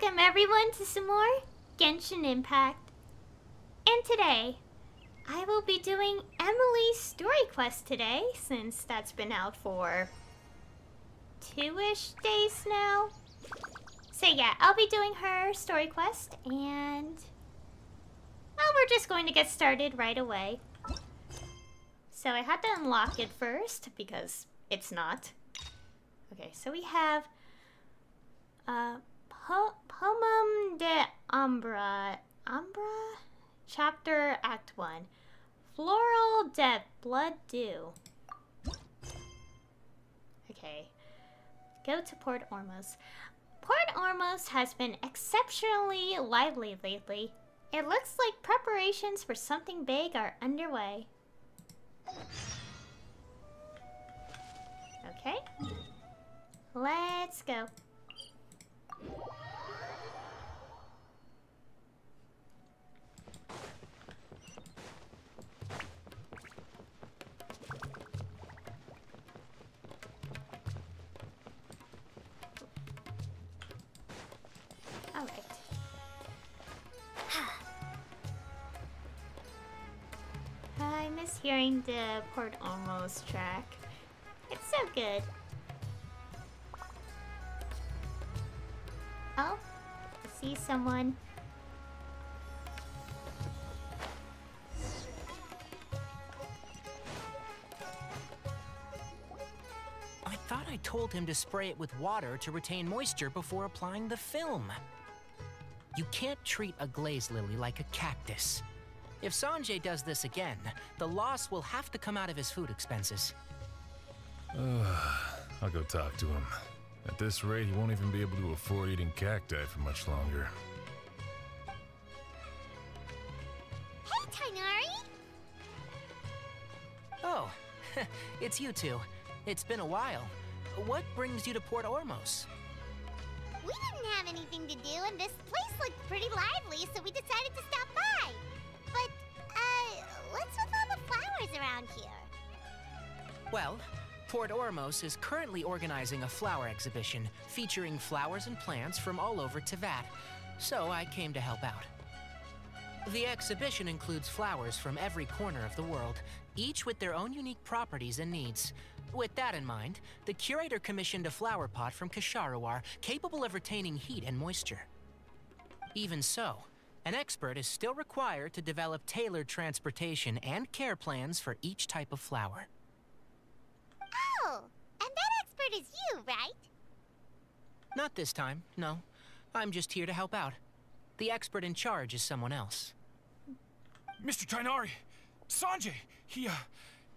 Welcome everyone to some more Genshin Impact. And today, I will be doing Emilie's story quest today, since that's been out for 2-ish days now. So yeah, I'll be doing her story quest, and well, we're just going to get started right away. So I had to unlock it first, because it's not. Okay, so we have Poemum de Umbra, Chapter Act 1, Floral de Blood Dew. Okay, go to Port Ormos. Port Ormos has been exceptionally lively lately. It looks like preparations for something big are underway. Okay, let's go. All right. I miss hearing the Port Ormos track. It's so good. Oh, I see someone. I thought I told him to spray it with water to retain moisture before applying the film. You can't treat a glaze lily like a cactus. If Sanjay does this again, the loss will have to come out of his food expenses. I'll go talk to him. At this rate, he won't even be able to afford eating cacti for much longer. Hey, Tighnari! Oh, it's you two. It's been a while. What brings you to Port Ormos? We didn't have anything to do, and this place looked pretty lively, so we decided to stop by. But, what's with all the flowers around here? Well, Port Ormos is currently organizing a flower exhibition featuring flowers and plants from all over Teyvat, so I came to help out. The exhibition includes flowers from every corner of the world, each with their own unique properties and needs. With that in mind, the curator commissioned a flower pot from Kasharuar capable of retaining heat and moisture. Even so, an expert is still required to develop tailored transportation and care plans for each type of flower. Oh, and that expert is you, right? Not this time, no. I'm just here to help out. The expert in charge is someone else. Mr. Tighnari! Sanjay!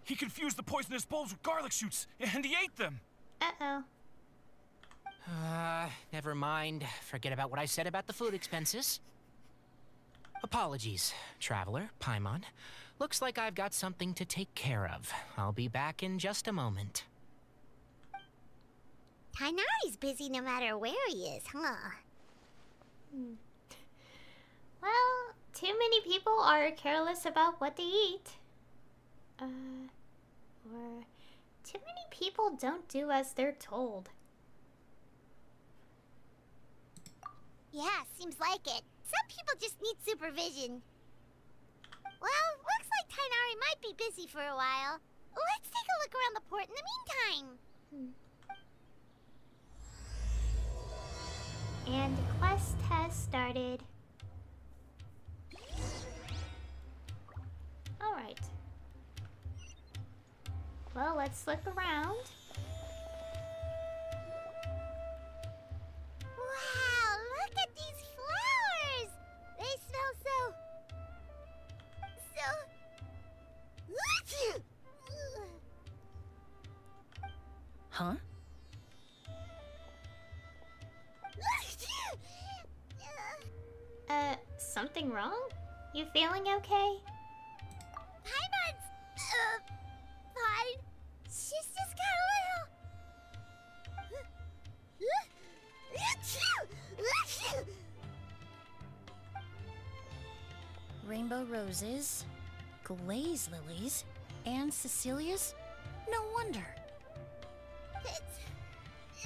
He confused the poisonous bulbs with garlic shoots, and he ate them! Uh-oh. Never mind. Forget about what I said about the food expenses. Apologies, Traveler, Paimon. Looks like I've got something to take care of. I'll be back in just a moment. Tighnari's busy no matter where he is, huh? Well, too many people are careless about what they eat. Or too many people don't do as they're told. Yeah, seems like it. Some people just need supervision. Well, looks like Tighnari might be busy for a while. Let's take a look around the port in the meantime. And the quest has started. Alright. Well, let's look around. Wow, look at these flowers! They smell so... Huh? Something wrong? You feeling okay? Paimon's... fine. She's just got a little... Rainbow roses, glaze lilies, and Cecilia's? No wonder.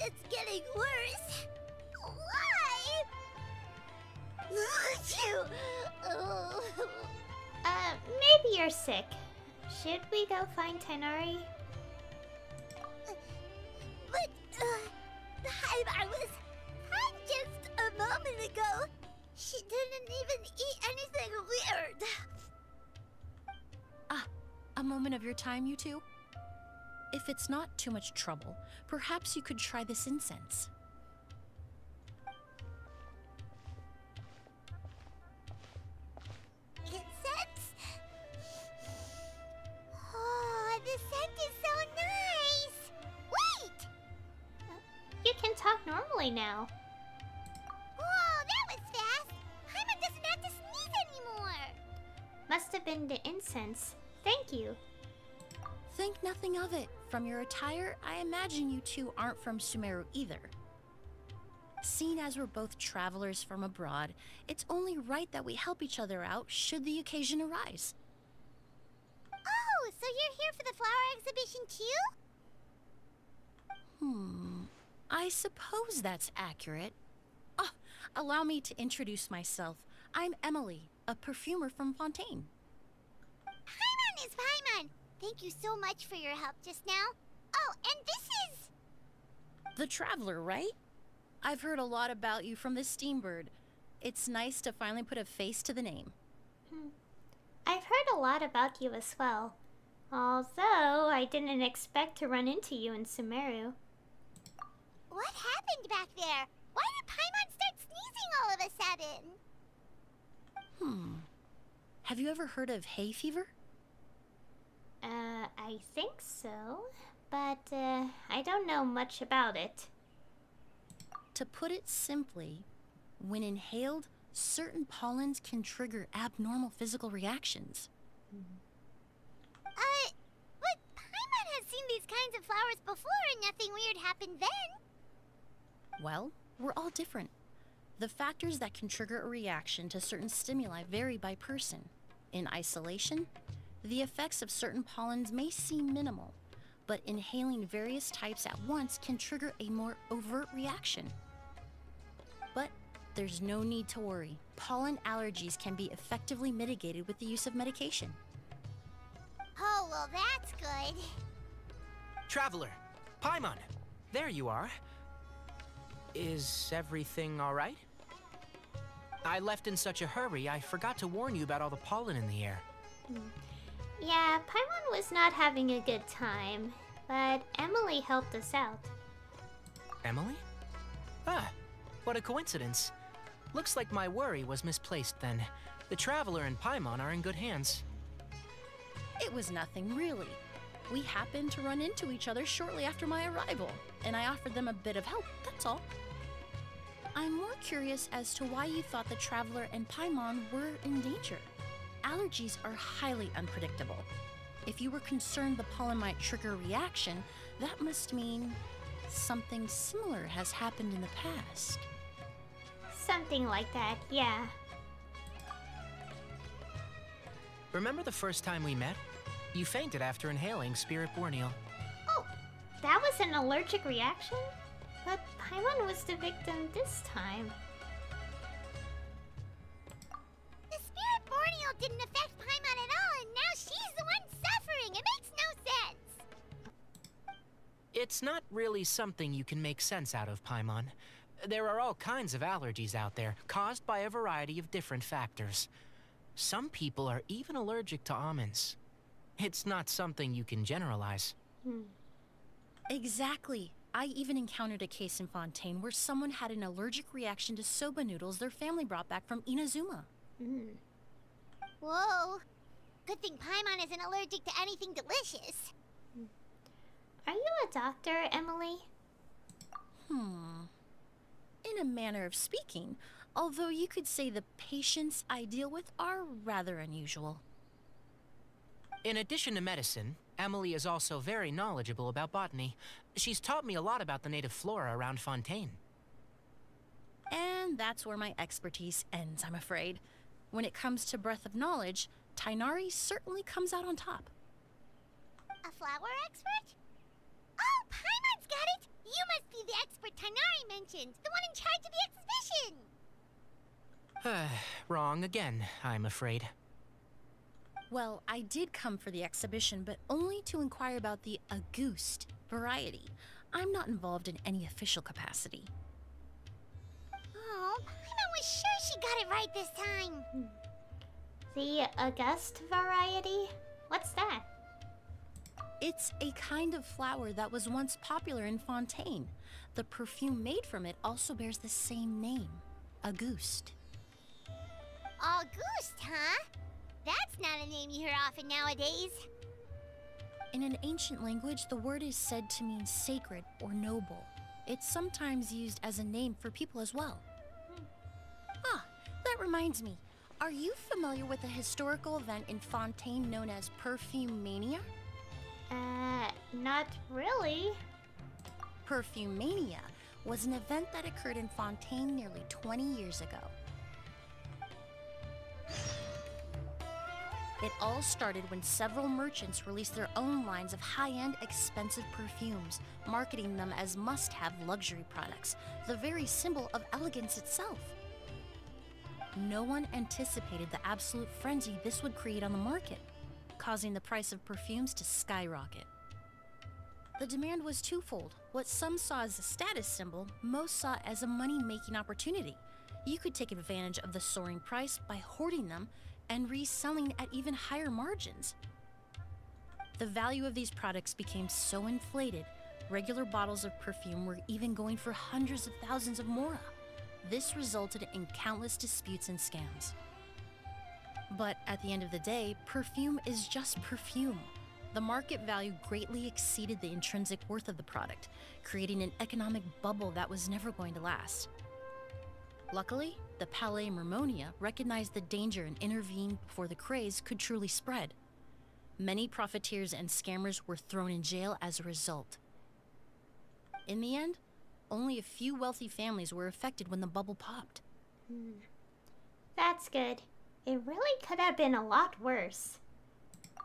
It's getting worse. Why? Achoo! Oh. Maybe you're sick. Should we go find Tainari? But, the Paimon was fine just a moment ago. She didn't even eat anything weird. Ah, a moment of your time, you two? If it's not too much trouble, perhaps you could try this incense. Incense? Oh, the scent is so nice! Wait! You can talk normally now. Whoa, that was fast! Paimon doesn't have to sneeze anymore! Must have been the incense. Thank you. Think nothing of it. From your attire, I imagine you two aren't from Sumeru either. Seeing as we're both travelers from abroad, it's only right that we help each other out should the occasion arise. Oh, so you're here for the flower exhibition too? I suppose that's accurate. Ah, allow me to introduce myself. I'm Emilie, a perfumer from Fontaine. Paimon is Paimon! Thank you so much for your help just now. Oh, and this is... The Traveler, right? I've heard a lot about you from the Steambird. It's nice to finally put a face to the name. I've heard a lot about you as well. Although I didn't expect to run into you in Sumeru. What happened back there? Why did Paimon start sneezing all of a sudden? Have you ever heard of hay fever? I think so. But, I don't know much about it. To put it simply, when inhaled, certain pollens can trigger abnormal physical reactions. But Paimon has seen these kinds of flowers before and nothing weird happened then. Well, we're all different. The factors that can trigger a reaction to certain stimuli vary by person. In isolation, the effects of certain pollens may seem minimal, but inhaling various types at once can trigger a more overt reaction. But there's no need to worry. Pollen allergies can be effectively mitigated with the use of medication. Oh, well, that's good. Traveler, Paimon, there you are. Is everything all right? I left in such a hurry, I forgot to warn you about all the pollen in the air. Yeah, Paimon was not having a good time, but Emilie helped us out. Emilie? Ah, what a coincidence. Looks like my worry was misplaced then. The Traveler and Paimon are in good hands. It was nothing, really. We happened to run into each other shortly after my arrival, and I offered them a bit of help, that's all. I'm more curious as to why you thought the Traveler and Paimon were in danger. Allergies are highly unpredictable. If you were concerned the pollen might trigger a reaction, that must mean something similar has happened in the past. Something like that, yeah. Remember the first time we met? You fainted after inhaling Spirit Borneal. Oh, that was an allergic reaction? But Paimon was the victim this time. The Spirit Borneal didn't affect Paimon at all, and now she's the one suffering. It makes no sense. It's not really something you can make sense out of, Paimon. There are all kinds of allergies out there, caused by a variety of different factors. Some people are even allergic to almonds. It's not something you can generalize. Exactly. I even encountered a case in Fontaine where someone had an allergic reaction to soba noodles their family brought back from Inazuma. Whoa. Good thing Paimon isn't allergic to anything delicious. Are you a doctor, Emilie? In a manner of speaking, although you could say the patients I deal with are rather unusual. In addition to medicine, Emilie is also very knowledgeable about botany. She's taught me a lot about the native flora around Fontaine. And that's where my expertise ends, I'm afraid. When it comes to breadth of knowledge, Tainari certainly comes out on top. A flower expert? Oh, Paimon's got it! You must be the expert Tainari mentioned, the one in charge of the exhibition! Wrong again, I'm afraid. Well, I did come for the exhibition, but only to inquire about the Auguste variety. I'm not involved in any official capacity. Oh, Paimon was sure she got it right this time. The Auguste variety? What's that? It's a kind of flower that was once popular in Fontaine. The perfume made from it also bears the same name, Auguste. Auguste, huh? That's not a name you hear often nowadays. In an ancient language, the word is said to mean sacred or noble. It's sometimes used as a name for people as well. Ah, that reminds me. Are you familiar with a historical event in Fontaine known as Perfume Mania? Not really. Perfume Mania was an event that occurred in Fontaine nearly 20 years ago. It all started when several merchants released their own lines of high-end, expensive perfumes, marketing them as must-have luxury products, the very symbol of elegance itself. No one anticipated the absolute frenzy this would create on the market, causing the price of perfumes to skyrocket. The demand was twofold. What some saw as a status symbol, most saw as a money-making opportunity. You could take advantage of the soaring price by hoarding them and reselling at even higher margins. The value of these products became so inflated, regular bottles of perfume were even going for hundreds of thousands of mora. This resulted in countless disputes and scams. But at the end of the day, perfume is just perfume. The market value greatly exceeded the intrinsic worth of the product, creating an economic bubble that was never going to last. Luckily, the Palais Mermonia recognized the danger and intervened before the craze could truly spread. Many profiteers and scammers were thrown in jail as a result. In the end, only a few wealthy families were affected when the bubble popped. That's good. It really could have been a lot worse.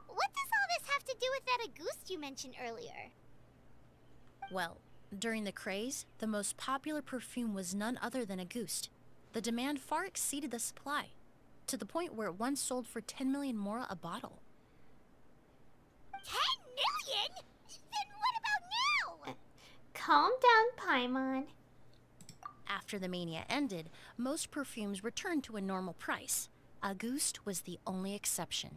What does all this have to do with that Auguste you mentioned earlier? Well, during the craze, the most popular perfume was none other than Auguste. The demand far exceeded the supply, to the point where it once sold for 10 million mora a bottle. 10 million? Then what about now? Calm down, Paimon. After the mania ended, most perfumes returned to a normal price. Auguste was the only exception.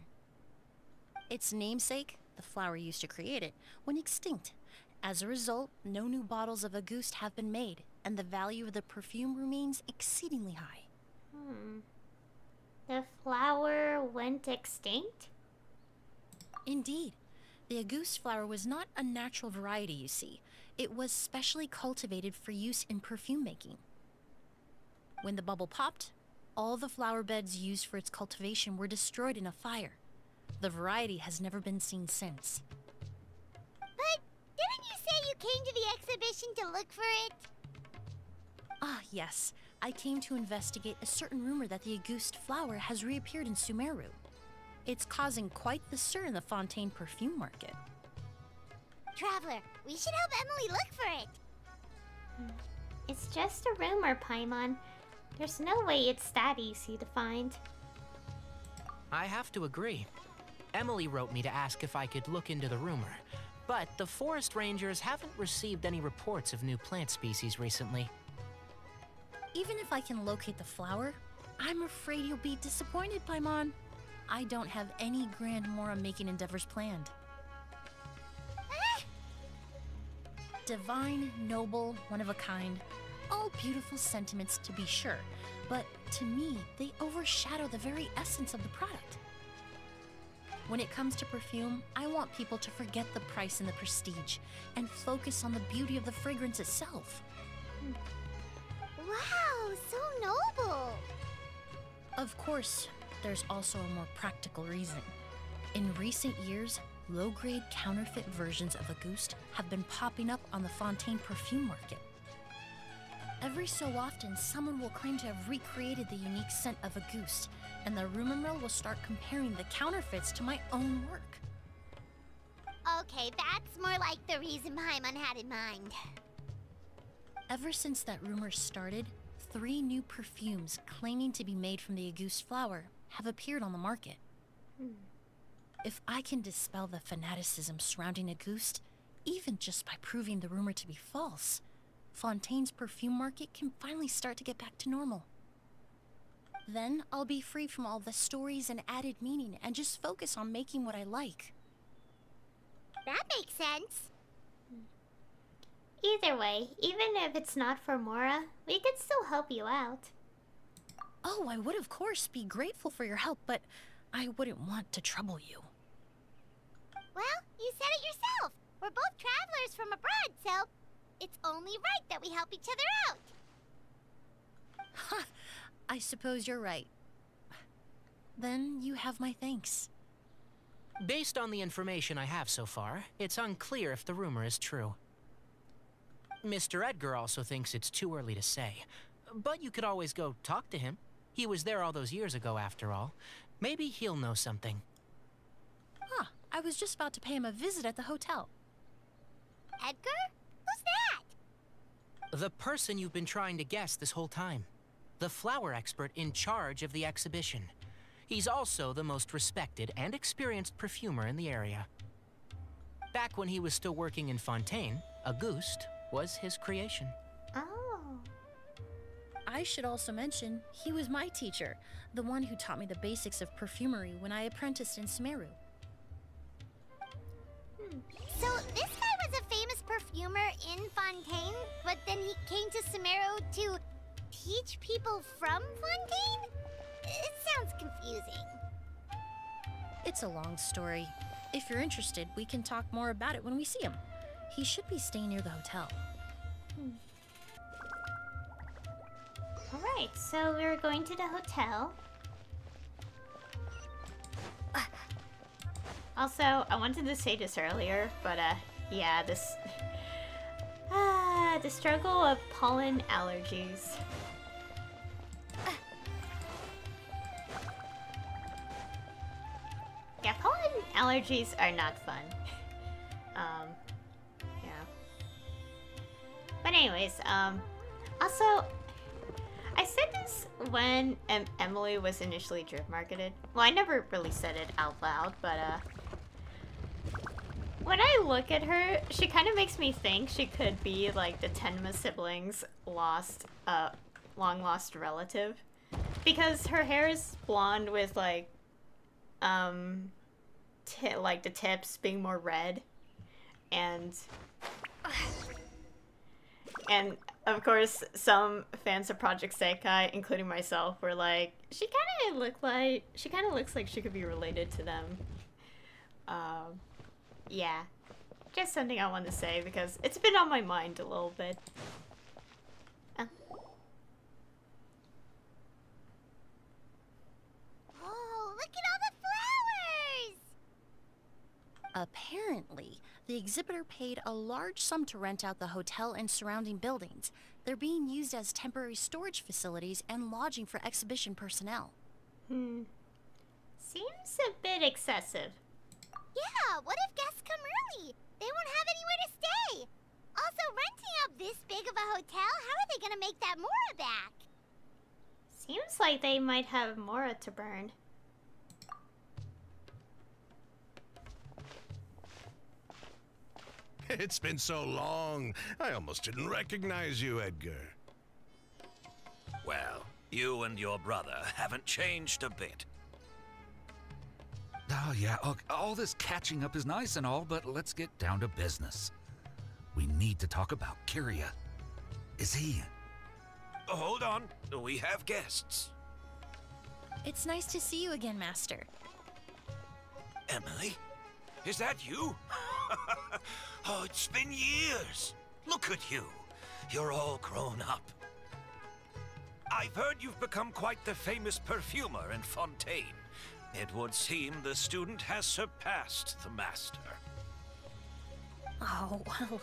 Its namesake, the flower used to create it, went extinct. As a result, no new bottles of Auguste have been made, and the value of the perfume remains exceedingly high. The flower went extinct? Indeed. The Auguste flower was not a natural variety, you see. It was specially cultivated for use in perfume making. When the bubble popped, all the flower beds used for its cultivation were destroyed in a fire. The variety has never been seen since. But didn't you say you came to the exhibition to look for it? Ah, yes. I came to investigate a certain rumor that the Auguste flower has reappeared in Sumeru. It's causing quite the stir in the Fontaine perfume market. Traveler, we should help Emilie look for it. It's just a rumor, Paimon. There's no way it's that easy to find. I have to agree. Emilie wrote me to ask if I could look into the rumor, but the forest rangers haven't received any reports of new plant species recently. Even if I can locate the flower, I'm afraid you'll be disappointed, Paimon. I don't have any grand mora-making endeavors planned. Divine, noble, one of a kind. All beautiful sentiments to be sure, but to me, they overshadow the very essence of the product. When it comes to perfume, I want people to forget the price and the prestige, and focus on the beauty of the fragrance itself. Wow, so noble. Of course, there's also a more practical reason. In recent years, low-grade counterfeit versions of Auguste have been popping up on the Fontaine perfume market. Every so often, someone will claim to have recreated the unique scent of Auguste, and the rumor mill will start comparing the counterfeits to my own work. Okay, that's more like the reason Paimon had in mind. Ever since that rumor started, 3 new perfumes claiming to be made from the Auguste flower have appeared on the market. If I can dispel the fanaticism surrounding Auguste, even just by proving the rumor to be false, Fontaine's perfume market can finally start to get back to normal. Then I'll be free from all the stories and added meaning and just focus on making what I like. That makes sense. Either way, even if it's not for Mora, we could still help you out. Oh, I would of course be grateful for your help, but I wouldn't want to trouble you. Well, you said it yourself. We're both travelers from abroad, so it's only right that we help each other out. Ha! I suppose you're right. Then you have my thanks. Based on the information I have so far, it's unclear if the rumor is true. Mr. Edgar also thinks it's too early to say, but you could always go talk to him. He was there all those years ago, after all. Maybe he'll know something. Huh, I was just about to pay him a visit at the hotel. Edgar? Who's that? The person you've been trying to guess this whole time. The flower expert in charge of the exhibition. He's also the most respected and experienced perfumer in the area. Back when he was still working in Fontaine, Auguste was his creation. Oh. I should also mention, he was my teacher, the one who taught me the basics of perfumery when I apprenticed in Sumeru. So this guy was a famous perfumer in Fontaine, but then he came to Sumeru to teach people from Fontaine? It sounds confusing. It's a long story. If you're interested, we can talk more about it when we see him. He should be staying near the hotel. Alright, so we're going to the hotel. Also, I wanted to say this earlier, but yeah, this... the struggle of pollen allergies. Yeah, pollen allergies are not fun. Yeah. But anyways, also, I said this when Emilie was initially drip marketed. Well, I never really said it out loud, but when I look at her, she kind of makes me think she could be like the Tenma siblings' long lost relative, because her hair is blonde with like the tips being more red, and of course some fans of Project Sekai, including myself, were like, she kind of looks like she could be related to them. Yeah, just something I want to say because it's been on my mind a little bit. Oh, look at all the flowers! Apparently, the exhibitor paid a large sum to rent out the hotel and surrounding buildings. They're being used as temporary storage facilities and lodging for exhibition personnel. Seems a bit excessive. Yeah, what if guests come early? They won't have anywhere to stay. Also, renting out this big of a hotel, how are they gonna make that Mora back? Seems like they might have Mora to burn. It's been so long, I almost didn't recognize you, Edgar. Well, you and your brother haven't changed a bit. Oh, yeah, all this catching up is nice and all, but let's get down to business. We need to talk about Kyria. Is he... Hold on, we have guests. It's nice to see you again, Master. Emilie? Is that you? Oh, it's been years. Look at you. You're all grown up. I've heard you've become quite the famous perfumer in Fontaine. It would seem the student has surpassed the master. Oh, well,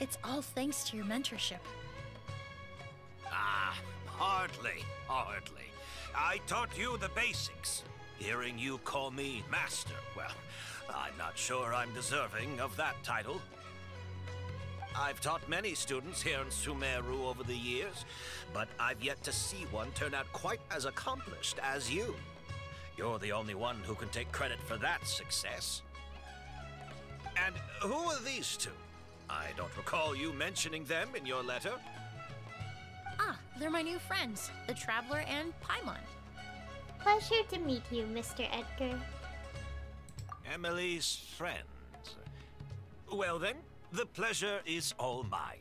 it's all thanks to your mentorship. Ah, hardly. I taught you the basics. Hearing you call me master, well, I'm not sure I'm deserving of that title. I've taught many students here in Sumeru over the years, but I've yet to see one turn out quite as accomplished as you. You're the only one who can take credit for that success. And who are these two? I don't recall you mentioning them in your letter. Ah, they're my new friends, the Traveler and Paimon. Pleasure to meet you, Mr. Edgar. Emilie's friends. Well then, the pleasure is all mine.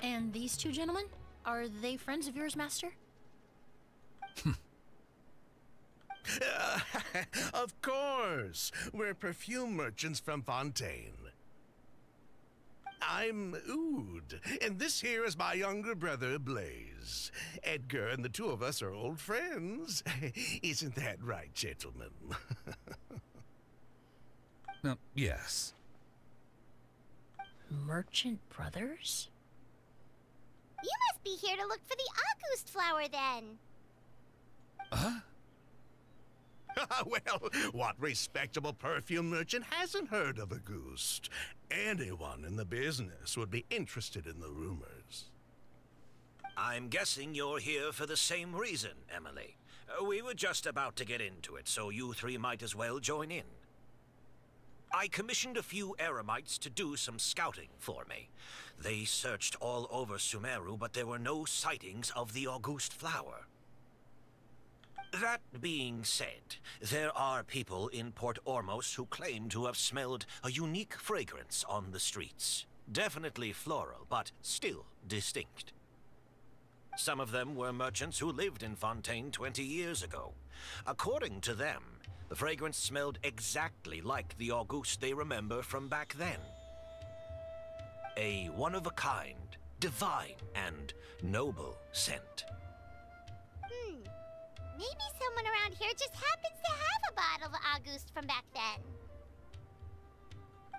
And these two gentlemen? Are they friends of yours, Master? Of course! We're perfume merchants from Fontaine. I'm Oud, and this here is my younger brother, Blaze. Edgar and the two of us are old friends. Isn't that right, gentlemen? Yes. Merchant brothers? You must be here to look for the Auguste flower, then. Huh? Well, what respectable perfume merchant hasn't heard of Auguste? Anyone in the business would be interested in the rumors. I'm guessing you're here for the same reason, Emilie. We were just about to get into it, so you three might as well join in. I commissioned a few eremites to do some scouting for me. They searched all over Sumeru, but there were no sightings of the Auguste flower. That being said, there are people in Port Ormos who claim to have smelled a unique fragrance on the streets. Definitely floral, but still distinct. Some of them were merchants who lived in Fontaine 20 years ago. According to them, the fragrance smelled exactly like the Auguste they remember from back then. A one-of-a-kind, divine, and noble scent. Maybe someone around here just happens to have a bottle of Auguste from back then.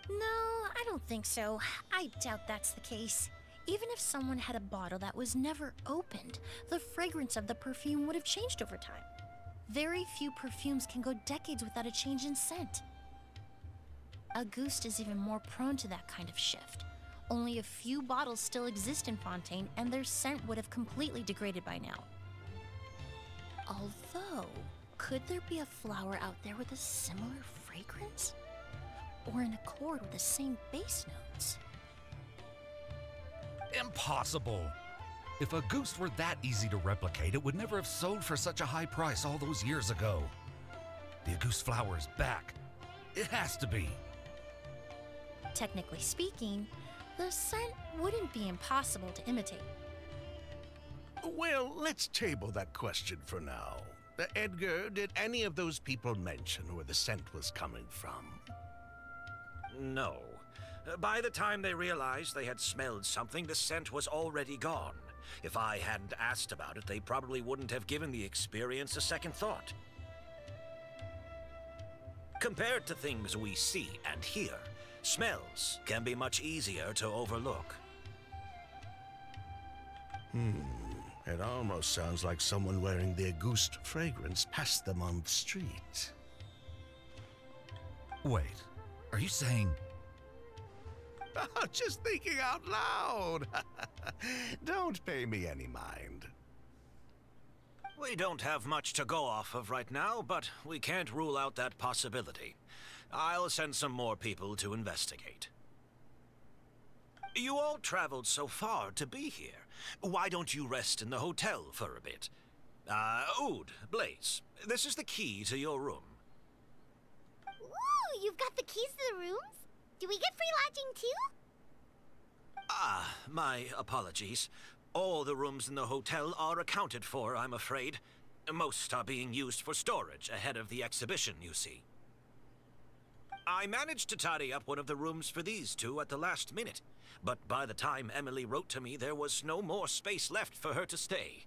No, I don't think so. I doubt that's the case. Even if someone had a bottle that was never opened, the fragrance of the perfume would have changed over time. Very few perfumes can go decades without a change in scent. Auguste is even more prone to that kind of shift. Only a few bottles still exist in Fontaine, and their scent would have completely degraded by now. Although, could there be a flower out there with a similar fragrance? Or in accord with the same base notes? Impossible! If Auguste were that easy to replicate, it would never have sold for such a high price all those years ago. The Auguste flower is back. It has to be. Technically speaking, the scent wouldn't be impossible to imitate. Well, let's table that question for now. Edgar, did any of those people mention where the scent was coming from? No. By the time they realized they had smelled something, the scent was already gone. If I hadn't asked about it, they probably wouldn't have given the experience a second thought. Compared to things we see and hear, smells can be much easier to overlook. It almost sounds like someone wearing the Auguste fragrance passed them on the street. Wait, are you saying... Just thinking out loud. Don't pay me any mind. We don't have much to go off of right now, but we can't rule out that possibility. I'll send some more people to investigate. You all traveled so far to be here. Why don't you rest in the hotel for a bit? Oud, Blaze, this is the key to your room. Ooh, you've got the keys to the rooms? Do we get free lodging too? My apologies. All the rooms in the hotel are accounted for, I'm afraid. Most are being used for storage ahead of the exhibition, you see. I managed to tidy up one of the rooms for these two at the last minute, but by the time Emilie wrote to me, there was no more space left for her to stay.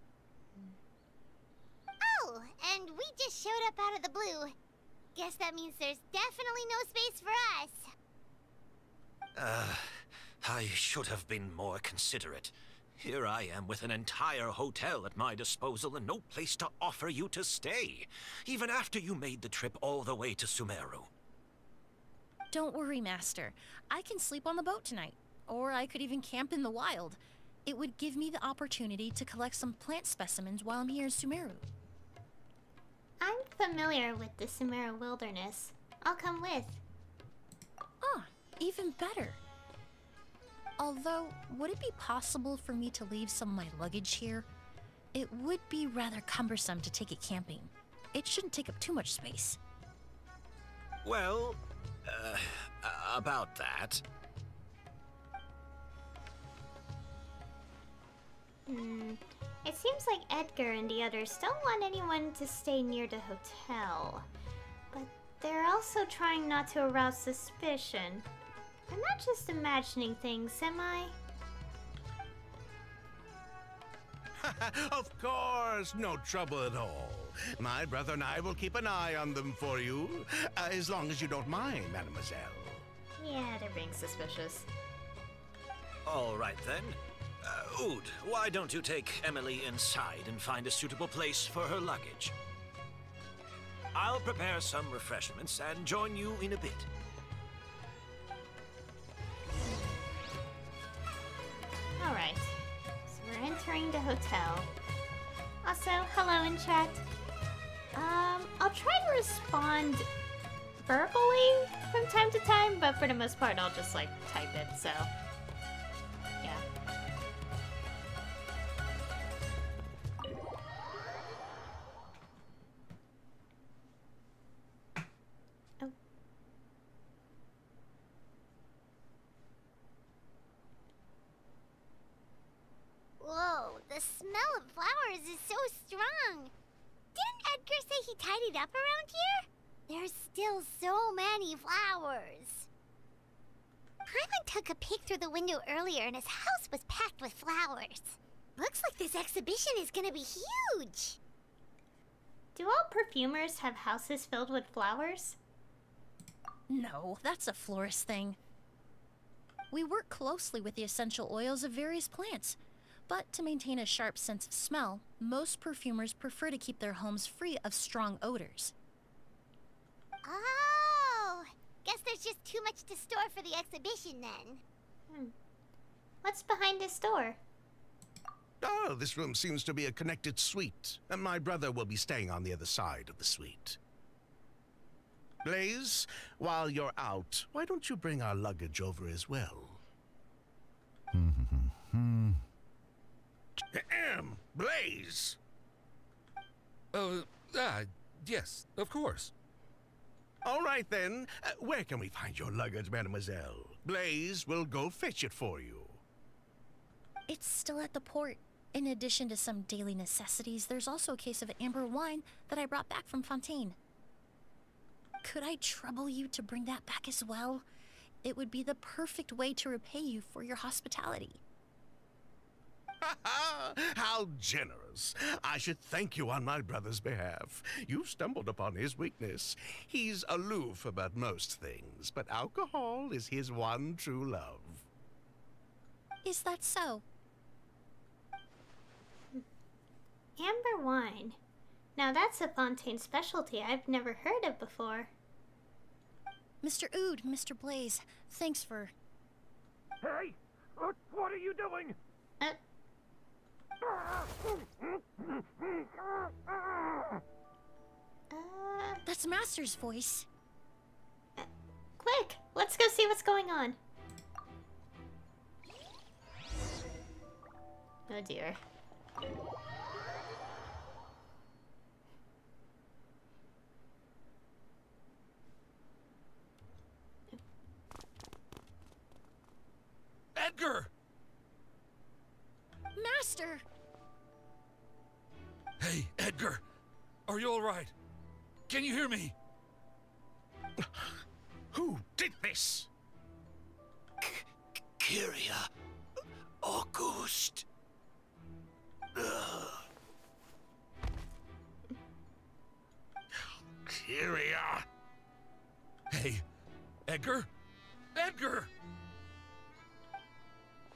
Oh, and we just showed up out of the blue. Guess that means there's definitely no space for us. I should have been more considerate. Here I am with an entire hotel at my disposal and no place to offer you to stay, even after you made the trip all the way to Sumeru. Don't worry, Master. I can sleep on the boat tonight. or I could even camp in the wild. It would give me the opportunity to collect some plant specimens while I'm here in Sumeru. I'm familiar with the Sumeru wilderness. I'll come with. Ah, even better. Although, would it be possible for me to leave some of my luggage here? It would be rather cumbersome to take it camping. It shouldn't take up too much space. Well, about that. It seems like Edgar and the others don't want anyone to stay near the hotel. But they're also trying not to arouse suspicion. I'm not just imagining things, am I? Of course, no trouble at all. My brother and I will keep an eye on them for you, as long as you don't mind, mademoiselle. Yeah, they're being suspicious. All right then. Oud, why don't you take Emilie inside and find a suitable place for her luggage? I'll prepare some refreshments and join you in a bit. Alright, so we're entering the hotel. Also, hello in chat. I'll try to respond verbally from time to time, but for the most part I'll just like type it, so yeah. Oh. Whoa, the smell of flowers is so strong. Didn't Edgar say he tidied up around here? There's still so many flowers. Hyman took a peek through the window earlier and his house was packed with flowers. Looks like this exhibition is gonna be huge. Do all perfumers have houses filled with flowers? No, that's a florist thing. We work closely with the essential oils of various plants. But to maintain a sharp sense of smell, most perfumers prefer to keep their homes free of strong odors. Oh, guess there's just too much to store for the exhibition then. What's behind this door? Oh, this room seems to be a connected suite, and my brother will be staying on the other side of the suite. Blaze, while you're out, why don't you bring our luggage over as well? Blaze! Yes, of course. All right then. Where can we find your luggage, mademoiselle? Blaze will go fetch it for you. It's still at the port. In addition to some daily necessities, there's also a case of amber wine that I brought back from Fontaine. Could I trouble you to bring that back as well? It would be the perfect way to repay you for your hospitality. How generous. I should thank you on my brother's behalf. You've stumbled upon his weakness. He's aloof about most things, but alcohol is his one true love. Is that so? Amber wine. Now that's a Fontaine specialty I've never heard of before. Mr. Oud, Mr. Blaze, thanks for... Hey! What are you doing? That's Master's voice. Quick, let's go see what's going on. Oh dear. Edgar! Master! Hey, Edgar! Are you all right? Can you hear me? Who did this? Kyria. Auguste. Kyria. Hey, Edgar? Edgar!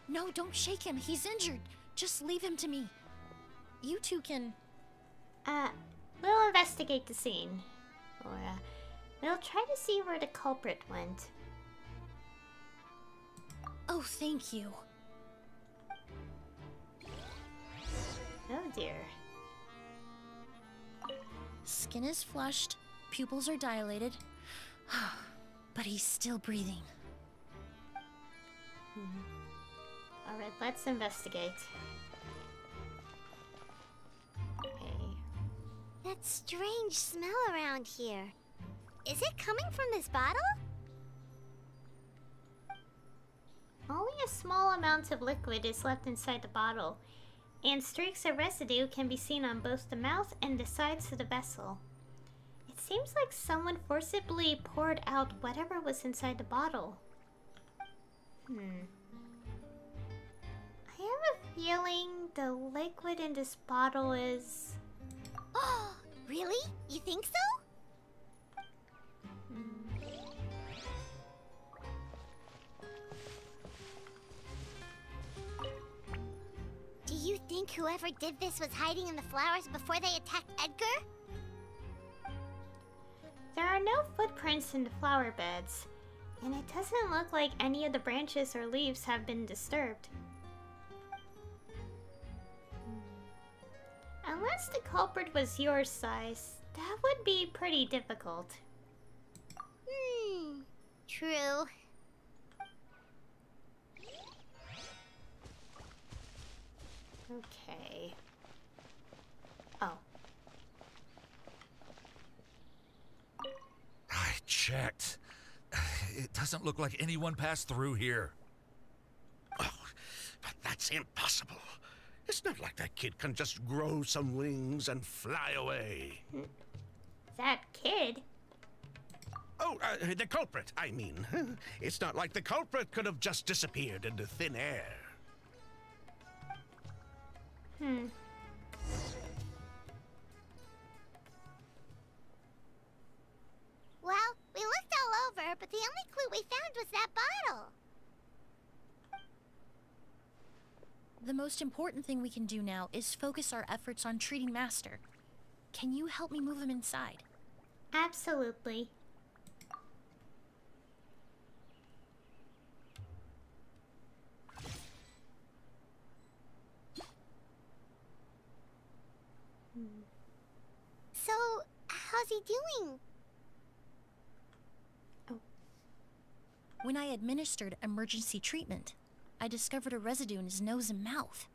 No, don't shake him. He's injured. Just leave him to me. You two can... We'll investigate the scene. Or, we'll try to see where the culprit went. Oh, thank you. Oh dear. Skin is flushed, pupils are dilated, but he's still breathing. Alright, let's investigate. Okay. That strange smell around here. Is it coming from this bottle? Only a small amount of liquid is left inside the bottle, and streaks of residue can be seen on both the mouth and the sides of the vessel. It seems like someone forcibly poured out whatever was inside the bottle. I have a feeling the liquid in this bottle is... Oh, really? You think so? Do you think whoever did this was hiding in the flowers before they attacked Edgar? There are no footprints in the flower beds, and it doesn't look like any of the branches or leaves have been disturbed. Unless the culprit was your size, that would be pretty difficult. True. Okay. Oh. I checked. It doesn't look like anyone passed through here. Oh, but that's impossible. It's not like that kid can just grow some wings and fly away. That kid? Oh, the culprit, I mean. It's not like the culprit could have just disappeared into thin air. Well, we looked all over, but the only clue we found was that bottle. The most important thing we can do now is focus our efforts on treating Master. Can you help me move him inside? Absolutely. So, how's he doing? When I administered emergency treatment, I discovered a residue in his nose and mouth.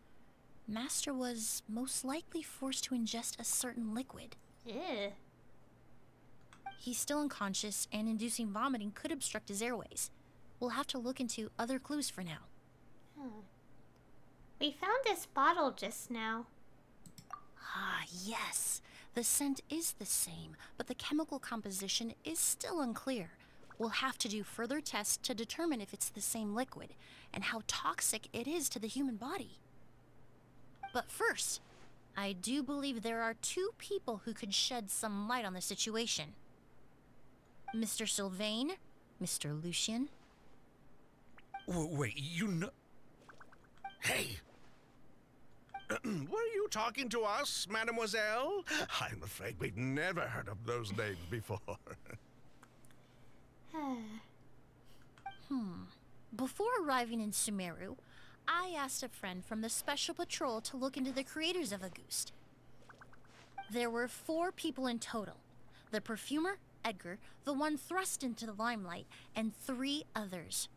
Master was most likely forced to ingest a certain liquid. Ew. He's still unconscious, and inducing vomiting could obstruct his airways. We'll have to look into other clues for now. We found this bottle just now. Ah, yes. The scent is the same, but the chemical composition is still unclear. We'll have to do further tests to determine if it's the same liquid and how toxic it is to the human body. But first, I do believe there are two people who could shed some light on the situation. Mr. Sylvain, Mr. Lucien. Wait, you know... Hey! Were you talking to us, mademoiselle? I'm afraid we'd never heard of those names before. Before arriving in Sumeru, I asked a friend from the Special Patrol to look into the creators of Auguste. There were 4 people in total. The perfumer, Edgar, the one thrust into the limelight, and 3 others.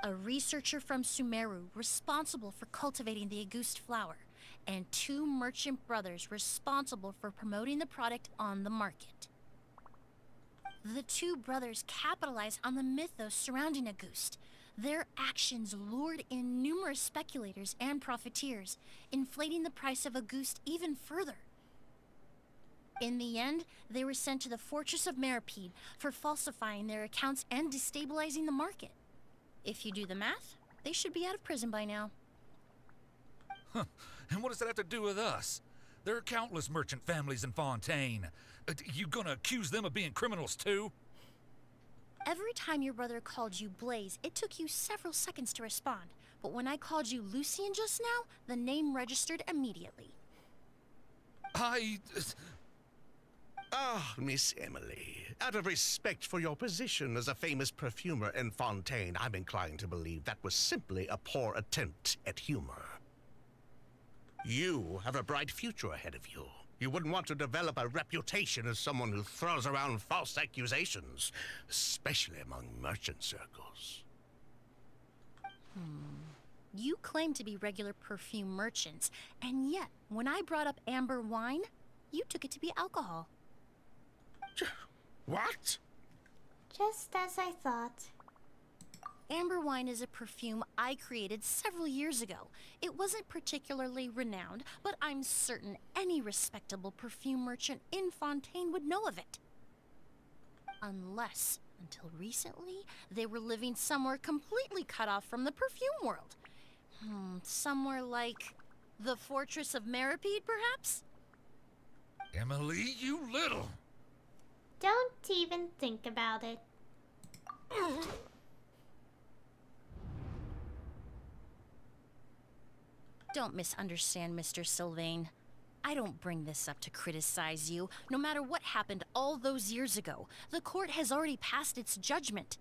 A researcher from Sumeru responsible for cultivating the Auguste flower, and 2 merchant brothers responsible for promoting the product on the market. The 2 brothers capitalized on the mythos surrounding Auguste. Their actions lured in numerous speculators and profiteers, inflating the price of Auguste even further. In the end, they were sent to the Fortress of Meripede for falsifying their accounts and destabilizing the market. If you do the math, they should be out of prison by now. And what does that have to do with us? There are countless merchant families in Fontaine. You gonna accuse them of being criminals too? Every time your brother called you Blaze, it took you several seconds to respond. But when I called you Lucien just now, the name registered immediately. Ah, Miss Emilie, out of respect for your position as a famous perfumer in Fontaine, I'm inclined to believe that was simply a poor attempt at humor. You have a bright future ahead of you. You wouldn't want to develop a reputation as someone who throws around false accusations, especially among merchant circles. You claim to be regular perfume merchants, and yet, when I brought up amber wine, you took it to be alcohol. What? Just as I thought. Amber wine is a perfume I created several years ago. It wasn't particularly renowned, but I'm certain any respectable perfume merchant in Fontaine would know of it. Unless, until recently, they were living somewhere completely cut off from the perfume world. Somewhere like the Fortress of Meripede, perhaps? Emilie, you little... Don't even think about it. Don't misunderstand, Mr. Sylvain. I don't bring this up to criticize you. No matter what happened all those years ago, the court has already passed its judgment.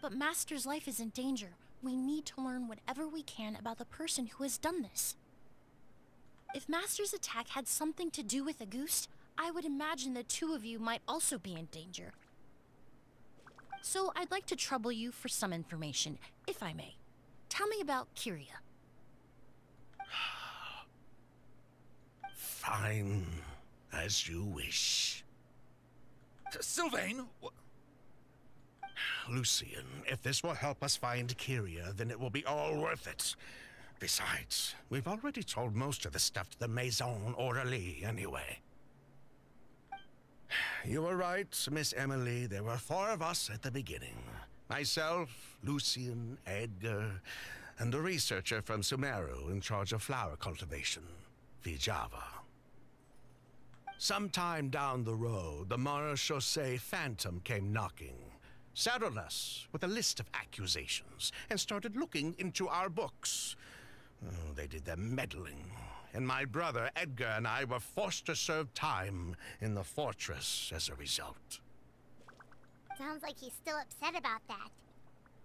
But Master's life is in danger. We need to learn whatever we can about the person who has done this. If Master's attack had something to do with Auguste, I would imagine the two of you might also be in danger. So I'd like to trouble you for some information, if I may. Tell me about Kyria. Fine, as you wish. Sylvain! Lucien, if this will help us find Kyria, then it will be all worth it. Besides, we've already told most of the stuff to the Maison Orderly anyway. You were right, Miss Emilie. There were 4 of us at the beginning. Myself, Lucien, Edgar, and the researcher from Sumeru in charge of flower cultivation, Vijava. Sometime down the road, the Marechaussee Phantom came knocking, saddled us with a list of accusations, and started looking into our books. Oh, they did their meddling, and my brother Edgar and I were forced to serve time in the fortress as a result. Sounds like he's still upset about that.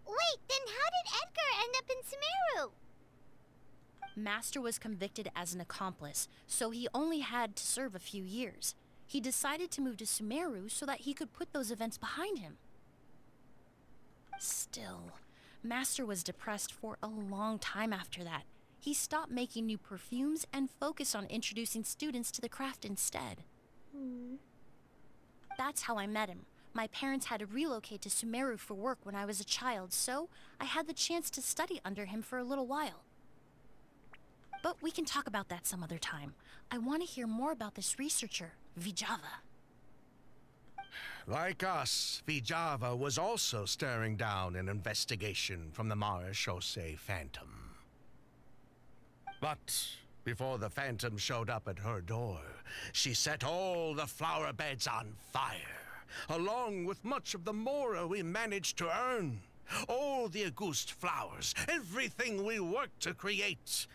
Wait, then how did Edgar end up in Sumeru? Master was convicted as an accomplice, so he only had to serve a few years. He decided to move to Sumeru so that he could put those events behind him. Still, Master was depressed for a long time after that. He stopped making new perfumes and focused on introducing students to the craft instead. That's how I met him. My parents had to relocate to Sumeru for work when I was a child, so I had the chance to study under him for a little while. But we can talk about that some other time. I want to hear more about this researcher, Vijava. Like us, Vijava was also staring down an investigation from the Marechaussee Phantom. But before the Phantom showed up at her door, she set all the flower beds on fire, along with much of the mora we managed to earn. All the Auguste flowers, everything we worked to create,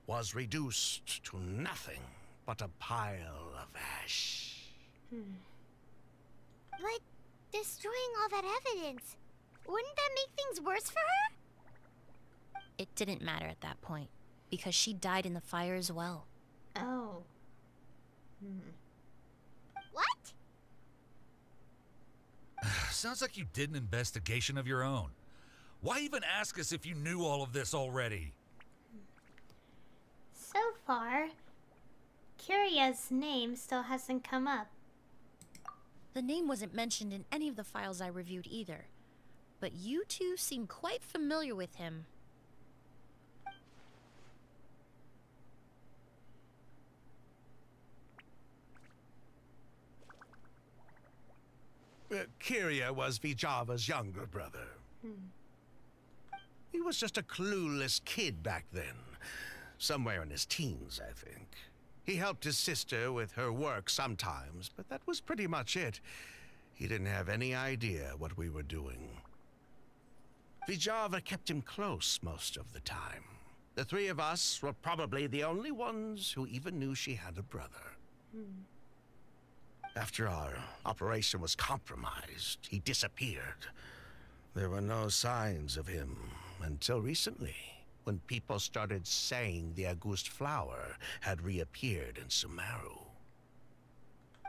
was reduced to nothing but a pile of ash. But destroying all that evidence, wouldn't that make things worse for her? It didn't matter at that point, because she died in the fire as well. Oh. What? Sounds like you did an investigation of your own. Why even ask us if you knew all of this already? So far, Kyria's name still hasn't come up. The name wasn't mentioned in any of the files I reviewed either. But you two seem quite familiar with him. Kyria was Vijava's younger brother. He was just a clueless kid back then. Somewhere in his teens, I think. He helped his sister with her work sometimes, but that was pretty much it. He didn't have any idea what we were doing. Vijava kept him close most of the time. The 3 of us were probably the only ones who even knew she had a brother. After our operation was compromised, he disappeared. There were no signs of him until recently, when people started saying the Auguste flower had reappeared in Sumeru.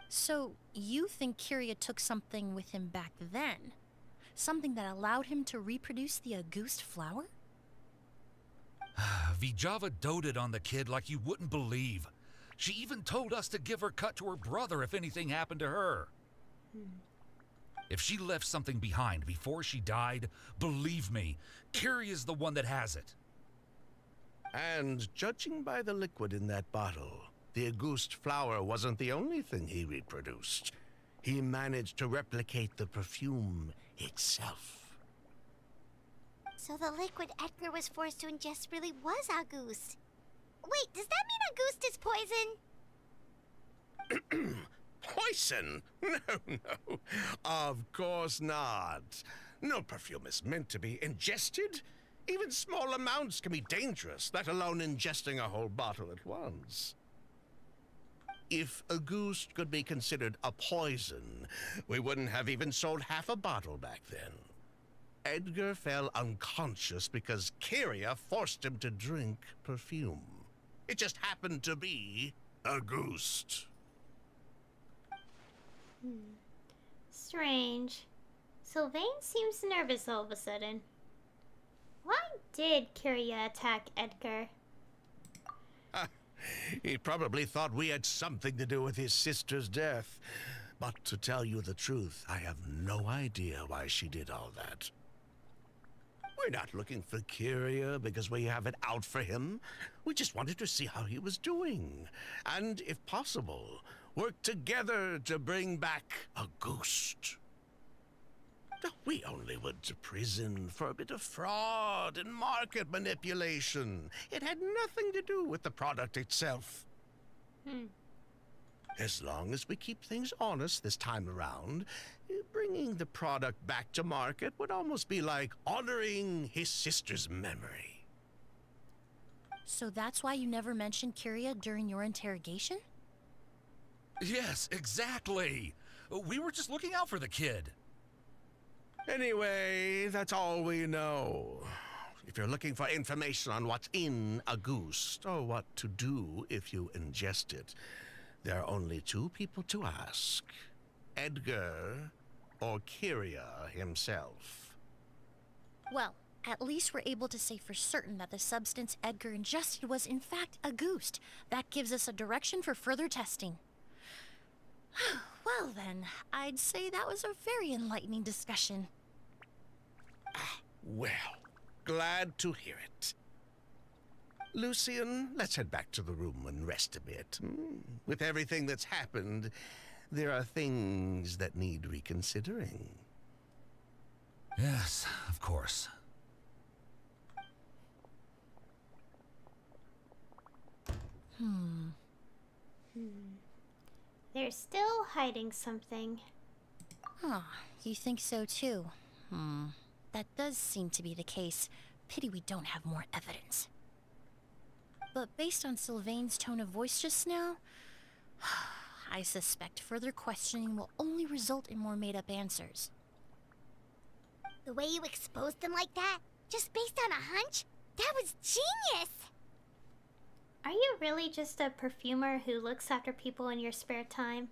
So, you think Kyria took something with him back then? Something that allowed him to reproduce the Auguste flower? Vijava doted on the kid like you wouldn't believe. She even told us to give her cut to her brother if anything happened to her. If she left something behind before she died, believe me, Kyria's the one that has it. And judging by the liquid in that bottle, the Auguste flower wasn't the only thing he reproduced. He managed to replicate the perfume itself. So the liquid Edgar was forced to ingest really was Auguste. Wait, does that mean Auguste is poison? Poison? No. Of course not. No perfume is meant to be ingested. Even small amounts can be dangerous, let alone ingesting a whole bottle at once. If Auguste could be considered a poison, we wouldn't have even sold half a bottle back then. Edgar fell unconscious because Kyria forced him to drink perfume. It just happened to be Auguste. Strange. Sylvain seems nervous all of a sudden. Why did Kyria attack Edgar? He probably thought we had something to do with his sister's death. But to tell you the truth, I have no idea why she did all that. We're not looking for Kyria because we have it out for him. We just wanted to see how he was doing. And, if possible, work together to bring back Auguste. We only went to prison for a bit of fraud and market manipulation. It had nothing to do with the product itself. As long as we keep things honest this time around, bringing the product back to market would almost be like honoring his sister's memory. So that's why you never mentioned Kyria during your interrogation? Yes, exactly. We were just looking out for the kid. Anyway, that's all we know. If you're looking for information on what's in Auguste, or what to do if you ingest it, there are only two people to ask. Edgar or Kyria himself. Well, at least we're able to say for certain that the substance Edgar ingested was in fact Auguste. That gives us a direction for further testing. Well then, I'd say that was a very enlightening discussion. Well, glad to hear it. Lucian, let's head back to the room and rest a bit. With everything that's happened, there are things that need reconsidering. Yes, of course. They're still hiding something. Huh, you think so too? That does seem to be the case. Pity we don't have more evidence. But based on Sylvain's tone of voice just now, I suspect further questioning will only result in more made-up answers. The way you exposed them like that, just based on a hunch, that was genius! Are you really just a perfumer who looks after people in your spare time?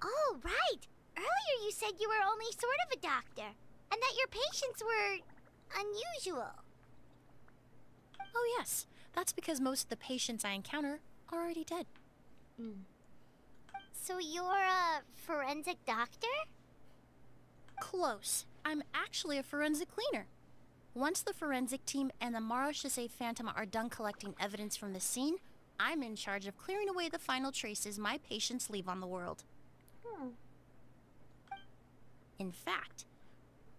Oh, right! Earlier you said you were only sort of a doctor, and that your patients were unusual. Oh yes, that's because most of the patients I encounter are already dead. So you're a forensic doctor? Close. I'm actually a forensic cleaner. Once the forensic team and the Marachese Phantom are done collecting evidence from the scene, I'm in charge of clearing away the final traces my patients leave on the world. In fact,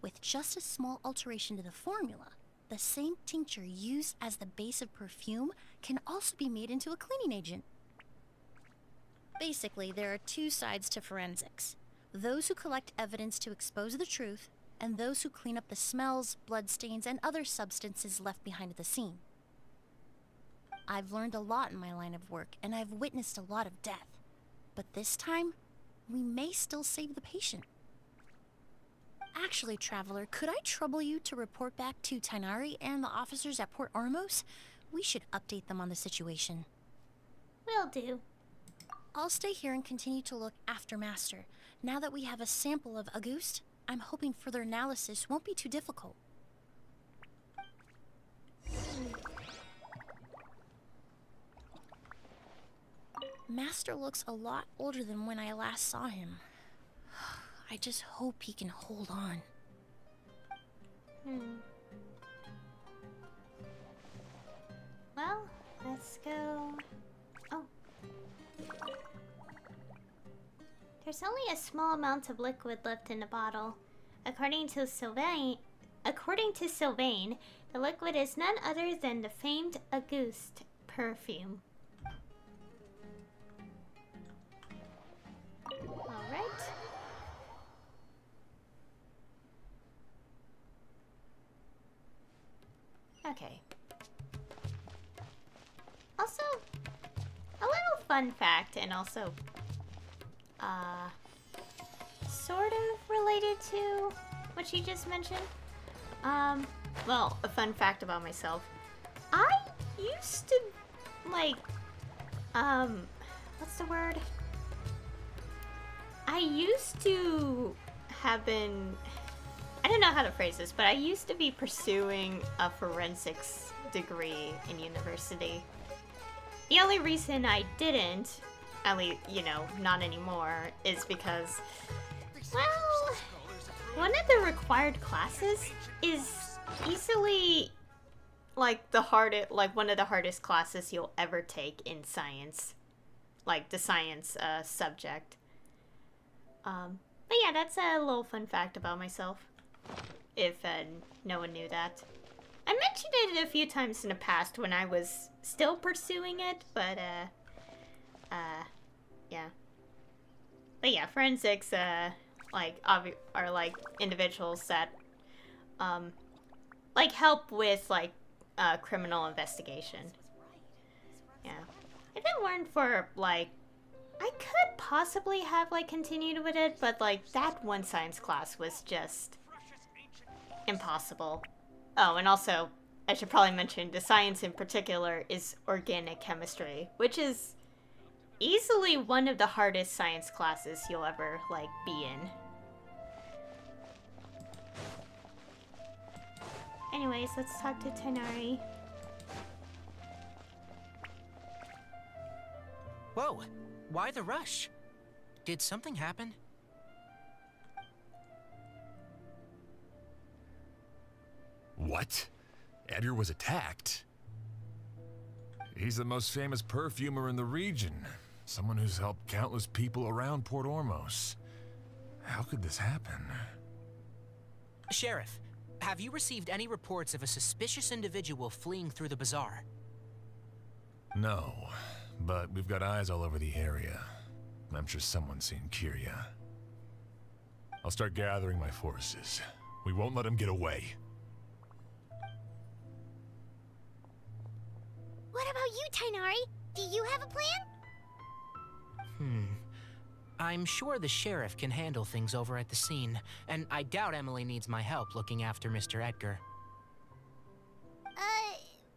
with just a small alteration to the formula, the same tincture used as the base of perfume can also be made into a cleaning agent. Basically, there are two sides to forensics. Those who collect evidence to expose the truth, and those who clean up the smells, bloodstains, and other substances left behind at the scene. I've learned a lot in my line of work, and I've witnessed a lot of death. But this time, we may still save the patient. Actually, Traveler, could I trouble you to report back to Tighnari and the officers at Port Ormos? We should update them on the situation. Will do. I'll stay here and continue to look after Master. Now that we have a sample of Auguste, I'm hoping further analysis won't be too difficult. Master looks a lot older than when I last saw him. I just hope he can hold on. Well, let's go... Oh. There's only a small amount of liquid left in the bottle. According to Sylvain, the liquid is none other than the famed Auguste perfume. Alright. Okay. Also, a little fun fact, and also, sort of related to what she just mentioned. Well, a fun fact about myself. I used to, like, what's the word? I used to have been, I don't know how to phrase this, but I used to be pursuing a forensics degree in university. The only reason I didn't, at least, you know, not anymore, is because, well, one of the required classes is easily, like, one of the hardest classes you'll ever take in science. Like, the science, subject. But yeah, that's a little fun fact about myself. If, no one knew that. I mentioned it a few times in the past when I was still pursuing it, but, yeah. But yeah, forensics, like, are, like, individuals that, like, help with, like, criminal investigation. Yeah. If it weren't for, like, I could possibly have, like, continued with it, but, like, that one science class was just impossible. Oh, and also, I should probably mention, the science in particular is organic chemistry, which is easily one of the hardest science classes you'll ever, like, be in. Anyways, let's talk to Tighnari. Whoa, why the rush? Did something happen? What? Edgar was attacked? He's the most famous perfumer in the region. Someone who's helped countless people around Port Ormos. How could this happen? Sheriff, have you received any reports of a suspicious individual fleeing through the bazaar? No, but we've got eyes all over the area. I'm sure someone's seen Kiria. I'll start gathering my forces. We won't let him get away. What about you, Tighnari? Do you have a plan? I'm sure the sheriff can handle things over at the scene, and I doubt Emilie needs my help looking after Mr. Edgar.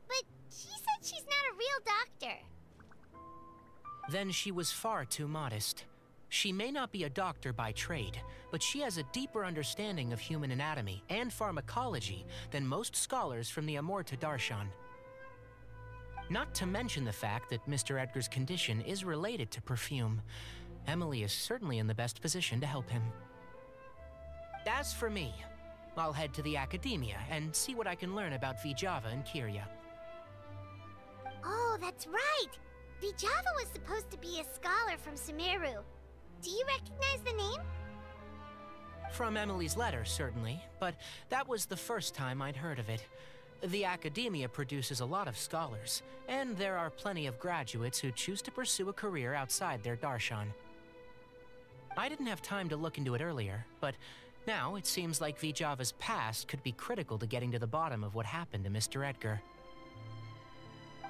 But she said she's not a real doctor. Then she was far too modest. She may not be a doctor by trade, but she has a deeper understanding of human anatomy and pharmacology than most scholars from the Amurta Darshan. Not to mention the fact that Mr. Edgar's condition is related to perfume. Emilie is certainly in the best position to help him. As for me, I'll head to the academia and see what I can learn about Vijava and Kiria. Oh, that's right! Vijava was supposed to be a scholar from Sumeru. Do you recognize the name? From Emilie's letter, certainly, but that was the first time I'd heard of it. The academia produces a lot of scholars, and there are plenty of graduates who choose to pursue a career outside their darshan. I didn't have time to look into it earlier, but now it seems like Vijava's past could be critical to getting to the bottom of what happened to Mr. Edgar.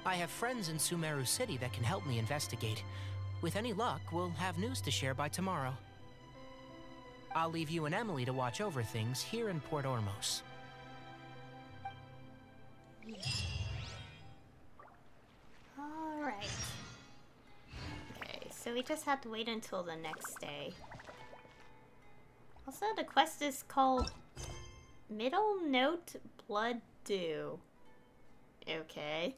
I have friends in Sumeru City that can help me investigate. With any luck, we'll have news to share by tomorrow. I'll leave you and Emilie to watch over things here in Port Ormos. Alright. Okay, so we just have to wait until the next day. Also, the quest is called Middle Note Blood Dew. Okay.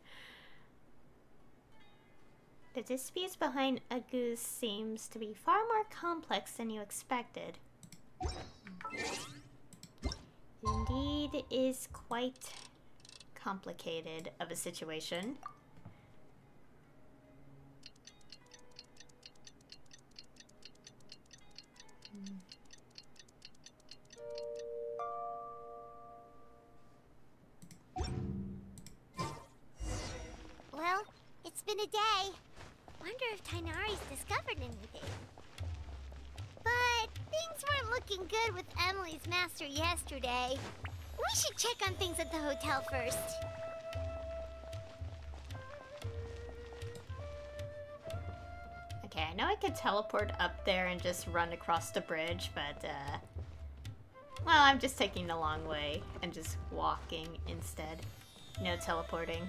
The disputes behind Auguste seems to be far more complex than you expected. Indeed, it is quite complicated of a situation. Well, it's been a day. Wonder if Tainari's discovered anything. But things weren't looking good with Emilie's master yesterday. We should check on things at the hotel first. Okay, I know I could teleport up there and just run across the bridge, but, well, I'm just taking the long way and just walking instead. No teleporting.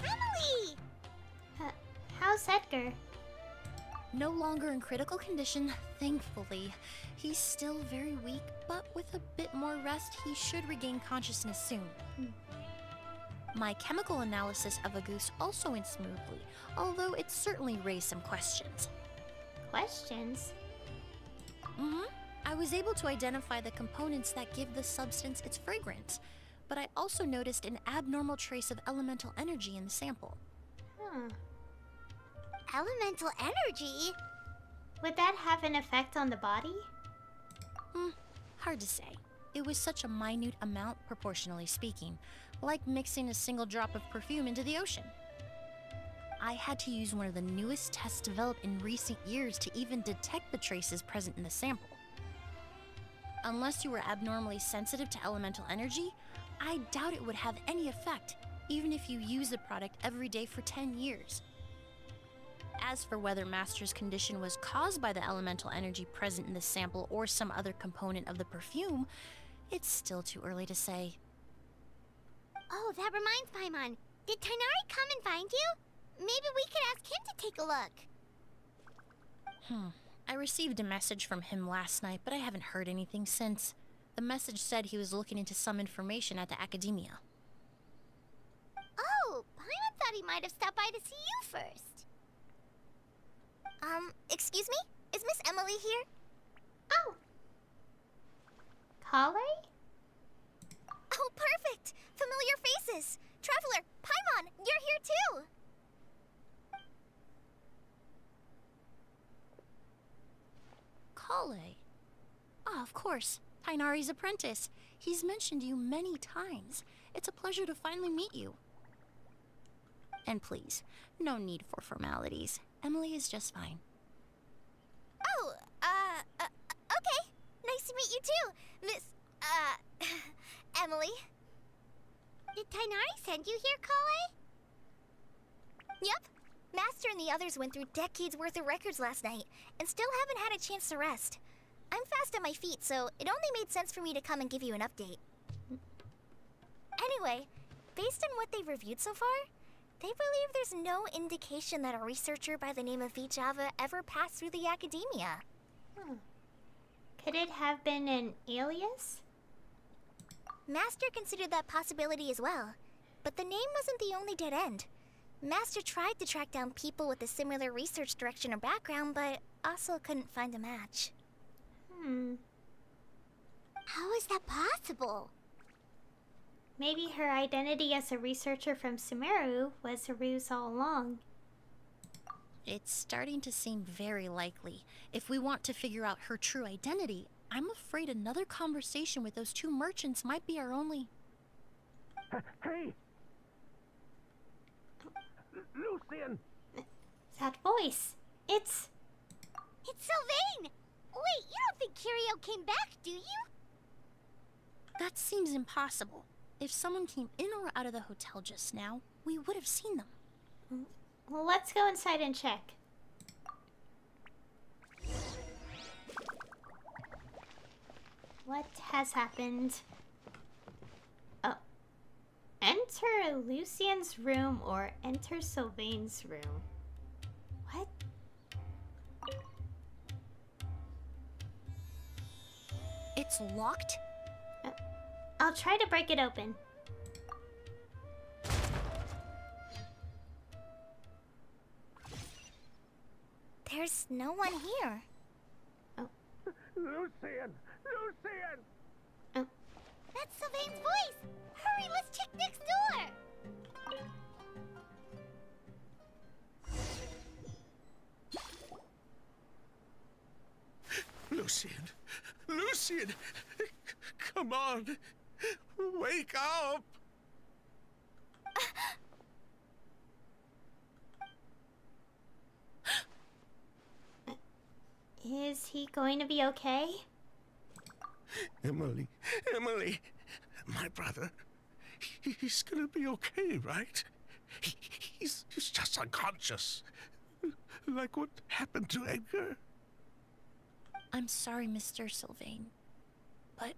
Emilie! How's Edgar? No longer in critical condition, thankfully. He's still very weak, but with a bit more rest, he should regain consciousness soon. My chemical analysis of Auguste also went smoothly, although it certainly raised some questions. Questions? I was able to identify the components that give the substance its fragrance, but I also noticed an abnormal trace of elemental energy in the sample. Elemental energy? Would that have an effect on the body? Hard to say. It was such a minute amount, proportionally speaking, like mixing a single drop of perfume into the ocean. I had to use one of the newest tests developed in recent years to even detect the traces present in the sample. Unless you were abnormally sensitive to elemental energy, I doubt it would have any effect, even if you use the product every day for 10 years. As for whether Master's condition was caused by the elemental energy present in the sample or some other component of the perfume, it's still too early to say. Oh, that reminds Paimon. Did Tainari come and find you? Maybe we could ask him to take a look. I received a message from him last night, but I haven't heard anything since. The message said he was looking into some information at the academia. Oh, Paimon thought he might have stopped by to see you first. Excuse me? Is Miss Emilie here? Oh! Kale? Oh, perfect! Familiar faces! Traveler, Paimon, you're here too! Kale? Ah, of course. Tainari's apprentice. He's mentioned you many times. It's a pleasure to finally meet you. And please, no need for formalities. Emilie is just fine. Oh, okay. Nice to meet you too, Miss, Emilie. Did Tainari send you here, Kale? Yep. Master and the others went through decades worth of records last night, and still haven't had a chance to rest. I'm fast on my feet, so it only made sense for me to come and give you an update. Anyway, based on what they've reviewed so far, they believe there's no indication that a researcher by the name of Vijava ever passed through the academia. Could it have been an alias? Master considered that possibility as well, but the name wasn't the only dead end. Master tried to track down people with a similar research direction or background, but also couldn't find a match. How is that possible? Maybe her identity as a researcher from Sumeru was a ruse all along. It's starting to seem very likely. If we want to figure out her true identity, I'm afraid another conversation with those two merchants might be our only... Hey! Lucian! That voice. It's Sylvain! Wait, you don't think Kirio came back, do you? That seems impossible. If someone came in or out of the hotel just now, we would have seen them. Well, let's go inside and check. What has happened? Oh. Enter Lucian's room or enter Sylvain's room. What? It's locked? I'll try to break it open. There's no one here. Oh. Lucian! Lucian! Oh. That's Sylvain's voice! Hurry, let's check next door! Lucian! Lucian! Come on! Wake up! Is he going to be okay? Emilie, Emilie, my brother, he's gonna be okay, right? He's just unconscious. Like what happened to Edgar. I'm sorry, Mr. Sylvain, but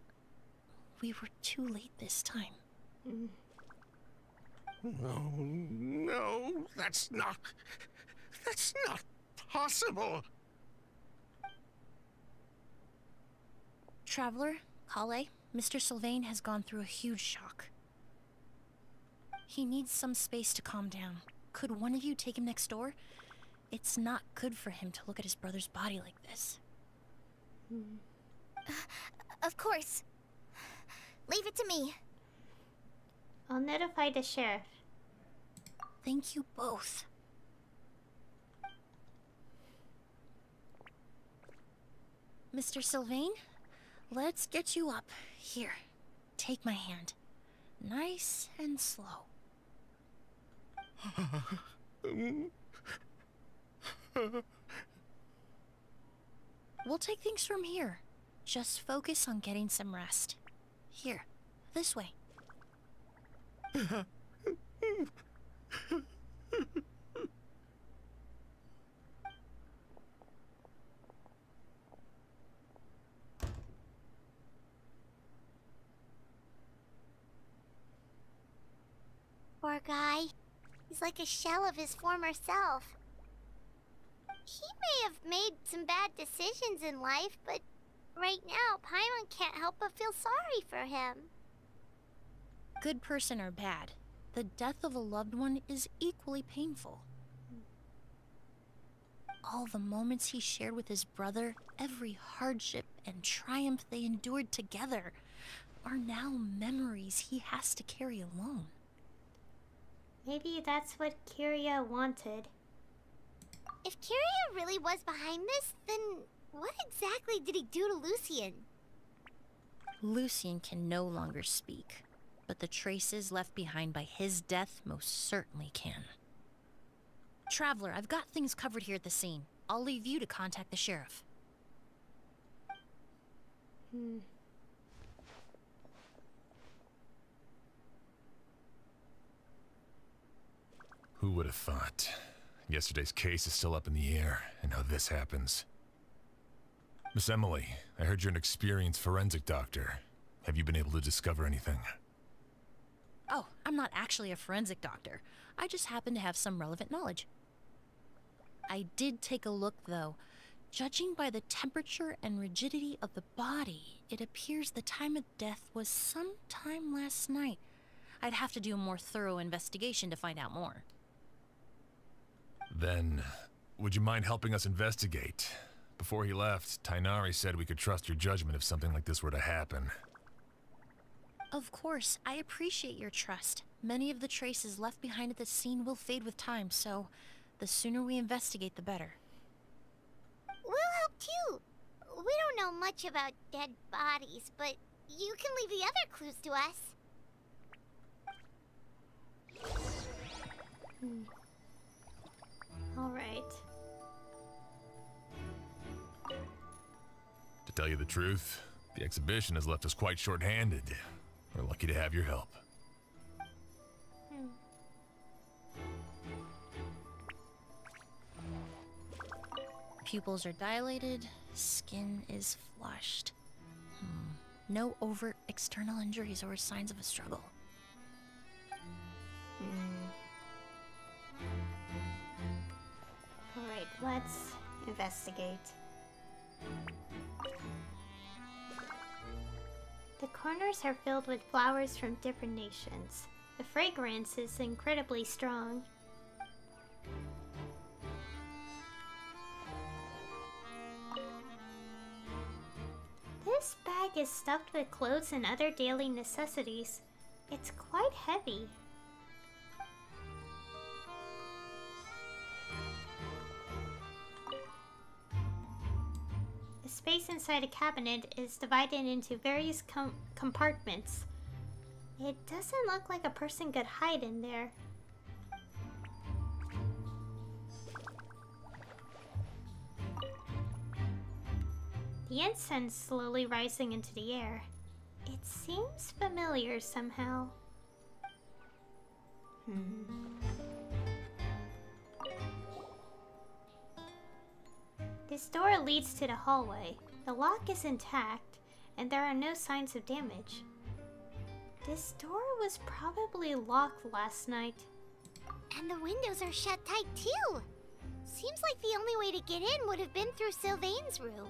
we were too late this time. No, no, that's not possible. Traveler, Kale, Mr. Sylvain has gone through a huge shock. He needs some space to calm down. Could one of you take him next door? It's not good for him to look at his brother's body like this. Of course. Leave it to me. I'll notify the sheriff. Thank you both. Mr. Sylvain, let's get you up. Here, take my hand. Nice and slow. We'll take things from here. Just focus on getting some rest. Here, this way. Poor guy. He's like a shell of his former self. He may have made some bad decisions in life, but right now, Paimon can't help but feel sorry for him. Good person or bad, the death of a loved one is equally painful. All the moments he shared with his brother, every hardship and triumph they endured together, are now memories he has to carry alone. Maybe that's what Kiria wanted. If Kiria really was behind this, then what exactly did he do to Lucian? Lucian can no longer speak, but the traces left behind by his death most certainly can. Traveler, I've got things covered here at the scene. I'll leave you to contact the sheriff. Who would have thought? Yesterday's case is still up in the air, and now this happens. Miss Emilie, I heard you're an experienced forensic doctor. Have you been able to discover anything? Oh, I'm not actually a forensic doctor. I just happen to have some relevant knowledge. I did take a look, though. Judging by the temperature and rigidity of the body, it appears the time of death was sometime last night. I'd have to do a more thorough investigation to find out more. Then, would you mind helping us investigate? Before he left, Tighnari said we could trust your judgment if something like this were to happen. Of course, I appreciate your trust. Many of the traces left behind at the scene will fade with time, so the sooner we investigate, the better. We'll help too. We don't know much about dead bodies, but you can leave the other clues to us. Tell you the truth, the exhibition has left us quite short-handed. We're lucky to have your help. Pupils are dilated, skin is flushed. No overt external injuries or signs of a struggle. Alright, let's investigate. The corners are filled with flowers from different nations. The fragrance is incredibly strong. This bag is stuffed with clothes and other daily necessities. It's quite heavy. The space inside a cabinet is divided into various compartments. It doesn't look like a person could hide in there. The incense slowly rising into the air. It seems familiar somehow. This door leads to the hallway. The lock is intact, and there are no signs of damage. This door was probably locked last night. And the windows are shut tight too. Seems like the only way to get in would have been through Sylvain's room.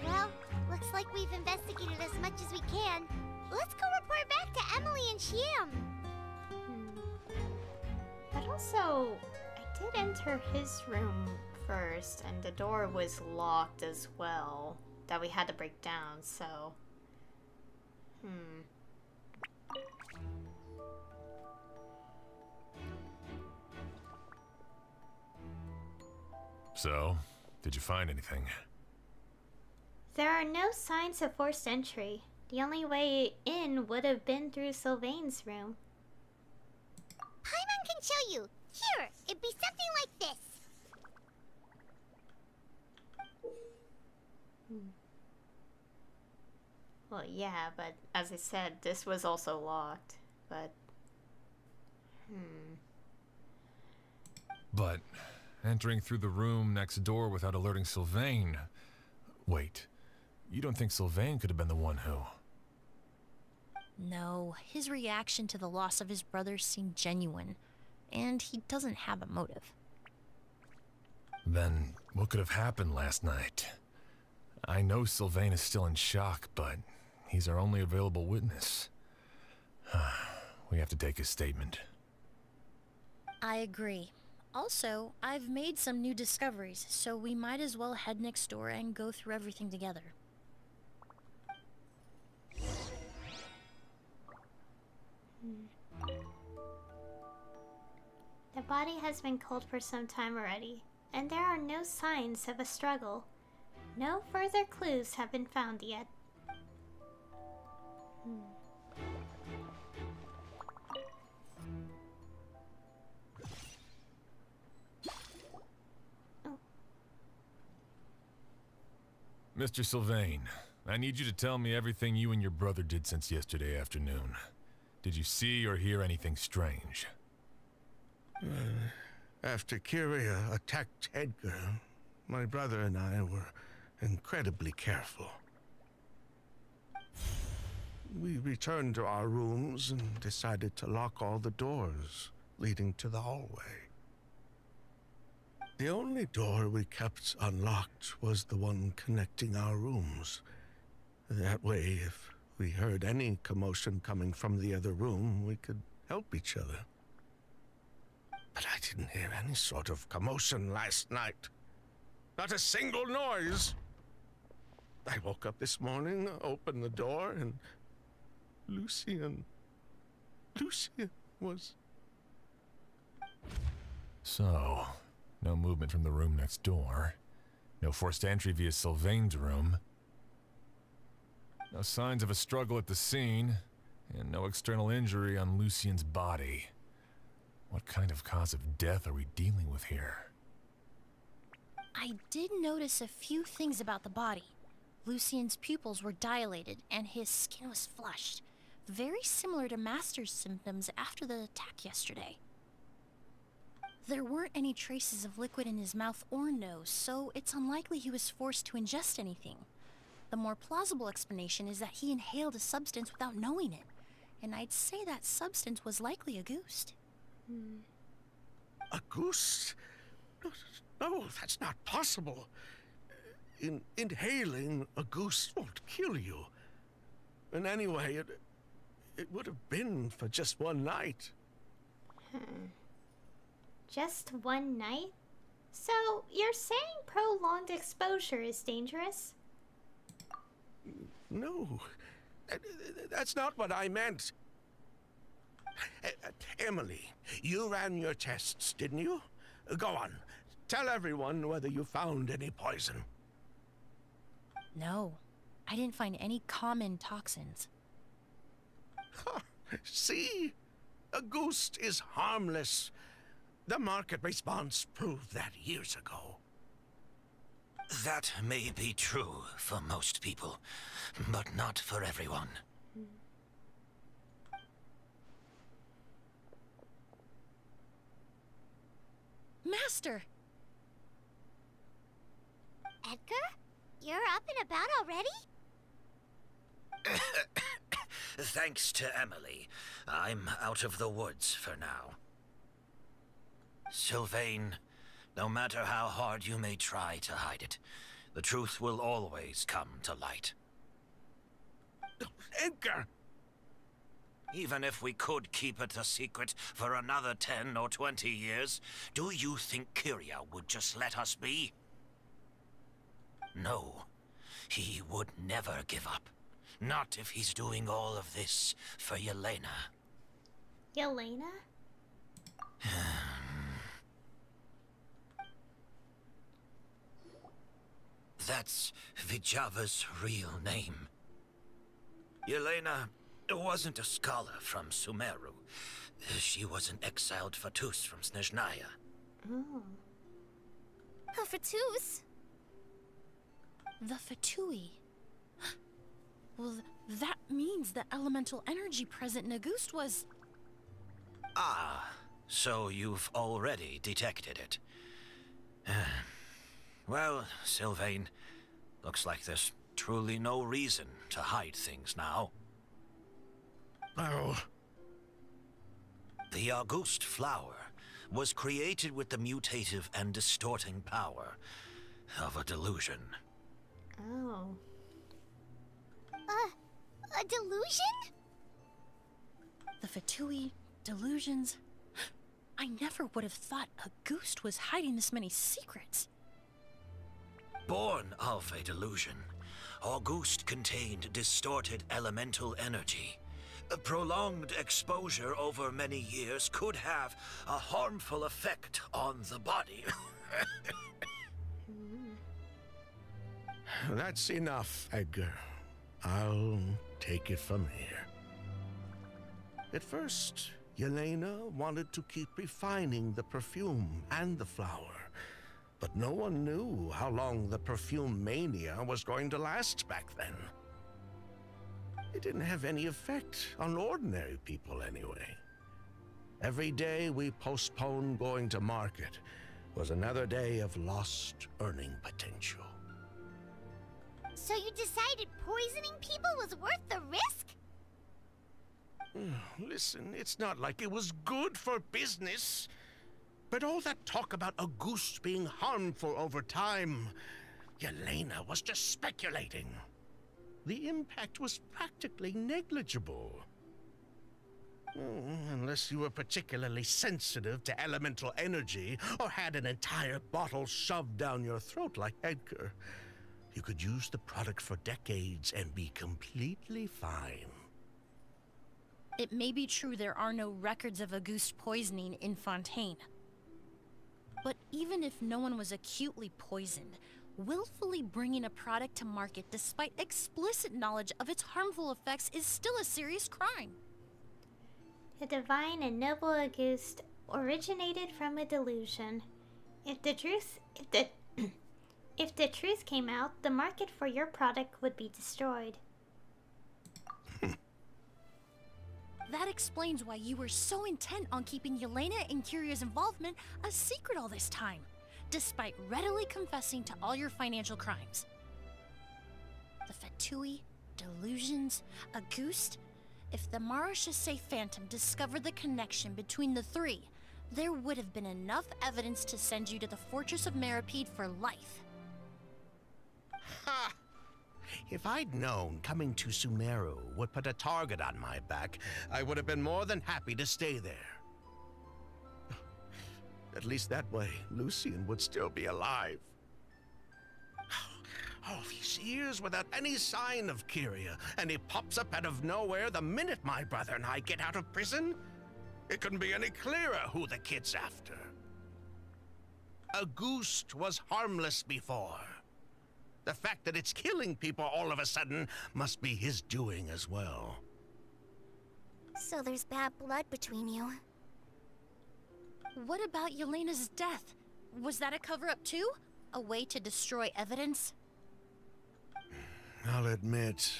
Well, looks like we've investigated as much as we can. Let's go report back to Emilie and Shiam. But also, I did enter his room first, and the door was locked as well. That we had to break down, so... So, did you find anything? There are no signs of forced entry. The only way in would have been through Sylvain's room. Paimon can show you. Here, it'd be something like this. Well, yeah, but as I said, this was also locked. But... But entering through the room next door without alerting Sylvain... Wait, you don't think Sylvain could have been the one who... No, his reaction to the loss of his brother seemed genuine, and he doesn't have a motive. Then what could have happened last night? I know Sylvain is still in shock, but he's our only available witness. We have to take his statement. I agree. Also, I've made some new discoveries, so we might as well head next door and go through everything together. The body has been cold for some time already, and there are no signs of a struggle. No further clues have been found yet. Mr. Sylvain, I need you to tell me everything you and your brother did since yesterday afternoon. Did you see or hear anything strange? After Kyria attacked Edgar, my brother and I were incredibly careful. We returned to our rooms and decided to lock all the doors leading to the hallway. The only door we kept unlocked was the one connecting our rooms. That way, if we heard any commotion coming from the other room, we could help each other. But I didn't hear any sort of commotion last night. Not a single noise. I woke up this morning, opened the door, and Lucian was... So, no movement from the room next door. No forced entry via Sylvain's room. No signs of a struggle at the scene. And no external injury on Lucian's body. What kind of cause of death are we dealing with here? I did notice a few things about the body. Lucien's pupils were dilated and his skin was flushed, very similar to Master's symptoms after the attack yesterday. There weren't any traces of liquid in his mouth or nose, so it's unlikely he was forced to ingest anything. The more plausible explanation is that he inhaled a substance without knowing it, and I'd say that substance was likely Auguste. Auguste? No, that's not possible. Inhaling Auguste won't kill you. And anyway, it would have been for just one night. Just one night? So, you're saying prolonged exposure is dangerous? No, that's not what I meant. Emilie, you ran your tests, didn't you? Go on, tell everyone whether you found any poison. No, I didn't find any common toxins. Huh. See? Auguste is harmless. The market response proved that years ago. That may be true for most people, but not for everyone. Master! Edgar? You're up and about already? Thanks to Emilie, I'm out of the woods for now. Sylvain, no matter how hard you may try to hide it, the truth will always come to light. Edgar! Even if we could keep it a secret for another 10 or 20 years, do you think Kyria would just let us be? No, he would never give up. Not if he's doing all of this for Yelena. Yelena? That's Vijava's real name. Yelena wasn't a scholar from Sumeru. She was an exiled Fatus from Snezhnaya. Oh. A Fatus? The Fatui. Well, that means the elemental energy present in Auguste was... Ah, so you've already detected it. Well, Sylvain, looks like there's truly no reason to hide things now. Oh. The Auguste flower was created with the mutative and distorting power of a delusion. Oh. A delusion? The Fatui, delusions... I never would have thought Auguste was hiding this many secrets. Born of a delusion, Auguste contained distorted elemental energy. A prolonged exposure over many years could have a harmful effect on the body. That's enough, Edgar. I'll take it from here. At first, Yelena wanted to keep refining the perfume and the flower, but no one knew how long the perfume mania was going to last back then. It didn't have any effect on ordinary people anyway. Every day we postponed going to market was another day of lost earning potential. So you decided poisoning people was worth the risk? Listen, it's not like it was good for business. But all that talk about Auguste being harmful over time, Yelena was just speculating. The impact was practically negligible. Unless you were particularly sensitive to elemental energy or had an entire bottle shoved down your throat like Edgar. You could use the product for decades and be completely fine. It may be true there are no records of Auguste poisoning in Fontaine. But even if no one was acutely poisoned, willfully bringing a product to market despite explicit knowledge of its harmful effects is still a serious crime. The divine and noble Auguste originated from a delusion. If the If the truth came out, the market for your product would be destroyed. That explains why you were so intent on keeping Yelena and Kiria's involvement a secret all this time, despite readily confessing to all your financial crimes. The Fatui, delusions, Auguste. If the Marechaussee Phantom discovered the connection between the three, there would have been enough evidence to send you to the Fortress of Meripede for life. Ha! If I'd known coming to Sumeru would put a target on my back, I would have been more than happy to stay there. At least that way, Lucien would still be alive. All these years without any sign of Kiria, and he pops up out of nowhere the minute my brother and I get out of prison? It couldn't be any clearer who the kid's after. Auguste was harmless before. The fact that it's killing people all of a sudden must be his doing as well. So there's bad blood between you. What about Yelena's death? Was that a cover-up too? A way to destroy evidence? I'll admit,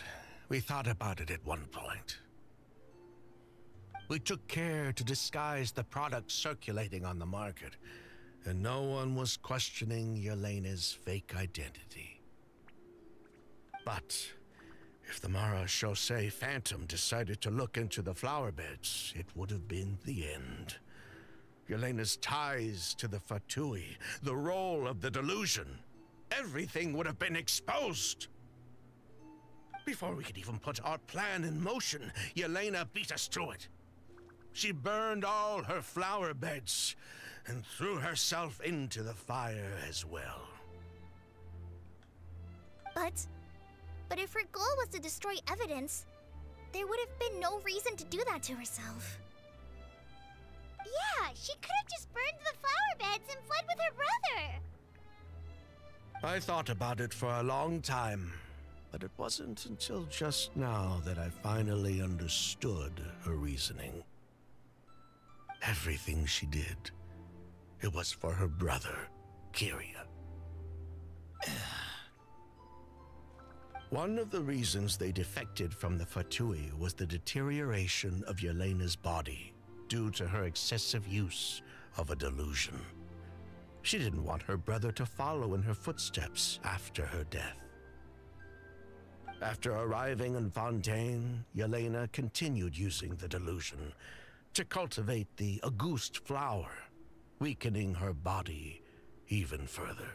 we thought about it at one point. We took care to disguise the product circulating on the market, and no one was questioning Yelena's fake identity. But if the Marechaussee Phantom decided to look into the flower beds, it would have been the end. Yelena's ties to the Fatui, the role of the delusion, everything would have been exposed. Before we could even put our plan in motion, Yelena beat us to it. She burned all her flower beds and threw herself into the fire as well. But if her goal was to destroy evidence, there would have been no reason to do that to herself. Yeah, she could have just burned the flower beds and fled with her brother. I thought about it for a long time, but it wasn't until just now that I finally understood her reasoning. Everything she did, it was for her brother, Kiria. One of the reasons they defected from the Fatui was the deterioration of Yelena's body due to her excessive use of a delusion. She didn't want her brother to follow in her footsteps after her death. After arriving in Fontaine, Yelena continued using the delusion to cultivate the Auguste flower, weakening her body even further.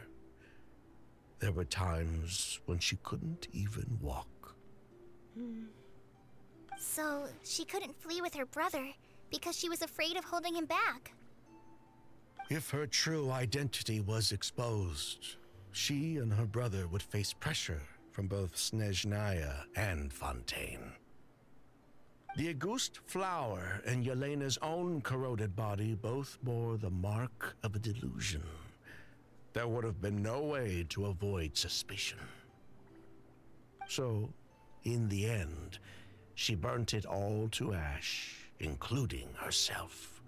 There were times when she couldn't even walk. So she couldn't flee with her brother because she was afraid of holding him back. If her true identity was exposed, she and her brother would face pressure from both Snezhnaya and Fontaine. The Auguste flower and Yelena's own corroded body both bore the mark of a delusion. There would have been no way to avoid suspicion. So, in the end, she burnt it all to ash, including herself.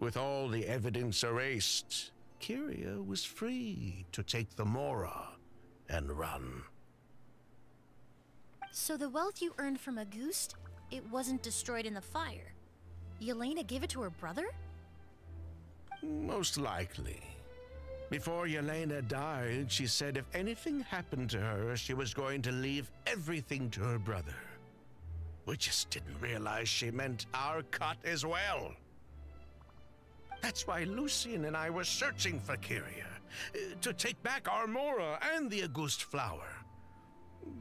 With all the evidence erased, Kiria was free to take the Mora and run. So the wealth you earned from Auguste, it wasn't destroyed in the fire. Yelena gave it to her brother? Most likely. Before Yelena died, she said if anything happened to her, she was going to leave everything to her brother. We just didn't realize she meant our cut as well. That's why Lucien and I were searching for Kiria, to take back our Mora and the Auguste flower.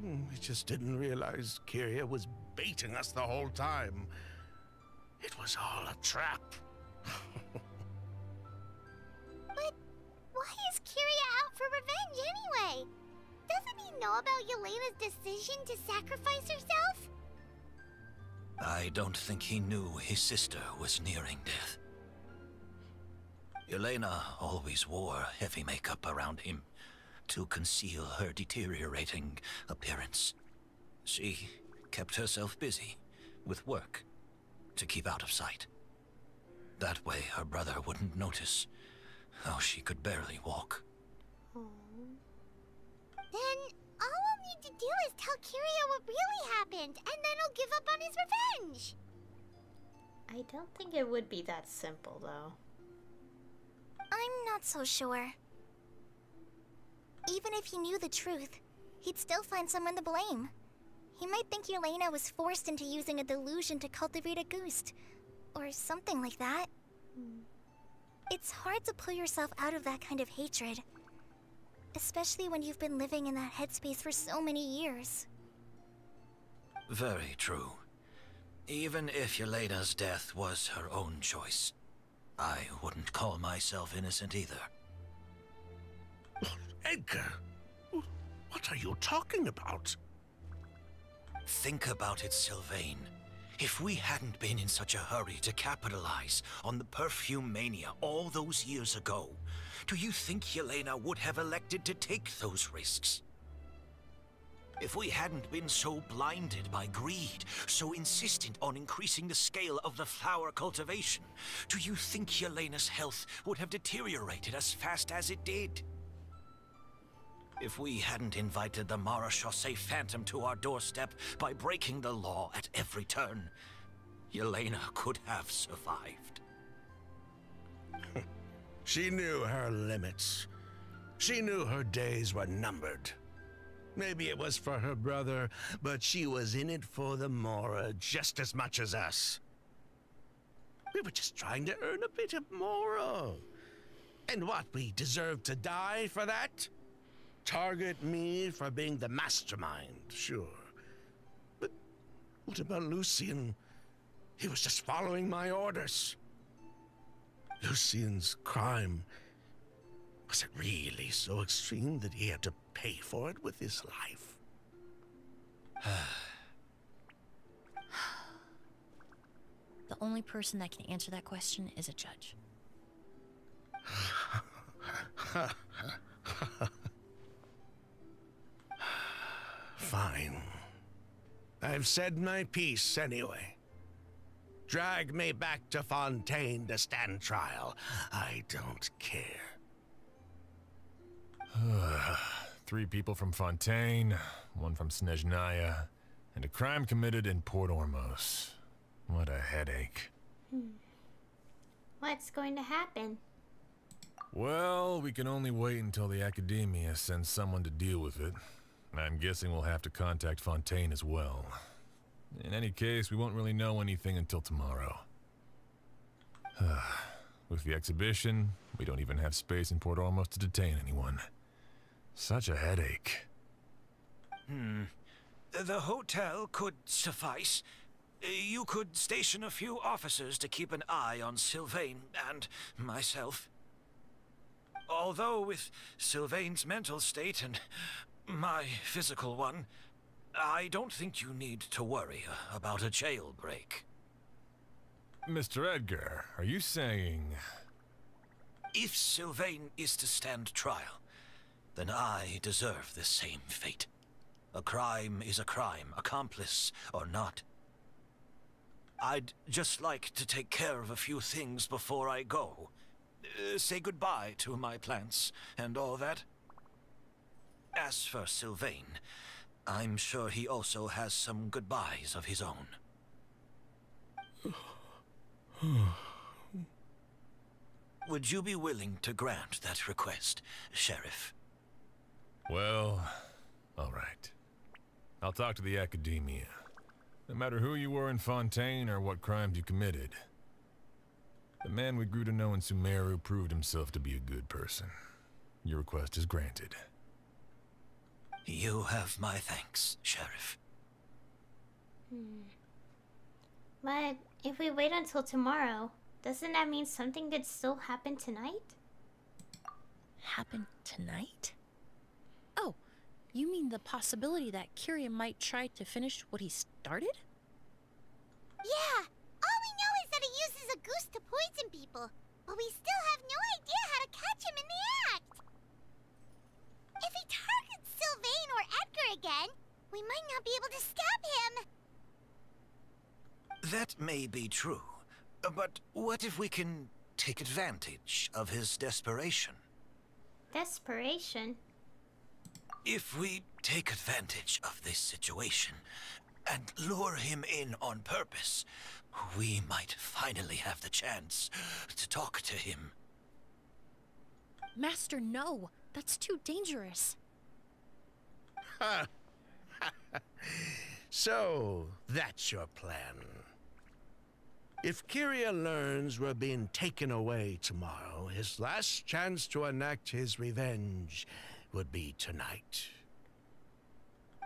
We just didn't realize Kiria was baiting us the whole time. It was all a trap. But why is Kiria out for revenge anyway? Doesn't he know about Yelena's decision to sacrifice herself? I don't think he knew his sister was nearing death. Yelena always wore heavy makeup around him to conceal her deteriorating appearance. She kept herself busy with work to keep out of sight. That way her brother wouldn't notice how she could barely walk. Then all we'll need to do is tell Kiria what really happened, and then he'll give up on his revenge. I don't think it would be that simple, though. I'm not so sure. Even if he knew the truth, he'd still find someone to blame. He might think Yelena was forced into using a delusion to cultivate Auguste, or something like that. It's hard to pull yourself out of that kind of hatred, especially when you've been living in that headspace for so many years. Very true. Even if Yelena's death was her own choice, I wouldn't call myself innocent either. Edgar, what are you talking about? Think about it, Sylvain. If we hadn't been in such a hurry to capitalize on the perfume mania all those years ago, do you think Yelena would have elected to take those risks? If we hadn't been so blinded by greed, so insistent on increasing the scale of the flower cultivation, do you think Yelena's health would have deteriorated as fast as it did? If we hadn't invited the Marechaussee Phantom to our doorstep by breaking the law at every turn, Yelena could have survived. She knew her limits. She knew her days were numbered. Maybe it was for her brother, but she was in it for the Mora just as much as us. We were just trying to earn a bit of Mora. And what, we deserve to die for that? Target me for being the mastermind, sure. But what about Lucien? He was just following my orders. Lucien's crime, was it really so extreme that he had to pay for it with his life? The only person that can answer that question is a judge. Fine. I've said my piece anyway. Drag me back to Fontaine to stand trial. I don't care. 3 people from Fontaine, 1 from Snezhnaya, and a crime committed in Port Ormos. What a headache. What's going to happen? Well, we can only wait until the Academia sends someone to deal with it. I'm guessing we'll have to contact Fontaine as well. In any case, we won't really know anything until tomorrow. With the exhibition, we don't even have space in Port Ormos to detain anyone. Such a headache. The hotel could suffice. You could station a few officers to keep an eye on Sylvain and myself. Although with Sylvain's mental state and my physical one, I don't think you need to worry about a jailbreak. Mr. Edgar, are you saying... If Sylvain is to stand trial, then I deserve the same fate. A crime is a crime, accomplice or not. I'd just like to take care of a few things before I go. Say goodbye to my plants and all that. As for Sylvain, I'm sure he also has some goodbyes of his own. Would you be willing to grant that request, Sheriff? Well, all right. I'll talk to the Academia. No matter who you were in Fontaine or what crimes you committed, the man we grew to know in Sumeru proved himself to be a good person. Your request is granted. You have my thanks, Sheriff. But if we wait until tomorrow, doesn't that mean something could still happen tonight? Happen tonight? Oh, you mean the possibility that Kiria might try to finish what he started? Yeah, all we know is that he uses Auguste to poison people, but we still have no idea how to catch him in the act. If he targets Sylvain or Edgar again, we might not be able to stop him. That may be true, but what if we can take advantage of his desperation? Desperation? If we take advantage of this situation and lure him in on purpose, we might finally have the chance to talk to him. Master, no. That's too dangerous. So, that's your plan. If Kyria learns we're being taken away tomorrow, his last chance to enact his revenge would be tonight.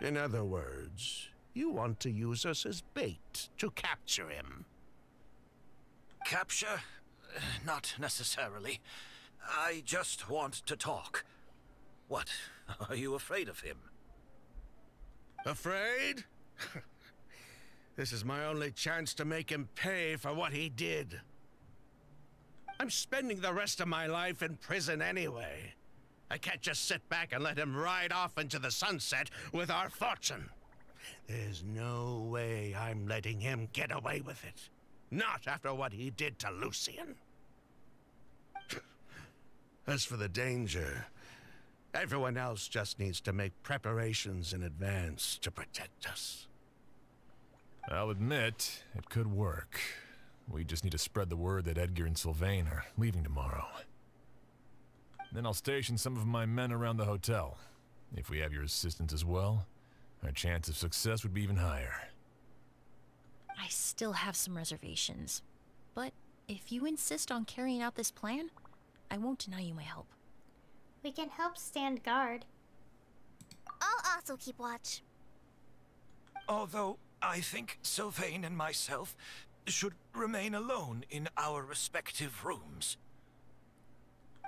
In other words, you want to use us as bait to capture him. Capture? Not necessarily. I just want to talk. What? Are you afraid of him? Afraid? This is my only chance to make him pay for what he did. I'm spending the rest of my life in prison anyway. I can't just sit back and let him ride off into the sunset with our fortune. There's no way I'm letting him get away with it. Not after what he did to Lucian. As for the danger, everyone else just needs to make preparations in advance to protect us. I'll admit, it could work. We just need to spread the word that Edgar and Sylvain are leaving tomorrow. Then I'll station some of my men around the hotel. If we have your assistance as well, our chance of success would be even higher. I still have some reservations. But if you insist on carrying out this plan, I won't deny you my help. We can help stand guard. I'll also keep watch. Although I think Sylvain and myself should remain alone in our respective rooms.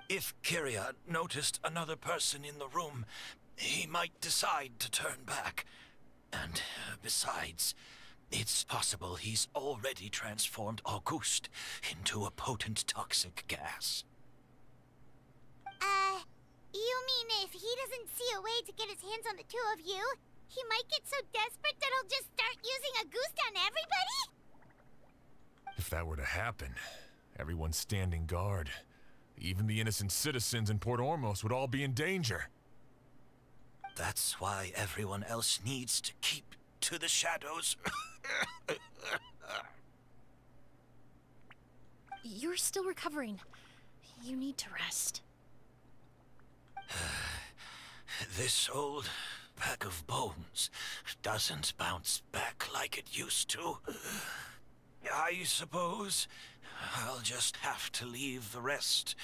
If Kyria noticed another person in the room, he might decide to turn back. And besides, it's possible he's already transformed Auguste into a potent toxic gas. You mean if he doesn't see a way to get his hands on the two of you, he might get so desperate that he'll just start using Auguste on everybody? If that were to happen, everyone standing guard, even the innocent citizens in Port Ormos would all be in danger. That's why everyone else needs to keep to the shadows. You're still recovering. You need to rest. This old pack of bones doesn't bounce back like it used to. I suppose I'll just have to leave the rest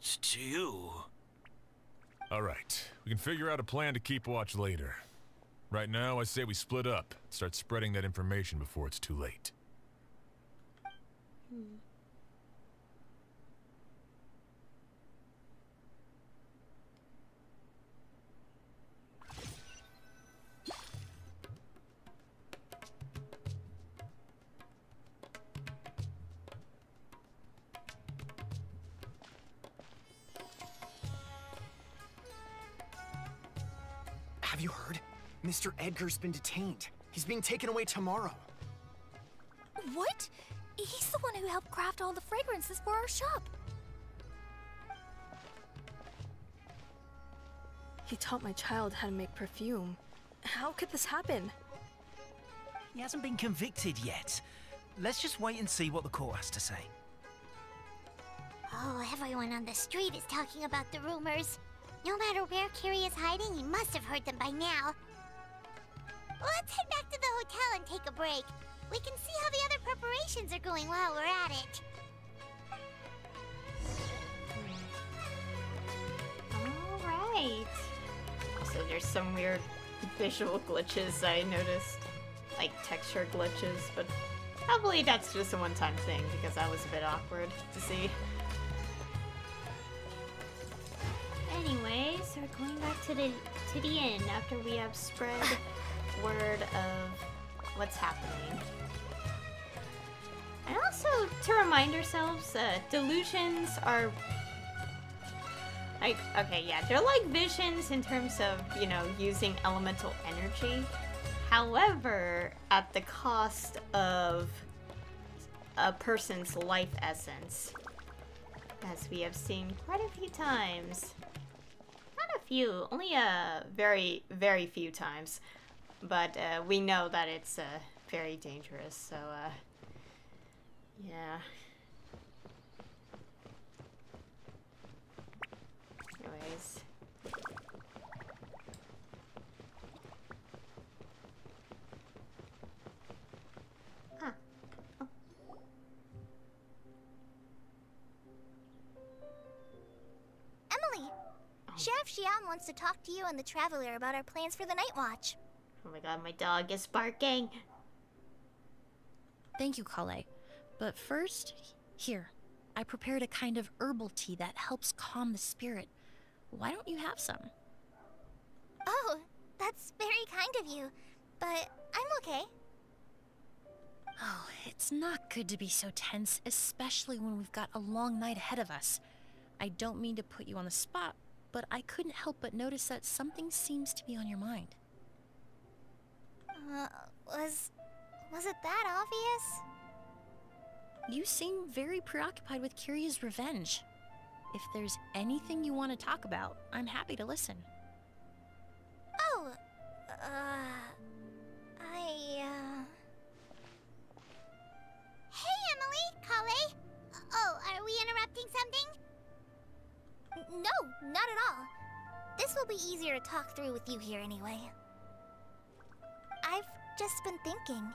to you. All right, we can figure out a plan to keep watch later. Right now, I say we split up, start spreading that information before it's too late. Have you heard? Mr. Edgar's been detained. He's being taken away tomorrow. What? He's the one who helped craft all the fragrances for our shop. He taught my child how to make perfume. How could this happen? He hasn't been convicted yet. Let's just wait and see what the court has to say. Oh, everyone on the street is talking about the rumors. No matter where Kyria is hiding, he must have heard them by now. Let's head back to the hotel and take a break. We can see how the other preparations are going while we're at it. Alright. Also, there's some weird visual glitches I noticed. Like texture glitches, but probably that's just a one-time thing because that was a bit awkward to see. Anyways, we're going back to the inn after we have spread word of what's happening. And also to remind ourselves, delusions are like, okay, yeah, they're like visions in terms of, you know, using elemental energy. However, at the cost of a person's life essence, as we have seen quite a few times. Not a few, only a very, very few times. But we know that it's very dangerous, so yeah. Anyways. Huh. Oh. Emilie! Sheriff Xian wants to talk to you and the Traveler about our plans for the Night Watch. Oh my god, my dog is barking. Thank you, Kale. But first, here. I prepared a kind of herbal tea that helps calm the spirit. Why don't you have some? Oh, that's very kind of you. But I'm okay. Oh, it's not good to be so tense, especially when we've got a long night ahead of us. I don't mean to put you on the spot, but I couldn't help but notice that something seems to be on your mind. Was it that obvious? You seem very preoccupied with Kyria's revenge. If there's anything you want to talk about, I'm happy to listen. Oh, Hey, Emilie, Kale. Oh, are we interrupting something? No, not at all. This will be easier to talk through with you here anyway. I've just been thinking.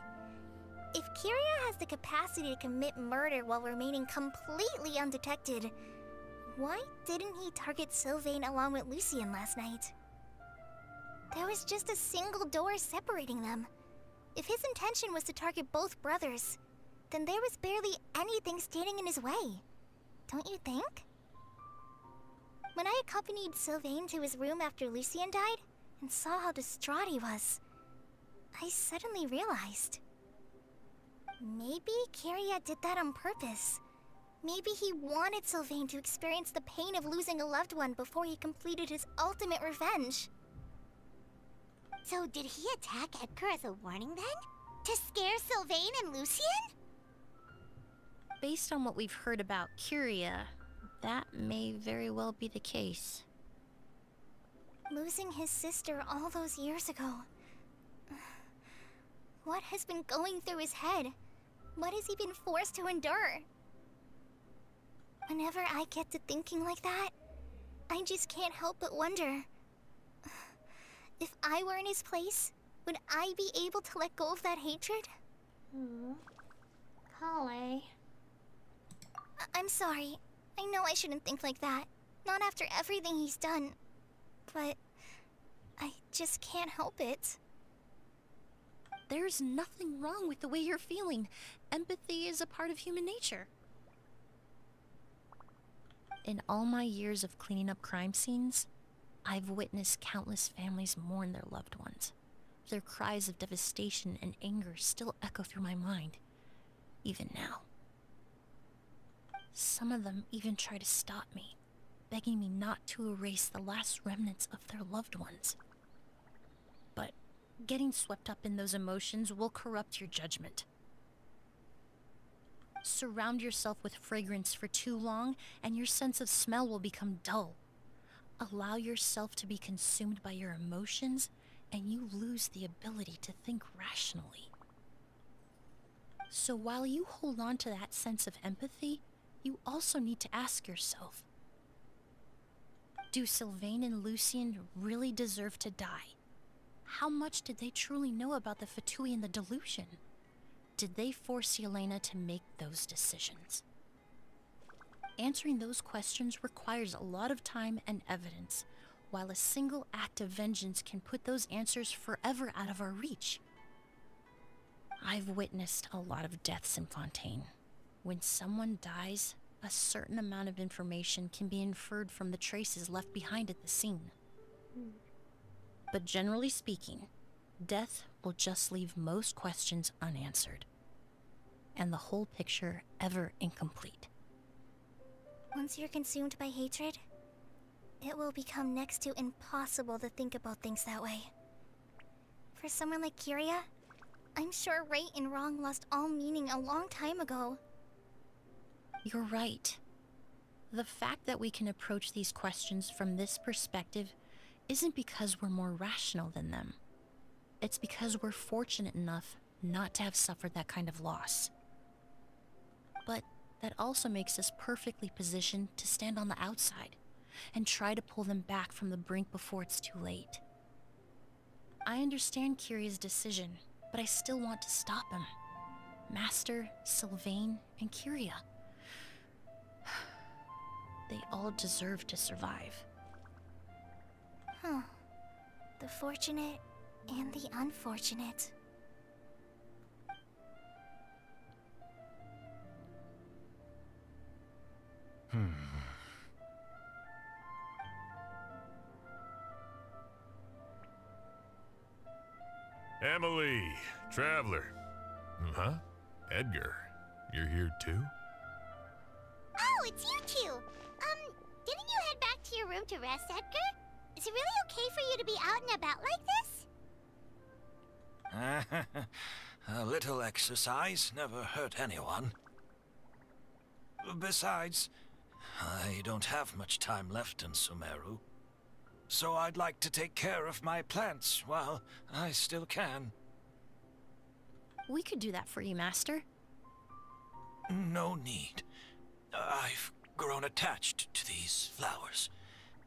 If Kyria has the capacity to commit murder while remaining completely undetected, why didn't he target Sylvain along with Lucien last night? There was just a single door separating them. If his intention was to target both brothers, then there was barely anything standing in his way. Don't you think? When I accompanied Sylvain to his room after Lucien died, and saw how distraught he was, I suddenly realized. Maybe Kyria did that on purpose. Maybe he wanted Sylvain to experience the pain of losing a loved one before he completed his ultimate revenge. So did he attack Edgar as a warning then? To scare Sylvain and Lucien? Based on what we've heard about Kyria, that may very well be the case. Losing his sister all those years ago. What has been going through his head? What has he been forced to endure? Whenever I get to thinking like that, I just can't help but wonder. If I were in his place, would I be able to let go of that hatred? Kale. I'm sorry. I know I shouldn't think like that. Not after everything he's done. But I just can't help it. There's nothing wrong with the way you're feeling. Empathy is a part of human nature. In all my years of cleaning up crime scenes, I've witnessed countless families mourn their loved ones. Their cries of devastation and anger still echo through my mind, even now. Some of them even try to stop me, begging me not to erase the last remnants of their loved ones. But getting swept up in those emotions will corrupt your judgment. Surround yourself with fragrance for too long, and your sense of smell will become dull. Allow yourself to be consumed by your emotions, and you lose the ability to think rationally. So while you hold on to that sense of empathy, you also need to ask yourself, do Sylvain and Lucien really deserve to die? How much did they truly know about the Fatui and the delusion? Did they force Yelena to make those decisions? Answering those questions requires a lot of time and evidence, while a single act of vengeance can put those answers forever out of our reach. I've witnessed a lot of deaths in Fontaine. When someone dies, a certain amount of information can be inferred from the traces left behind at the scene. But generally speaking, death will just leave most questions unanswered, and the whole picture ever incomplete. Once you're consumed by hatred, it will become next to impossible to think about things that way. For someone like Kyria, I'm sure right and wrong lost all meaning a long time ago. You're right. The fact that we can approach these questions from this perspective isn't because we're more rational than them. It's because we're fortunate enough not to have suffered that kind of loss. But that also makes us perfectly positioned to stand on the outside and try to pull them back from the brink before it's too late. I understand Kiria's decision, but I still want to stop him. Master, Sylvain, and Kiria. They all deserve to survive. Huh. The fortunate and the unfortunate. Emilie, Traveler. Huh? Edgar, you're here too? Oh, it's you two! Didn't you head back to your room to rest, Edgar? Is it really okay for you to be out and about like this? A little exercise never hurt anyone. Besides, I don't have much time left in Sumeru. So I'd like to take care of my plants while I still can. We could do that for you, Master. No need. I've grown attached to these flowers,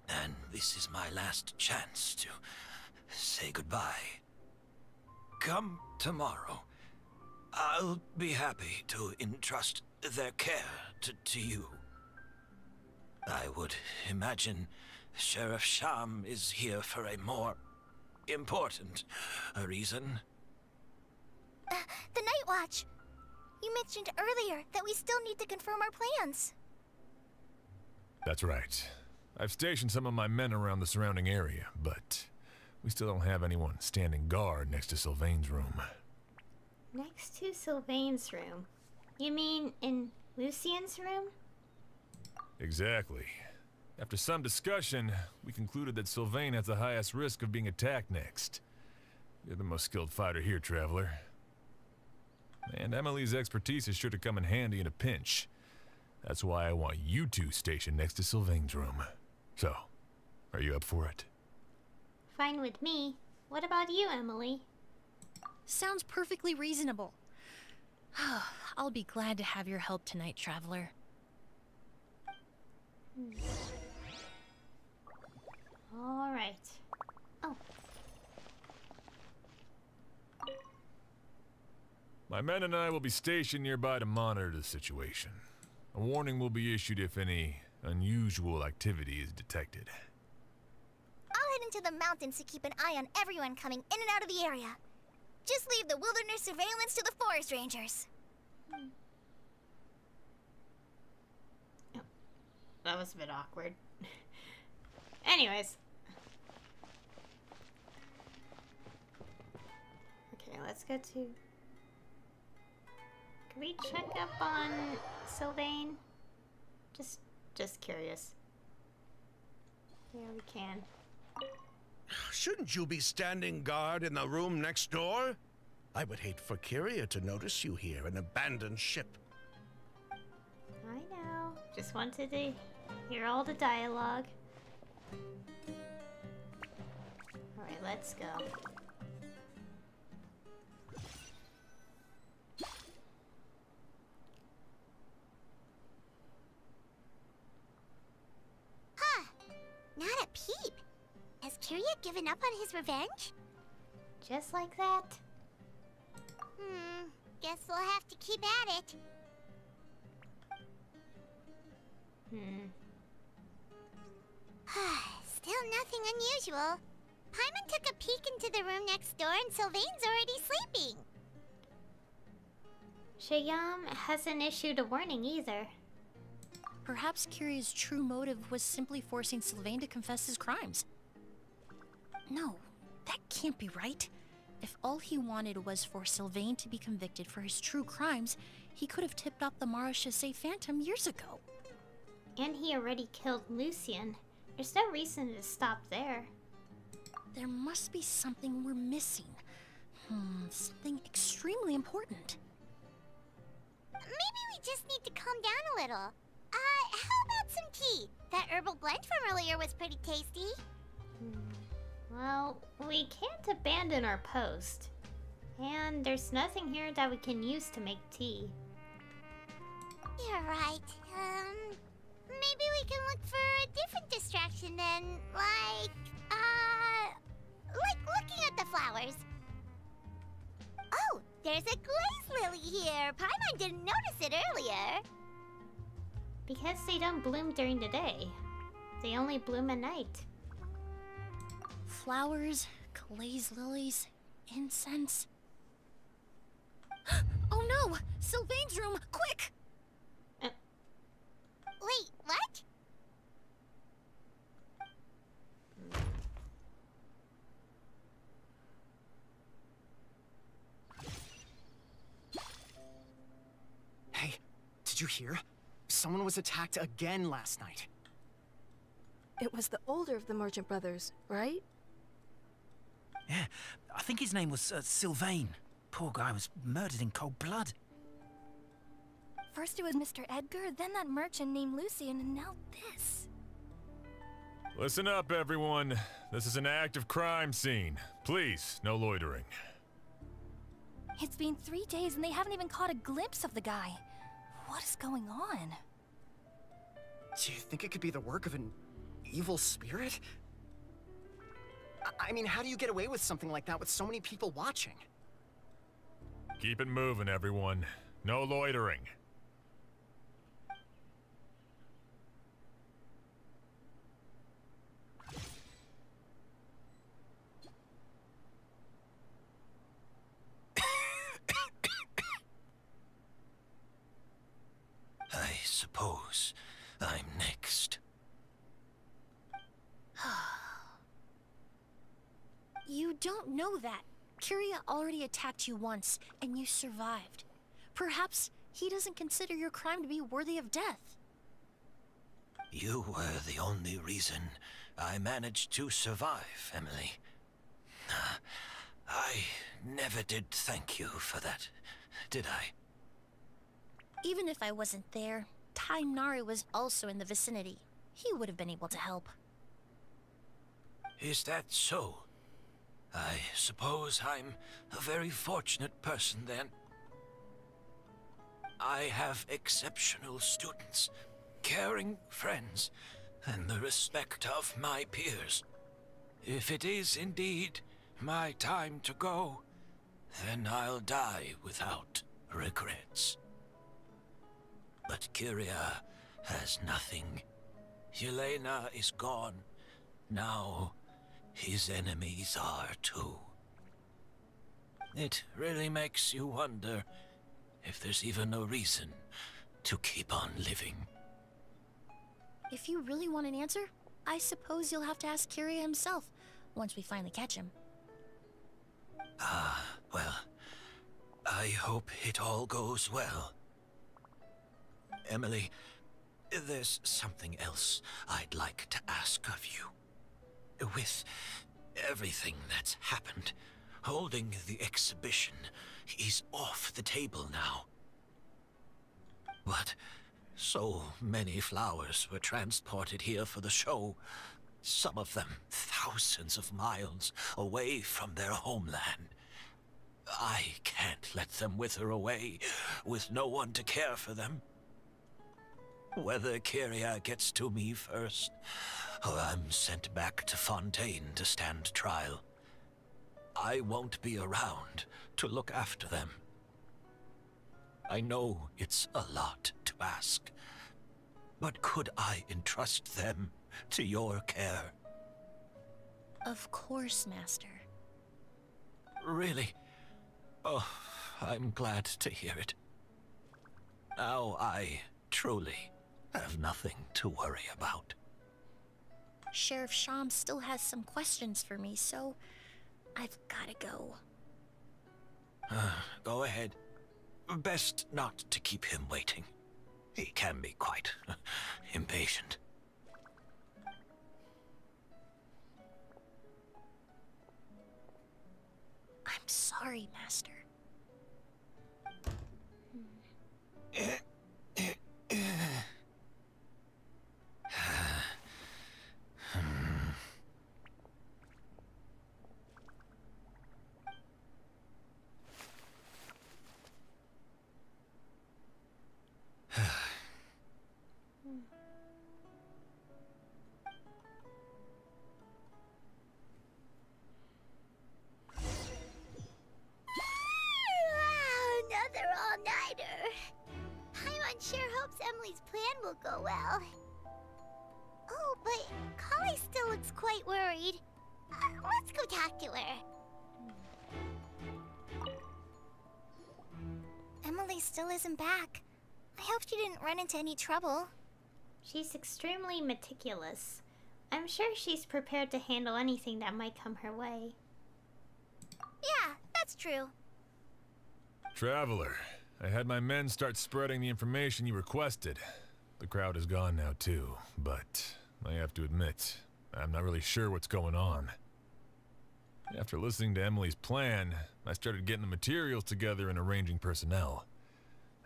and this is my last chance to say goodbye. Come tomorrow. I'll be happy to entrust their care to you. I would imagine Sheriff Sham is here for a more important reason. The Night Watch! You mentioned earlier that we still need to confirm our plans. That's right. I've stationed some of my men around the surrounding area, but we still don't have anyone standing guard next to Sylvain's room. Next to Sylvain's room? You mean in Lucien's room? Exactly. After some discussion, we concluded that Sylvain has the highest risk of being attacked next. You're the most skilled fighter here, Traveler. And Emilie's expertise is sure to come in handy in a pinch. That's why I want you two stationed next to Sylvain's room. So, are you up for it? Fine with me. What about you, Emilie? Sounds perfectly reasonable. I'll be glad to have your help tonight, Traveler. All right. Oh. My men and I will be stationed nearby to monitor the situation. A warning will be issued if any unusual activity is detected. I'll head into the mountains to keep an eye on everyone coming in and out of the area. Just leave the wilderness surveillance to the forest rangers. Oh, that was a bit awkward. Anyways. Okay, let's go to... Can we check up on Sylvain? Just curious. Yeah, we can. Shouldn't you be standing guard in the room next door? I would hate for Kiria to notice you here, an abandoned ship. I know. Just wanted to hear all the dialogue. Alright, let's go. Huh. Not a peep. Has Kiria given up on his revenge? Just like that? Guess we'll have to keep at it. Still nothing unusual. Paimon took a peek into the room next door and Sylvain's already sleeping. Shayam hasn't issued a warning either. Perhaps Kiria's true motive was simply forcing Sylvain to confess his crimes. No, that can't be right. If all he wanted was for Sylvain to be convicted for his true crimes, he could have tipped off the Marechaussee Phantom years ago. And he already killed Lucien. There's no reason to stop there. There must be something we're missing. Something extremely important. Maybe we just need to calm down a little. How about some tea? That herbal blend from earlier was pretty tasty. Well, we can't abandon our post. And there's nothing here that we can use to make tea. You're right. Maybe we can look for a different distraction then, like looking at the flowers. Oh, there's a glaze lily here. Paimon didn't notice it earlier. Because they don't bloom during the day. They only bloom at night. Flowers, glaze lilies, incense. Oh no! Sylvain's room! Quick! Wait, what? Hey, did you hear? Someone was attacked again last night. It was the older of the merchant brothers, right? Yeah, I think his name was Sylvain. Poor guy was murdered in cold blood. First it was Mr. Edgar, then that merchant named Lucian, and now this. Listen up, everyone. This is an active crime scene. Please, no loitering. It's been 3 days and they haven't even caught a glimpse of the guy. What is going on? Do you think it could be the work of an evil spirit? I mean, how do you get away with something like that with so many people watching? Keep it moving, everyone. No loitering. I suppose I'm next. You don't know that. Kyria already attacked you once, and you survived. Perhaps he doesn't consider your crime to be worthy of death. You were the only reason I managed to survive, Emilie. I never did thank you for that, did I? Even if I wasn't there, Tainari was also in the vicinity. He would have been able to help. Is that so? I suppose I'm a very fortunate person then. I have exceptional students, caring friends, and the respect of my peers. If it is indeed my time to go, then I'll die without regrets. But Kyria has nothing. Yelena is gone. Now, his enemies are too. It really makes you wonder if there's even a reason to keep on living. If you really want an answer, I suppose you'll have to ask Kyria himself, once we finally catch him. Well, I hope it all goes well. Emilie, there's something else I'd like to ask of you. With everything that's happened, holding the exhibition is off the table now. But so many flowers were transported here for the show, some of them thousands of miles away from their homeland. I can't let them wither away with no one to care for them. Whether Kyria gets to me first, or I'm sent back to Fontaine to stand trial, I won't be around to look after them. I know it's a lot to ask, but could I entrust them to your care? Of course, Master. Really? Oh, I'm glad to hear it. Now I truly have nothing to worry about. Sheriff Sham still has some questions for me, so I've gotta go. Go ahead. Best not to keep him waiting. He can be quite impatient. I'm sorry, Master. will go well. Oh, but Kali still looks quite worried. Let's go talk to her. Emilie still isn't back. I hope she didn't run into any trouble. She's extremely meticulous. I'm sure she's prepared to handle anything that might come her way. Yeah, that's true. Traveler, I had my men start spreading the information you requested. The crowd is gone now too, but I have to admit, I'm not really sure what's going on. After listening to Emilie's plan, I started getting the materials together and arranging personnel.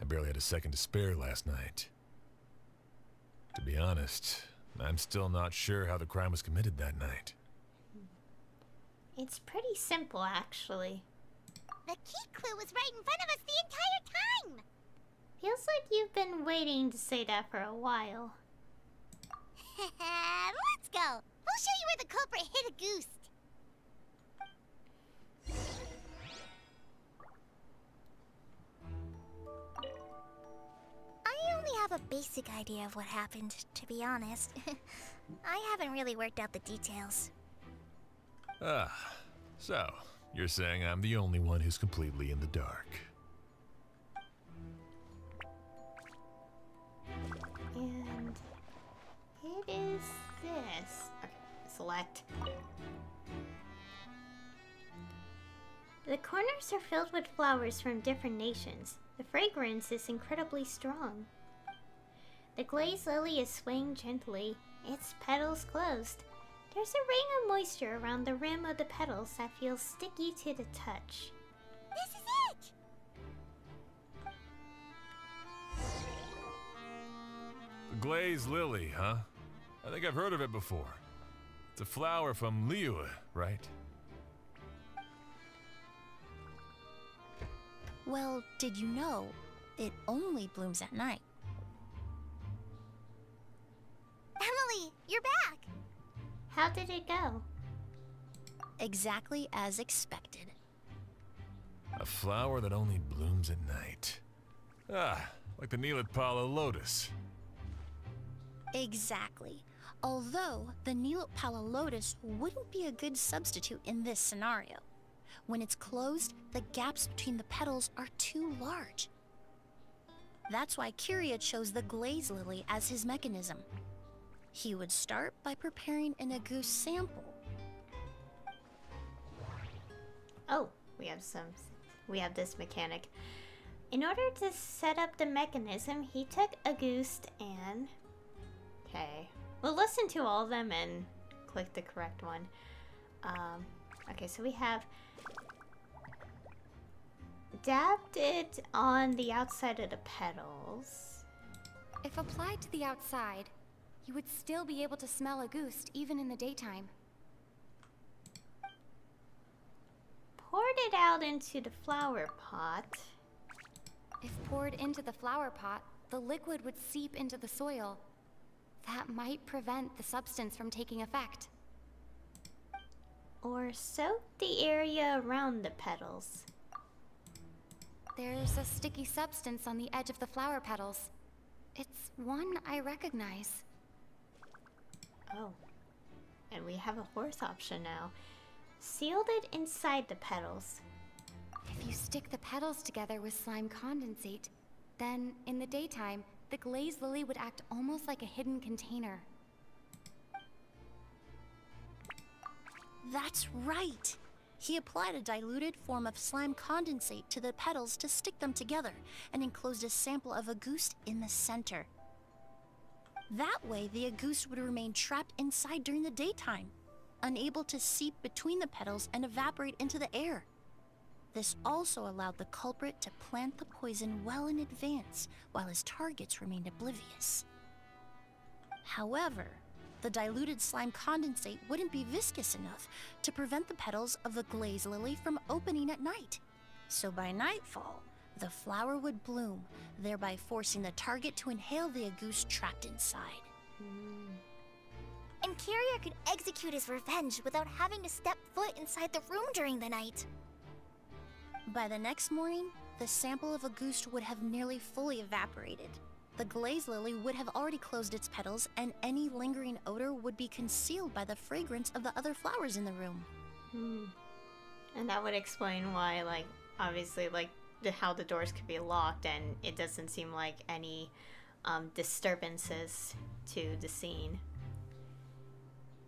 I barely had a second to spare last night. To be honest, I'm still not sure how the crime was committed that night. It's pretty simple, actually. The key clue was right in front of us the entire time! Feels like you've been waiting to say that for a while. Let's go! We'll show you where the culprit hid Auguste. I only have a basic idea of what happened, to be honest. I haven't really worked out the details. Ah, so you're saying I'm the only one who's completely in the dark. And it is this. Okay, select. The corners are filled with flowers from different nations. The fragrance is incredibly strong. The glazed lily is swaying gently, its petals closed. There's a ring of moisture around the rim of the petals that feels sticky to the touch. This is it! The glazed lily, huh? I think I've heard of it before. It's a flower from Liyue, right? Well, did you know it only blooms at night? Emilie, you're back! How did it go? Exactly as expected. A flower that only blooms at night. Ah, like the Neelitpala lotus. Exactly. Although the Neelitpala lotus wouldn't be a good substitute in this scenario. When it's closed, the gaps between the petals are too large. That's why Kyria chose the glaze lily as his mechanism. He would start by preparing an Auguste sample. Oh, we have this mechanic. In order to set up the mechanism, he took Auguste and... Okay. We'll listen to all of them and click the correct one. Okay, so we have... dabbed it on the outside of the petals. If applied to the outside, you would still be able to smell Auguste even in the daytime. Poured it out into the flower pot. If poured into the flower pot, the liquid would seep into the soil. That might prevent the substance from taking effect. Or soak the area around the petals. There's a sticky substance on the edge of the flower petals. It's one I recognize. Oh. And we have a fourth option now. Sealed it inside the petals. If you stick the petals together with slime condensate, then in the daytime, the glazed lily would act almost like a hidden container. That's right! He applied a diluted form of slime condensate to the petals to stick them together and enclosed a sample of Auguste in the center. That way, the Auguste would remain trapped inside during the daytime, unable to seep between the petals and evaporate into the air. This also allowed the culprit to plant the poison well in advance, while his targets remained oblivious. However, the diluted slime condensate wouldn't be viscous enough to prevent the petals of the glaze lily from opening at night. So by nightfall, the flower would bloom, thereby forcing the target to inhale the Auguste trapped inside. And Kyria could execute his revenge without having to step foot inside the room during the night. By the next morning, the sample of Auguste would have nearly fully evaporated. The glaze lily would have already closed its petals, and any lingering odor would be concealed by the fragrance of the other flowers in the room. And that would explain why, like, obviously, like, how the doors could be locked, and it doesn't seem like any disturbances to the scene.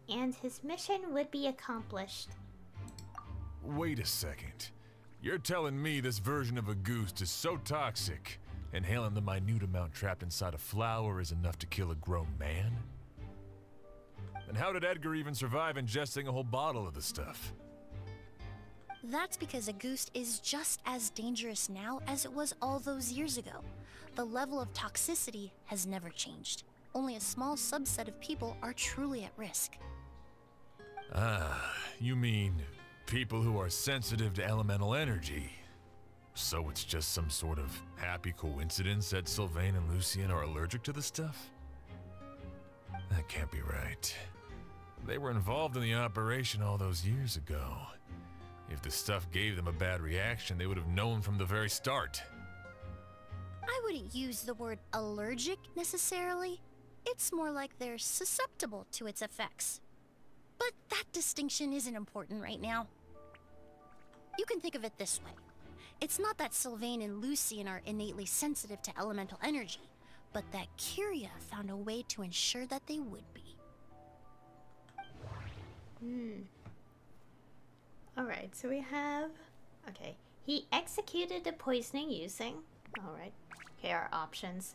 And his mission would be accomplished. Wait a second. You're telling me this version of Auguste is so toxic, inhaling the minute amount trapped inside a flower is enough to kill a grown man? And how did Edgar even survive ingesting a whole bottle of the stuff? That's because Auguste is just as dangerous now as it was all those years ago. The level of toxicity has never changed. Only a small subset of people are truly at risk. Ah, you mean people who are sensitive to elemental energy. So it's just some sort of happy coincidence that Sylvain and Lucien are allergic to the stuff? That can't be right. They were involved in the operation all those years ago. If the stuff gave them a bad reaction, they would have known from the very start. I wouldn't use the word allergic necessarily. It's more like they're susceptible to its effects. But that distinction isn't important right now. You can think of it this way. It's not that Sylvain and Lucien are innately sensitive to elemental energy, but that Kyria found a way to ensure that they would be. Alright, so we have... Okay. He executed the poisoning using... Alright. Okay, our options.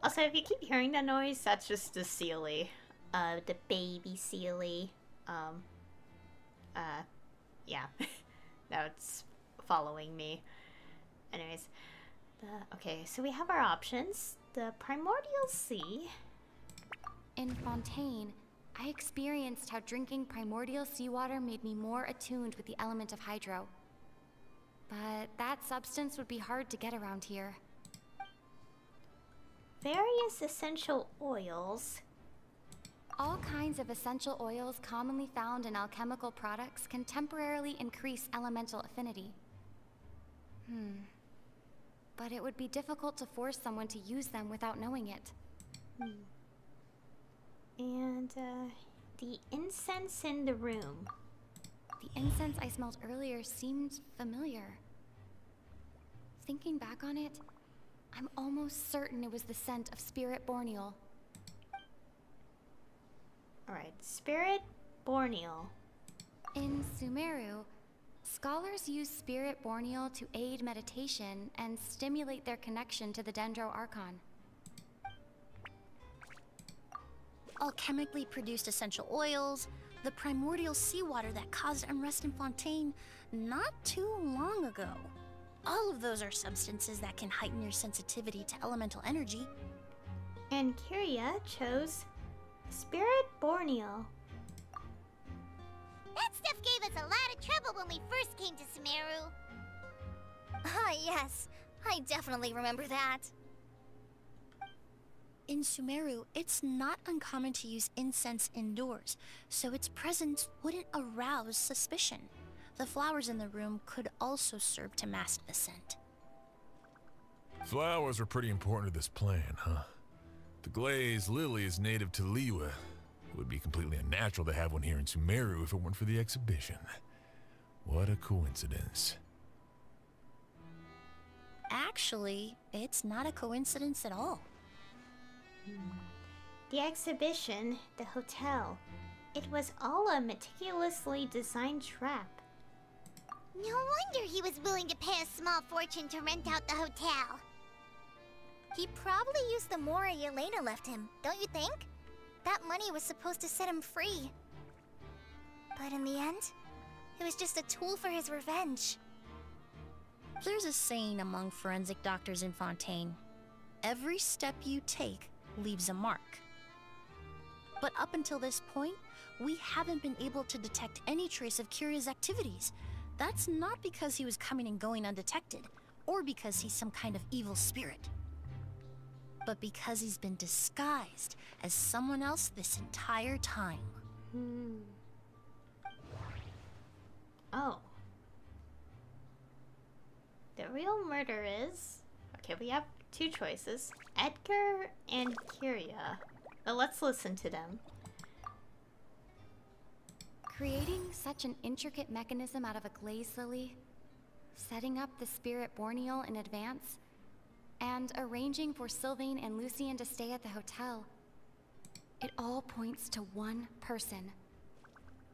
Also, if you keep hearing that noise, that's just the Sealy. The baby Sealy. Yeah. That's following me. Anyways. Okay, so we have our options. The Primordial Sea. In Fontaine, I experienced how drinking primordial seawater made me more attuned with the element of hydro. But that substance would be hard to get around here. Various essential oils. All kinds of essential oils commonly found in alchemical products can temporarily increase elemental affinity. But it would be difficult to force someone to use them without knowing it. And, the incense in the room. The incense I smelled earlier seemed familiar. Thinking back on it, I'm almost certain it was the scent of Spirit Borneal. Alright, Spirit Borneal. In Sumeru, scholars use Spirit Borneal to aid meditation and stimulate their connection to the Dendro Archon. Alchemically produced essential oils, the primordial seawater that caused unrest in Fontaine not too long ago. All of those are substances that can heighten your sensitivity to elemental energy. And Kyria chose Spirit Borneal. That stuff gave us a lot of trouble when we first came to Sumeru. Ah, yes. I definitely remember that. In Sumeru, it's not uncommon to use incense indoors, so its presence wouldn't arouse suspicion. The flowers in the room could also serve to mask the scent. Flowers are pretty important to this plan, huh? The glazed lily is native to Liyue. It would be completely unnatural to have one here in Sumeru if it weren't for the exhibition. What a coincidence. Actually, it's not a coincidence at all. The exhibition, the hotel, it was all a meticulously designed trap. No wonder he was willing to pay a small fortune to rent out the hotel. He probably used the Mora Yelena left him, don't you think? That money was supposed to set him free. But in the end, it was just a tool for his revenge. There's a saying among forensic doctors in Fontaine. Every step you take leaves a mark. But up until this point, we haven't been able to detect any trace of Kyria's activities. That's not because he was coming and going undetected, or because he's some kind of evil spirit, but because he's been disguised as someone else this entire time. Oh. The real murder is... Okay, we have two choices. Edgar and Kyria. Well, let's listen to them. Creating such an intricate mechanism out of a glaze lily, setting up the spirit Borneal in advance, and arranging for Sylvain and Lucien to stay at the hotel. It all points to one person,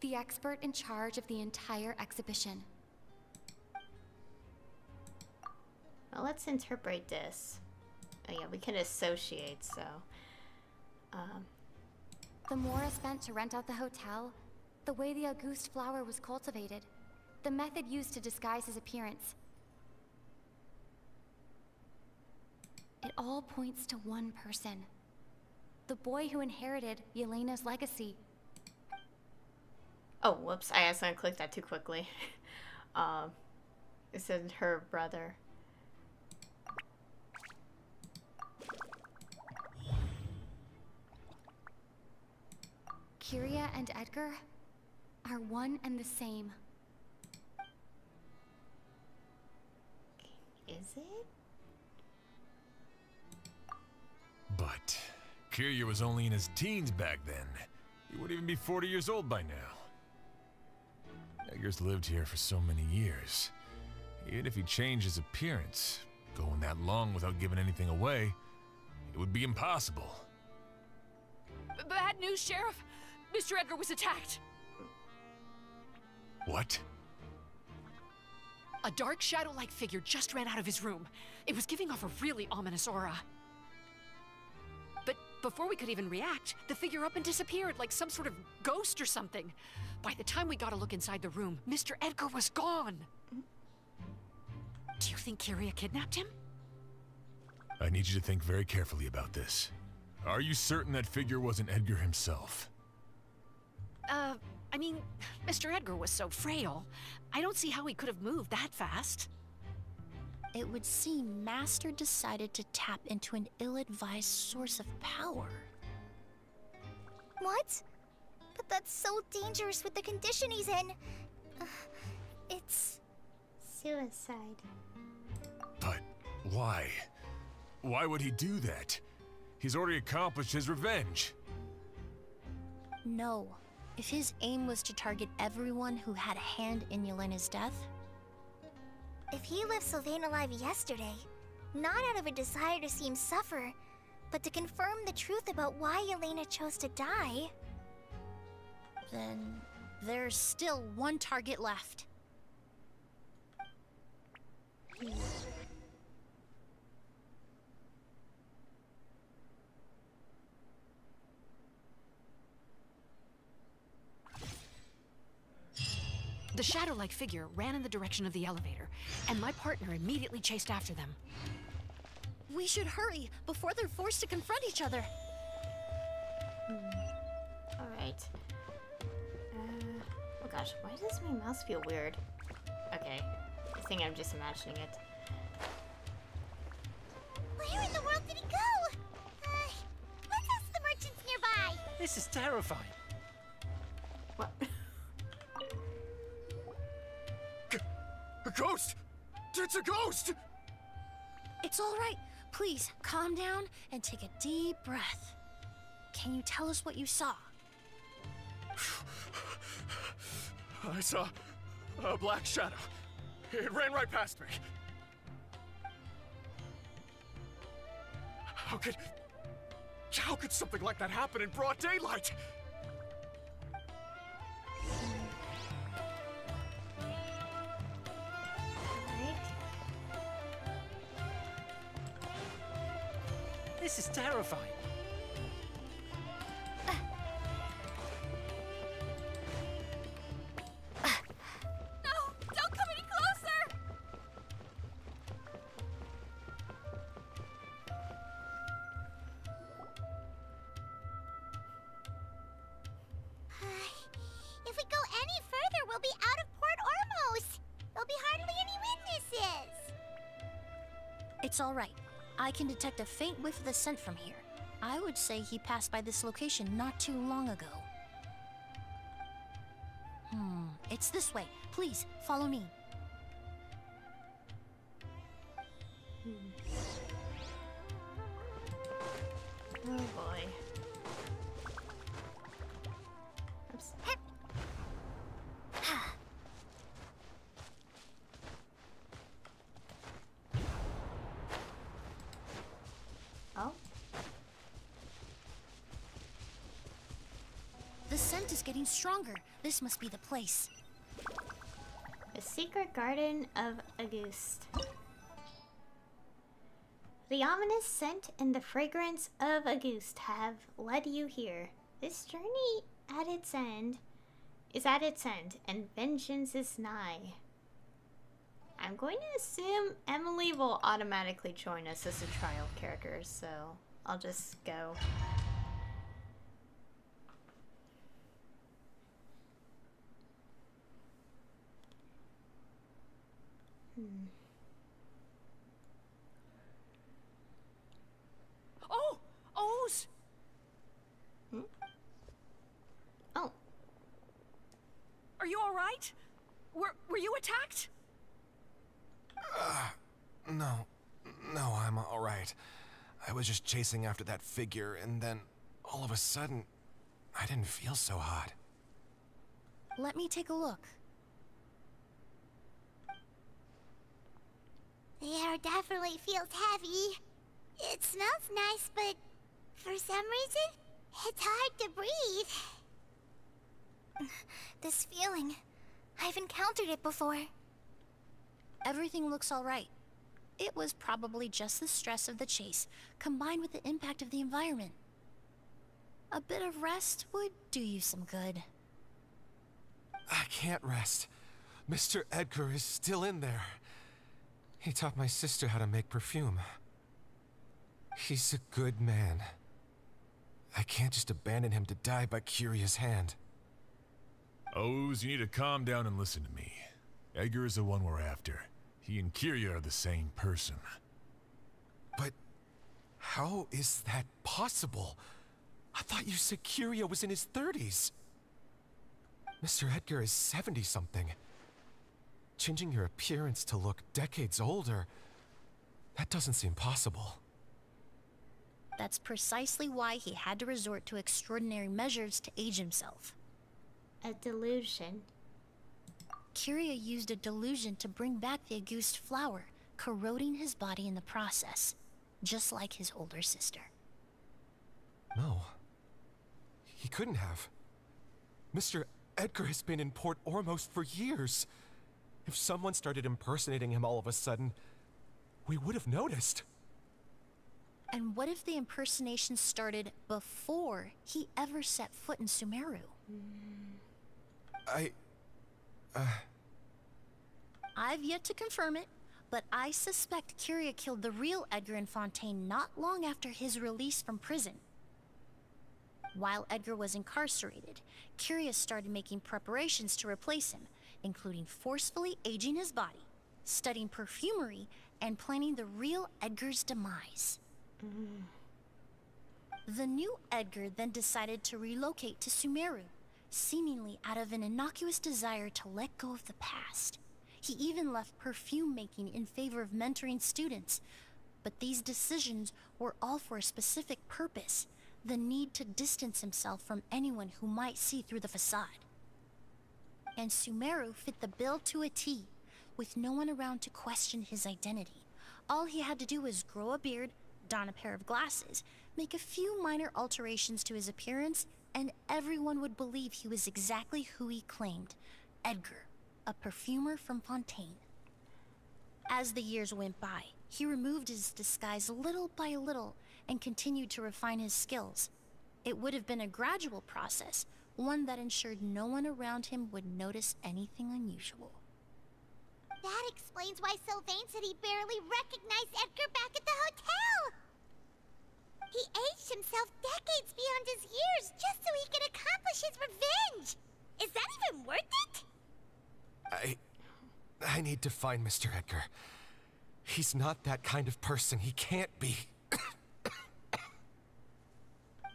the expert in charge of the entire exhibition. Well, let's interpret this. Oh yeah, we can associate, so... The Mora spent to rent out the hotel, the way the Auguste flower was cultivated, the method used to disguise his appearance. It all points to one person. The boy who inherited Yelena's legacy. Oh, whoops, I accidentally clicked that too quickly. It said her brother. Kyria and Edgar are one and the same. Is it? But Kyria was only in his teens back then. He wouldn't even be 40 years old by now. Edgar's lived here for so many years. Even if he changed his appearance, going that long without giving anything away, it would be impossible. Bad news, Sheriff! Mr. Edgar was attacked! What? A dark shadow-like figure just ran out of his room. It was giving off a really ominous aura. But before we could even react, the figure up and disappeared like some sort of ghost or something. By the time we got a look inside the room, Mr. Edgar was gone. Do you think Kyria kidnapped him? I need you to think very carefully about this. Are you certain that figure wasn't Edgar himself? I mean, Mr. Edgar was so frail. I don't see how he could have moved that fast. It would seem Master decided to tap into an ill-advised source of power. What? But that's so dangerous with the condition he's in. It's... suicide. But why? Why would he do that? He's already accomplished his revenge. No. If his aim was to target everyone who had a hand in Yelena's death... If he left Sylvain alive yesterday, not out of a desire to see him suffer, but to confirm the truth about why Yelena chose to die... Then there's still one target left. The shadow-like figure ran in the direction of the elevator, and my partner immediately chased after them. We should hurry before they're forced to confront each other. Alright. Oh gosh, why does my mouse feel weird? Okay, I think I'm just imagining it. Where in the world did he go? Let's ask the merchants nearby. This is terrifying. What? A ghost! It's a ghost! It's all right. Please, calm down and take a deep breath. Can you tell us what you saw? I saw a black shadow. It ran right past me. How could something like that happen in broad daylight? This is terrifying. No! Don't come any closer! If we go any further, we'll be out of Port Ormos. There'll be hardly any witnesses. It's all right. I can detect a faint whiff of the scent from here. I would say he passed by this location not too long ago. It's this way. Please, follow me. Oh boy. Oops. Oh. The scent is getting stronger. This must be the place. The secret garden of Auguste. The ominous scent and the fragrance of Auguste have led you here. This journey is at its end, and vengeance is nigh. I'm going to assume Emilie will automatically join us as a trial character, so I'll just go. Oh! O's! Oh. Are you alright? Were you attacked? No, I'm all right. I was just chasing after that figure, and then all of a sudden, I didn't feel so hot. Let me take a look. The air definitely feels heavy. It smells nice, but for some reason, it's hard to breathe. This feeling, I've encountered it before. Everything looks all right. It was probably just the stress of the chase, combined with the impact of the environment. A bit of rest would do you some good. I can't rest. Mr. Edgar is still in there. He taught my sister how to make perfume. He's a good man. I can't just abandon him to die by Curia's hand. O's, you need to calm down and listen to me. Edgar is the one we're after. He and Kyria are the same person. But how is that possible? I thought you said Kyria was in his 30s. Mr. Edgar is 70-something. Changing your appearance to look decades older, that doesn't seem possible. That's precisely why he had to resort to extraordinary measures to age himself. A delusion. Kyria used a delusion to bring back the Auguste flower, corroding his body in the process, just like his older sister. No. He couldn't have. Mr. Edgar has been in Port Ormos for years. If someone started impersonating him all of a sudden, we would have noticed. And what if the impersonation started before he ever set foot in Sumeru? I've yet to confirm it, but I suspect Kyria killed the real Edgar in Fontaine not long after his release from prison. While Edgar was incarcerated, Kyria started making preparations to replace him, including forcefully aging his body, studying perfumery, and planning the real Edgar's demise. The new Edgar then decided to relocate to Sumeru, seemingly out of an innocuous desire to let go of the past. He even left perfume making in favor of mentoring students. But these decisions were all for a specific purpose: the need to distance himself from anyone who might see through the facade. And Sumeru fit the bill to a T, with no one around to question his identity. All he had to do was grow a beard, don a pair of glasses, make a few minor alterations to his appearance, and everyone would believe he was exactly who he claimed: Edgar, a perfumer from Fontaine. As the years went by, he removed his disguise little by little and continued to refine his skills. It would have been a gradual process, one that ensured no one around him would notice anything unusual. That explains why Sylvain said he barely recognized Edgar back at the hotel! He aged himself decades beyond his years just so he could accomplish his revenge! Is that even worth it? I need to find Mr. Edgar. He's not that kind of person. He can't be.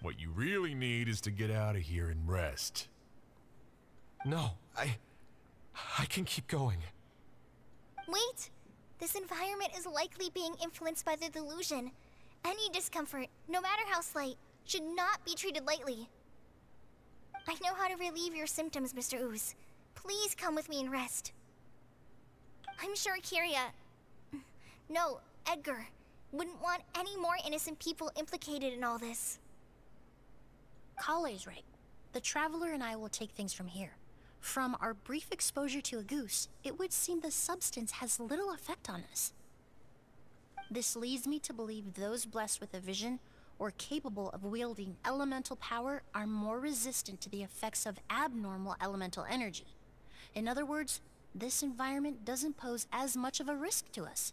What you really need is to get out of here and rest. No, I can keep going. Wait! This environment is likely being influenced by the delusion. Any discomfort, no matter how slight, should not be treated lightly. I know how to relieve your symptoms, Mr. Ooze. Please come with me and rest. I'm sure Kiria... No, Edgar wouldn't want any more innocent people implicated in all this. Kale's right. The Traveler and I will take things from here. From our brief exposure to Auguste, it would seem the substance has little effect on us. This leads me to believe those blessed with a vision or capable of wielding elemental power are more resistant to the effects of abnormal elemental energy. In other words, this environment doesn't pose as much of a risk to us.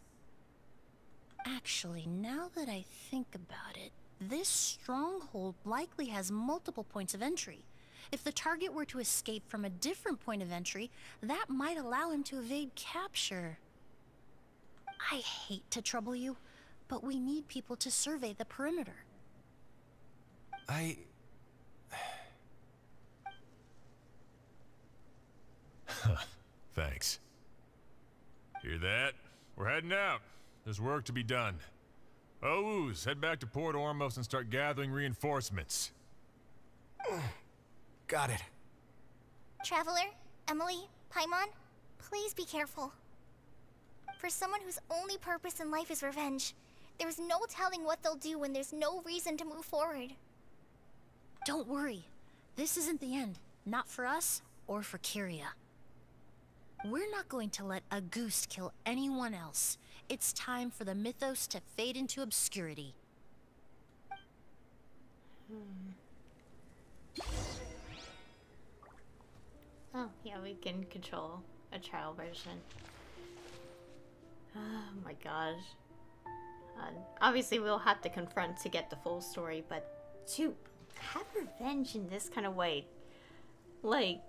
Actually, now that I think about it, this stronghold likely has multiple points of entry. If the target were to escape from a different point of entry, that might allow him to evade capture. I hate to trouble you, but we need people to survey the perimeter. Thanks. Hear that? We're heading out. There's work to be done. Ooze, head back to Port Ormos and start gathering reinforcements. Got it. Traveler, Emilie, Paimon, please be careful. For someone whose only purpose in life is revenge, there's no telling what they'll do when there's no reason to move forward. Don't worry. This isn't the end. Not for us or for Kiria. We're not going to let Auguste kill anyone else. It's time for the mythos to fade into obscurity. Oh, yeah, we can control a trial version. Oh my gosh. Obviously, we'll have to confront to get the full story, but to have revenge in this kind of way, like,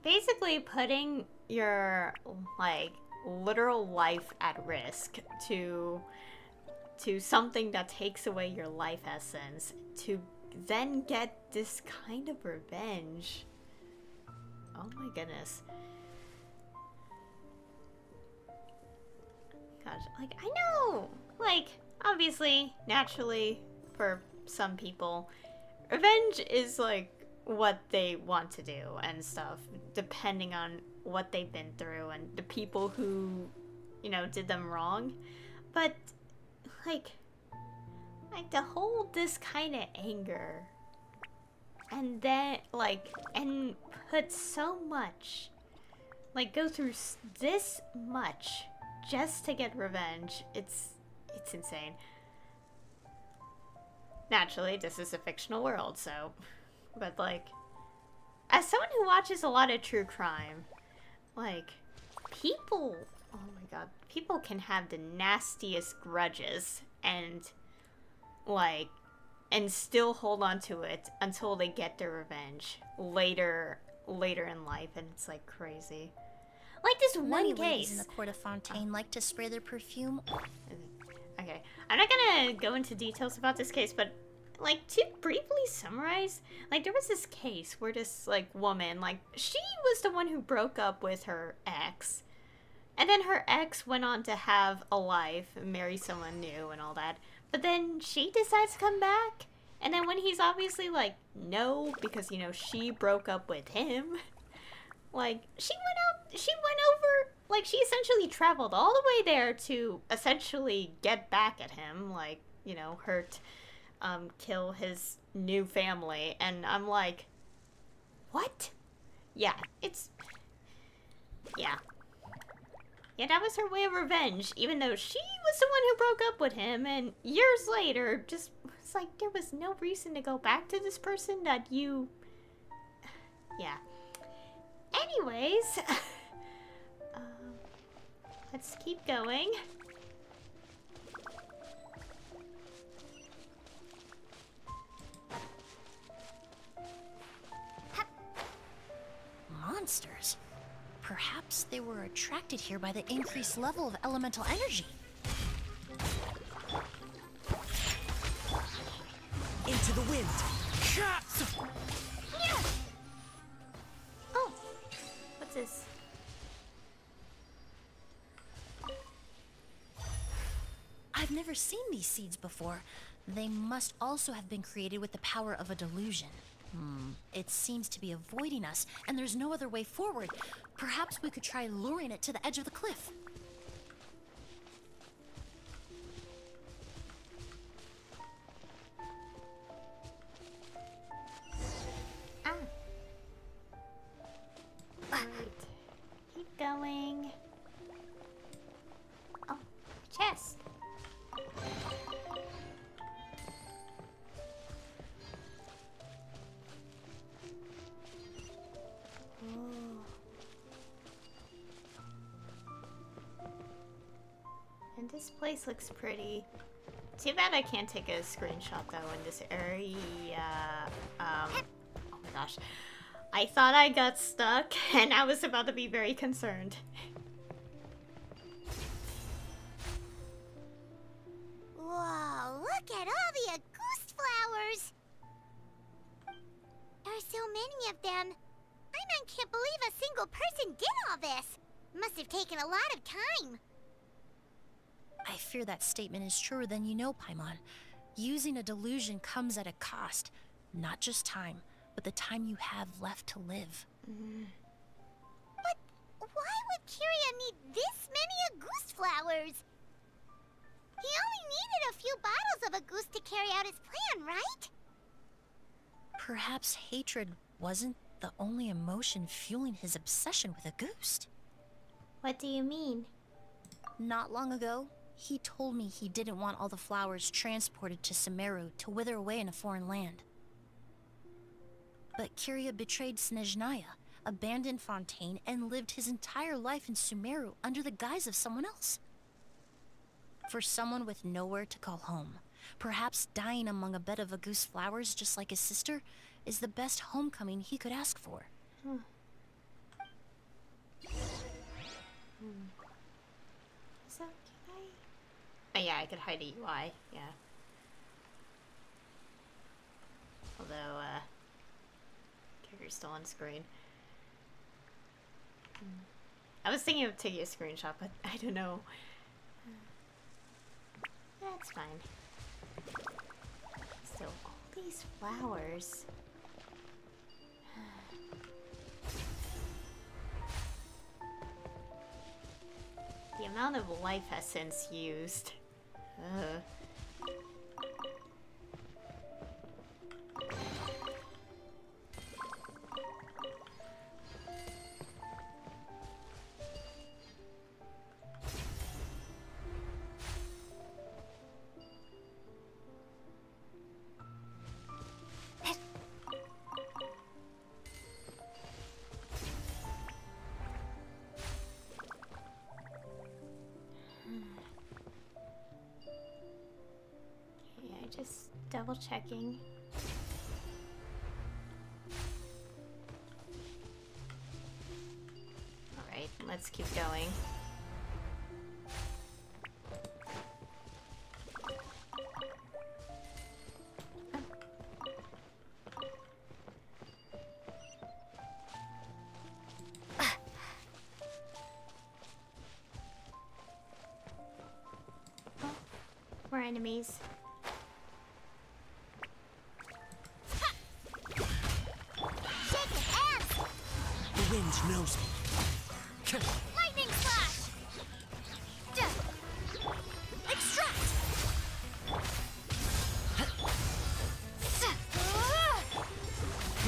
basically putting your, like, literal life at risk to something that takes away your life essence, to then get this kind of revenge. Oh my goodness. Gosh, like, I know! Like, obviously, naturally, for some people, revenge is, like, what they want to do and stuff, depending on what they've been through and the people who, you know, did them wrong. But, like to hold this kind of anger and then, like, and put so much, like, go through this much just to get revenge, it's insane. Naturally, this is a fictional world, so, but, like, as someone who watches a lot of true crime, like, people, oh my god, people can have the nastiest grudges and, like, and still hold on to it until they get their revenge later in life, and it's, like, crazy. Like this one Many case. ladies in the court of Fontaine like to spray their perfume. Okay, I'm not gonna go into details about this case, but, like, to briefly summarize, like, there was this case where this, like, woman, like, she was the one who broke up with her ex, and then her ex went on to have a life, marry someone new and all that, but then she decides to come back, and then when he's obviously like, no, because, you know, she broke up with him, like, she went over, like, she essentially traveled all the way there to essentially get back at him, like, you know, kill his new family, and I'm like, what? Yeah, yeah, that was her way of revenge, even though she was the one who broke up with him, and years later, just, it's like, there was no reason to go back to this person that you, yeah. Anyways, let's keep going. Monsters? Perhaps they were attracted here by the increased level of elemental energy. Into the wind. Oh, what's this? I've never never seen these seeds before. They must also have been created with the power of a delusion. It seems to be avoiding us, and there's no other way forward. Perhaps we could try luring it to the edge of the cliff. Keep going. Oh, chest. And this place looks pretty. Too bad I can't take a screenshot though in this area. Oh my gosh. I thought I got stuck and I was about to be very concerned. Whoa, look at all the Auguste flowers! There are so many of them. I can't believe a single person did all this. Must have taken a lot of time. I fear that statement is truer than you know, Paimon. Using a delusion comes at a cost. Not just time, but the time you have left to live. But why would Kiria need this many Auguste flowers? He only needed a few bottles of Auguste to carry out his plan, right? Perhaps hatred wasn't the only emotion fueling his obsession with Auguste. What do you mean? Not long ago, he told me he didn't want all the flowers transported to Sumeru to wither away in a foreign land. But Kiria betrayed Snezhnaya, abandoned Fontaine, and lived his entire life in Sumeru under the guise of someone else. For someone with nowhere to call home, perhaps dying among a bed of Auguste flowers just like his sister is the best homecoming he could ask for. So, can I? Oh yeah, I could hide a UI, yeah. Although, character's still on screen. I was thinking of taking a screenshot, but I don't know. That's fine. So, all these flowers. The amount of life essence used. Ugh. Just double checking. Alright, let's keep going. Oh, we're enemies. Wind knows me. Lightning slash! Extract!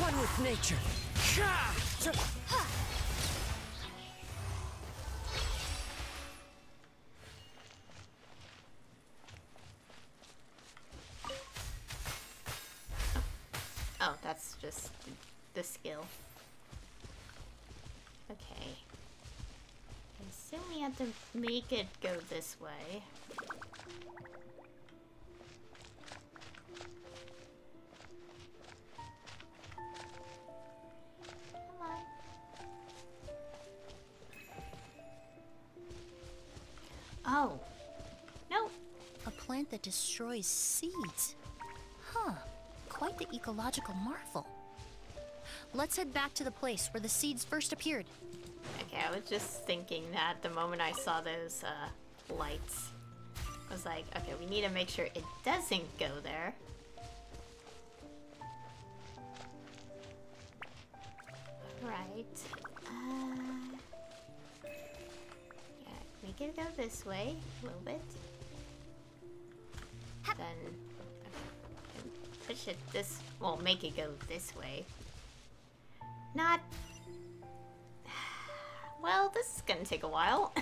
One with nature. Oh, that's just the skill. Okay. I assume we have to make it go this way. Come on. Oh. No. A plant that destroys seeds. Huh. Quite the ecological marvel. Let's head back to the place where the seeds first appeared. Okay, I was just thinking that the moment I saw those lights. I was like, okay, we need to make sure it doesn't go there. Right. Yeah, make it go this way a little bit. Then okay, push it this. Well, make it go this way. Not. Well, this is gonna take a while.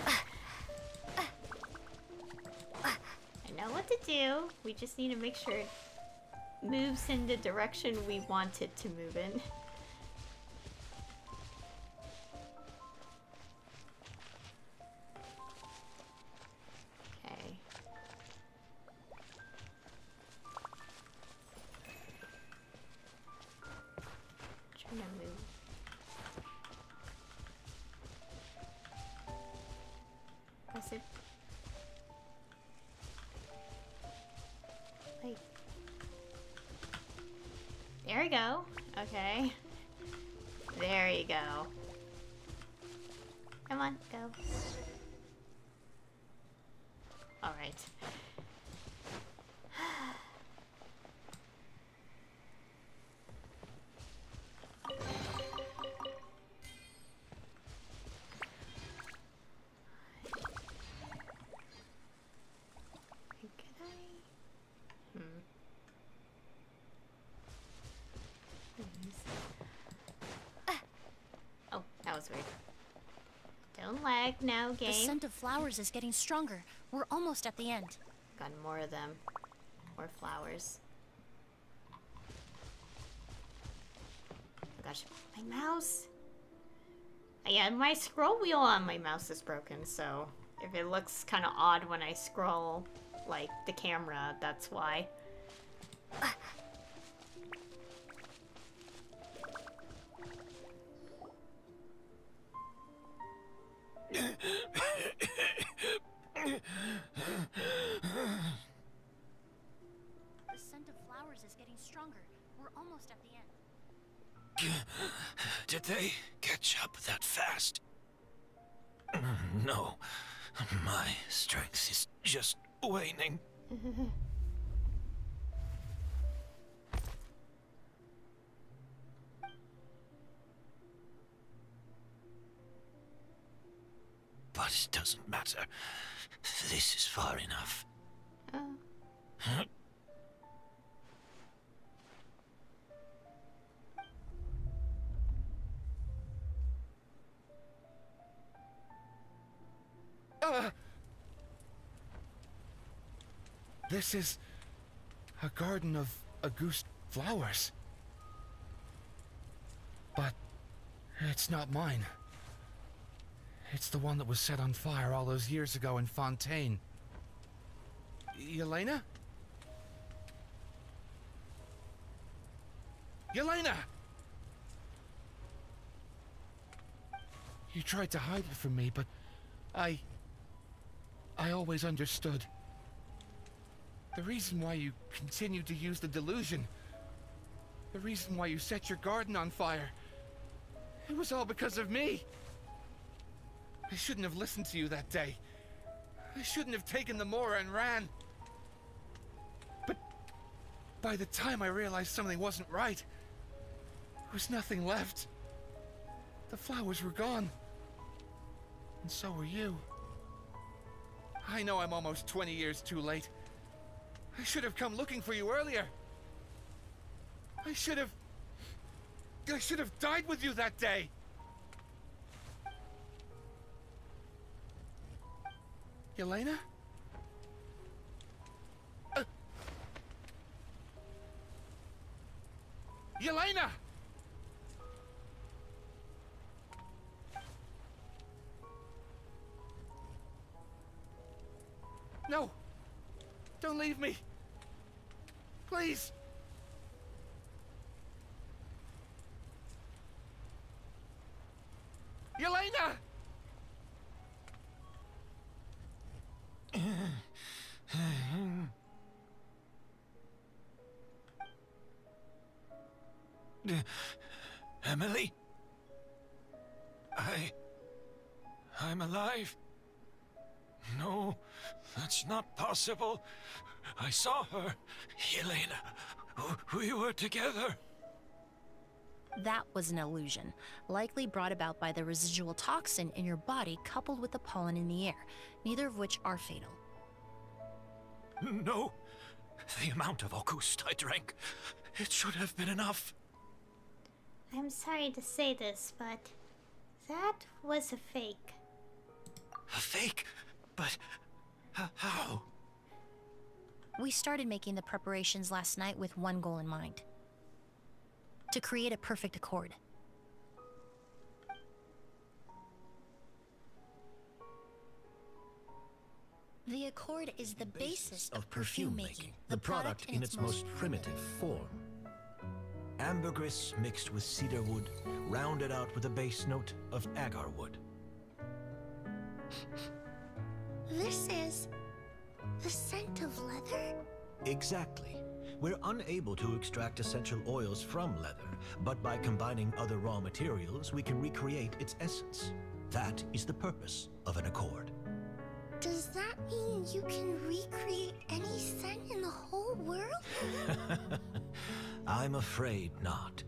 I know what to do. We just need to make sure it moves in the direction we want it to move in. Okay. Trying to move. Is it? Like, there we go. Okay. There you go. Come on, go. All right. Oh, that was weird. Don't lag now, game. The scent of flowers is getting stronger. We're almost at the end. Got more of them. More flowers. Oh gosh, my mouse. Yeah, my scroll wheel on my mouse is broken, so if it looks kind of odd when I scroll, like, the camera, that's why. The scent of flowers is getting stronger. We're almost at the end. Did they catch up that fast? No. My strength is just waning. But it doesn't matter. This is far enough. Oh. This is a garden of Auguste flowers. But it's not mine. It's the one that was set on fire all those years ago in Fontaine. Yelena? Yelena! You tried to hide it from me, but I always understood. The reason why you continued to use the delusion, the reason why you set your garden on fire, it was all because of me. I shouldn't have listened to you that day. I shouldn't have taken the Mora and ran. But by the time I realized something wasn't right, there was nothing left. The flowers were gone. And so were you. I know I'm almost 20 years too late. I should have come looking for you earlier. I should have died with you that day. Yelena? Yelena! No! Don't leave me! Please! Yelena! Emilie? I'm alive. No, that's not possible. I saw her, Elena. We were together. That was an illusion, likely brought about by the residual toxin in your body coupled with the pollen in the air, neither of which are fatal. No. The amount of Auguste I drank, it should have been enough. I'm sorry to say this, but that was a fake. A fake? But how? We started making the preparations last night with one goal in mind. To create a perfect accord. The accord is the basis of perfume making, the product in its most primitive form. Ambergris mixed with cedar wood, rounded out with a base note of agar wood. This is the scent of leather? Exactly. We're unable to extract essential oils from leather, but by combining other raw materials, we can recreate its essence. That is the purpose of an accord. Does that mean you can recreate any scent in the whole world? I'm afraid not.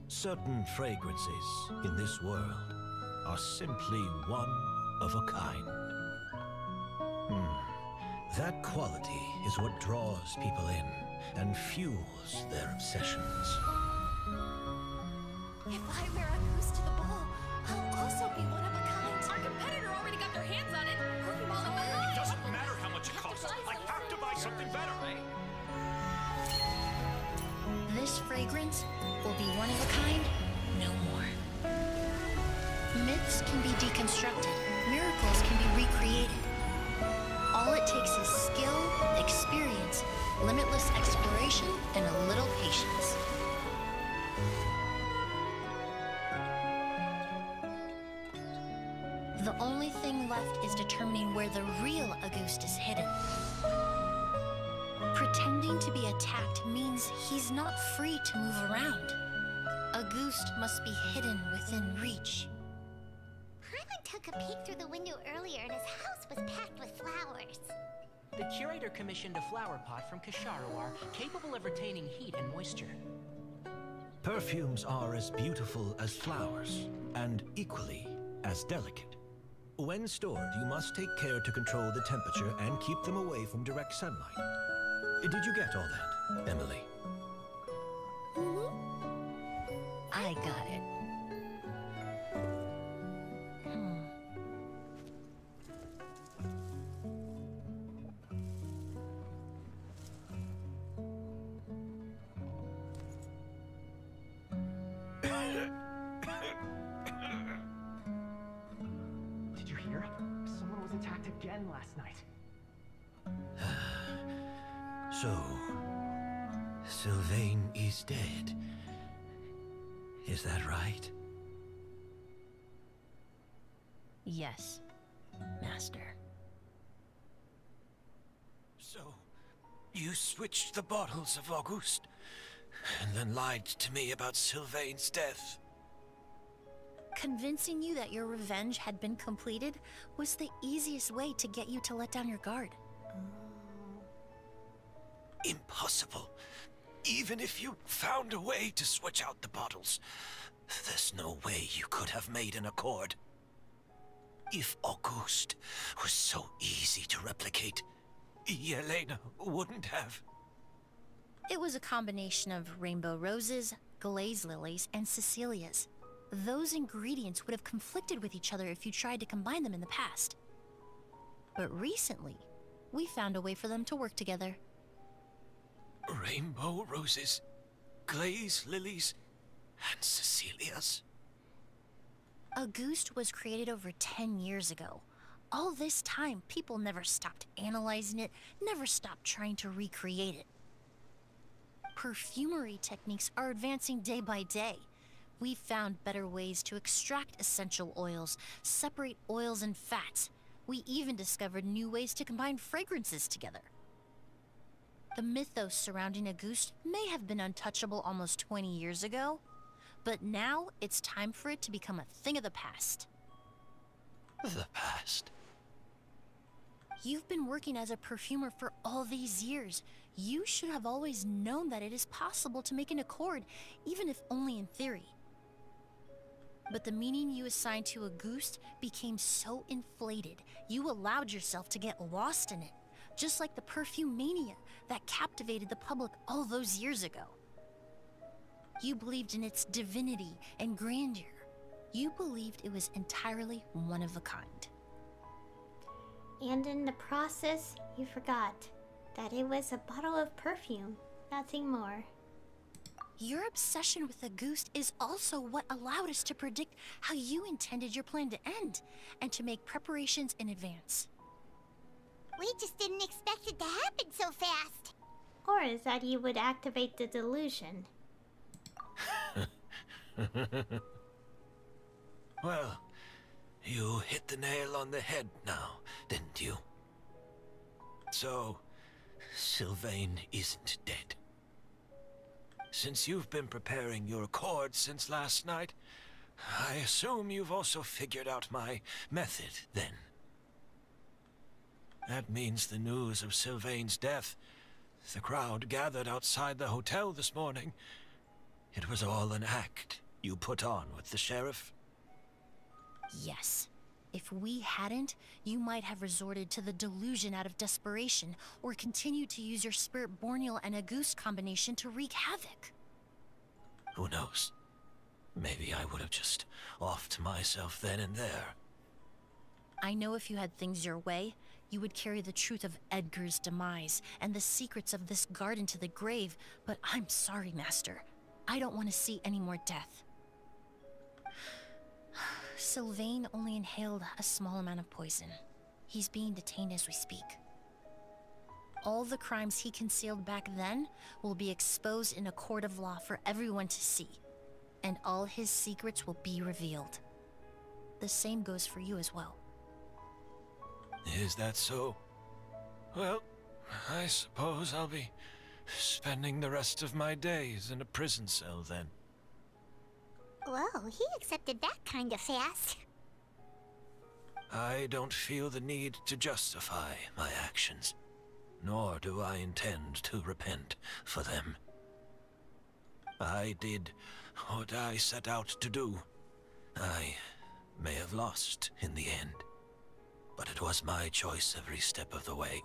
Certain fragrances in this world are simply one of a kind. That quality is what draws people in and fuels their obsessions. If I wear Auguste to the ball, I'll also be one of a kind. Our competitor already got their hands on it. It doesn't matter how much it costs. I have to buy something better. This fragrance will be one of a kind, no more. Myths can be deconstructed, miracles can be recreated. All it takes is skill, experience, limitless exploration, and a little patience. The only thing left is determining where the real Auguste is hidden. Pretending to be attacked means he's not free to move around. Auguste must be hidden within reach. Paimon took a peek through the window earlier and his house was packed with flowers. The curator commissioned a flower pot from Kasharawar, capable of retaining heat and moisture. Perfumes are as beautiful as flowers, and equally as delicate. When stored, you must take care to control the temperature and keep them away from direct sunlight. Did you get all that, Emilie? I got it. Did you hear? Someone was attacked again last night. So, Sylvain is dead. Is that right? Yes, Master. So, you switched the bottles of Auguste, and then lied to me about Sylvain's death. Convincing you that your revenge had been completed was the easiest way to get you to let down your guard. Impossible. Even if you found a way to switch out the bottles, there's no way you could have made an accord. If Auguste was so easy to replicate, Yelena wouldn't have. It was a combination of rainbow roses, glaze lilies, and Cecilias. Those ingredients would have conflicted with each other if you tried to combine them in the past. But recently, we found a way for them to work together. Rainbow roses, glaze lilies, and Cecilias. Auguste was created over 10 years ago. All this time, people never stopped analyzing it, never stopped trying to recreate it. Perfumery techniques are advancing day by day. We've found better ways to extract essential oils, separate oils and fats. We even discovered new ways to combine fragrances together. The mythos surrounding Auguste may have been untouchable almost 20 years ago, but now it's time for it to become a thing of the past. The past? You've been working as a perfumer for all these years. You should have always known that it is possible to make an accord, even if only in theory. But the meaning you assigned to Auguste became so inflated, you allowed yourself to get lost in it, just like the perfume mania that captivated the public all those years ago. You believed in its divinity and grandeur. You believed it was entirely one of a kind. And in the process, you forgot that it was a bottle of perfume, nothing more. Your obsession with Auguste is also what allowed us to predict how you intended your plan to end, and to make preparations in advance. We just didn't expect it to happen so fast. Or is that you would activate the delusion? Well, you hit the nail on the head now, didn't you? So, Sylvain isn't dead. Since you've been preparing your accord since last night, I assume you've also figured out my method, then. That means the news of Sylvain's death, the crowd gathered outside the hotel this morning, it was all an act you put on with the sheriff? Yes. If we hadn't, you might have resorted to the delusion out of desperation, or continued to use your Spirit Borneal and Auguste combination to wreak havoc. Who knows? Maybe I would have just offed myself then and there. I know if you had things your way, you would carry the truth of Edgar's demise and the secrets of this garden to the grave, but I'm sorry, Master. I don't want to see any more death. Sylvain only inhaled a small amount of poison. He's being detained as we speak. All the crimes he concealed back then will be exposed in a court of law for everyone to see, and all his secrets will be revealed. The same goes for you as well. Is that so? Well, I suppose I'll be spending the rest of my days in a prison cell then. Whoa, he accepted that kind of fast. I don't feel the need to justify my actions, nor do I intend to repent for them. I did what I set out to do. I may have lost in the end, but it was my choice every step of the way.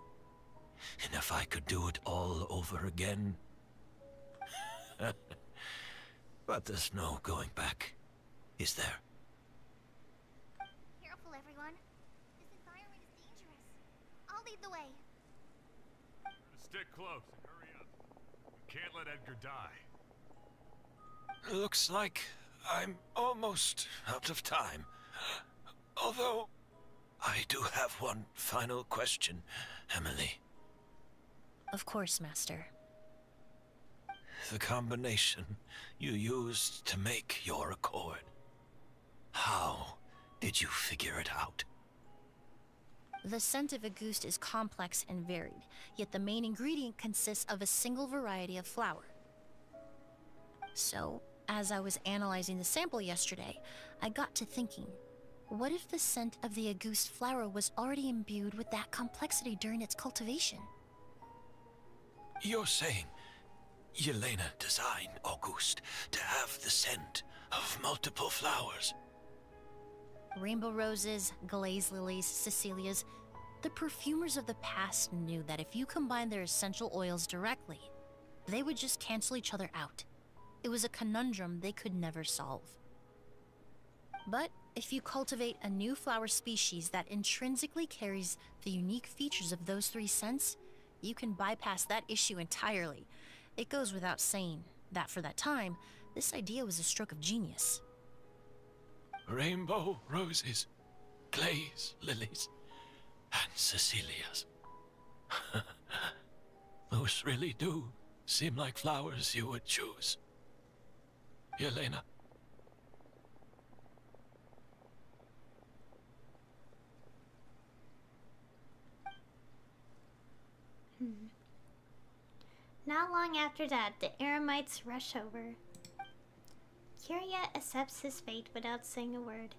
And if I could do it all over again... But there's no going back, is there? Careful, everyone. This environment is dangerous. I'll lead the way. Stick close and hurry up. We can't let Edgar die. Looks like I'm almost out of time. Although, I do have one final question, Emilie. Of course, Master. The combination you used to make your accord. How did you figure it out? The scent of Auguste is complex and varied, yet the main ingredient consists of a single variety of flower. So, as I was analyzing the sample yesterday, I got to thinking, what if the scent of the Auguste flower was already imbued with that complexity during its cultivation? You're saying Yelena designed Auguste to have the scent of multiple flowers? Rainbow roses, glaze lilies, Cecilias. The perfumers of the past knew that if you combine their essential oils directly, they would just cancel each other out. It was a conundrum they could never solve. But if you cultivate a new flower species that intrinsically carries the unique features of those three scents, you can bypass that issue entirely. It goes without saying that for that time, this idea was a stroke of genius. Rainbow roses, glaze lilies, and Cecilias. Those really do seem like flowers you would choose, Yelena. Not long after that, the Eremites rush over. Kyria accepts his fate without saying a word.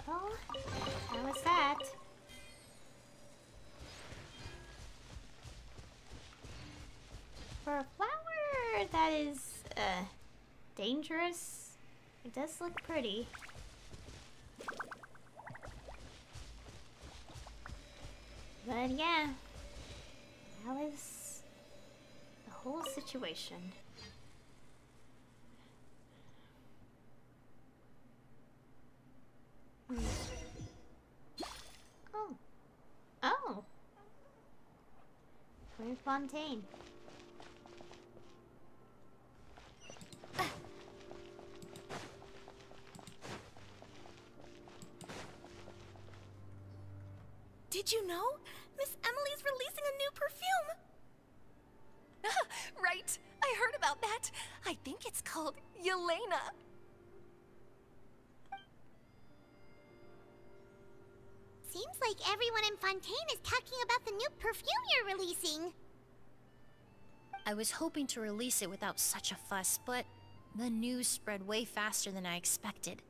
Well, how was that? For a flower that is, dangerous, it does look pretty. But yeah, that was the whole situation. Oh. Oh. Where's Fontaine? Did you know? Miss Emilie's releasing a new perfume! Right, I heard about that. I think it's called Yelena. Seems like everyone in Fontaine is talking about the new perfume you're releasing. I was hoping to release it without such a fuss, but the news spread way faster than I expected.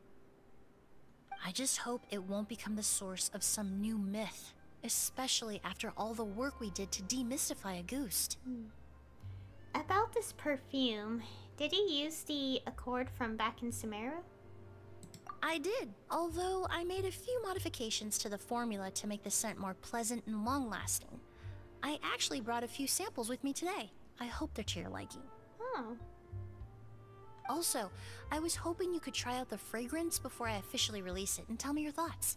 I just hope it won't become the source of some new myth, especially after all the work we did to demystify Auguste. About this perfume, did he use the accord from back in Sumeru? I did, although I made a few modifications to the formula to make the scent more pleasant and long-lasting. I actually brought a few samples with me today. I hope they're to your liking. Oh. Also, I was hoping you could try out the fragrance before I officially release it and tell me your thoughts.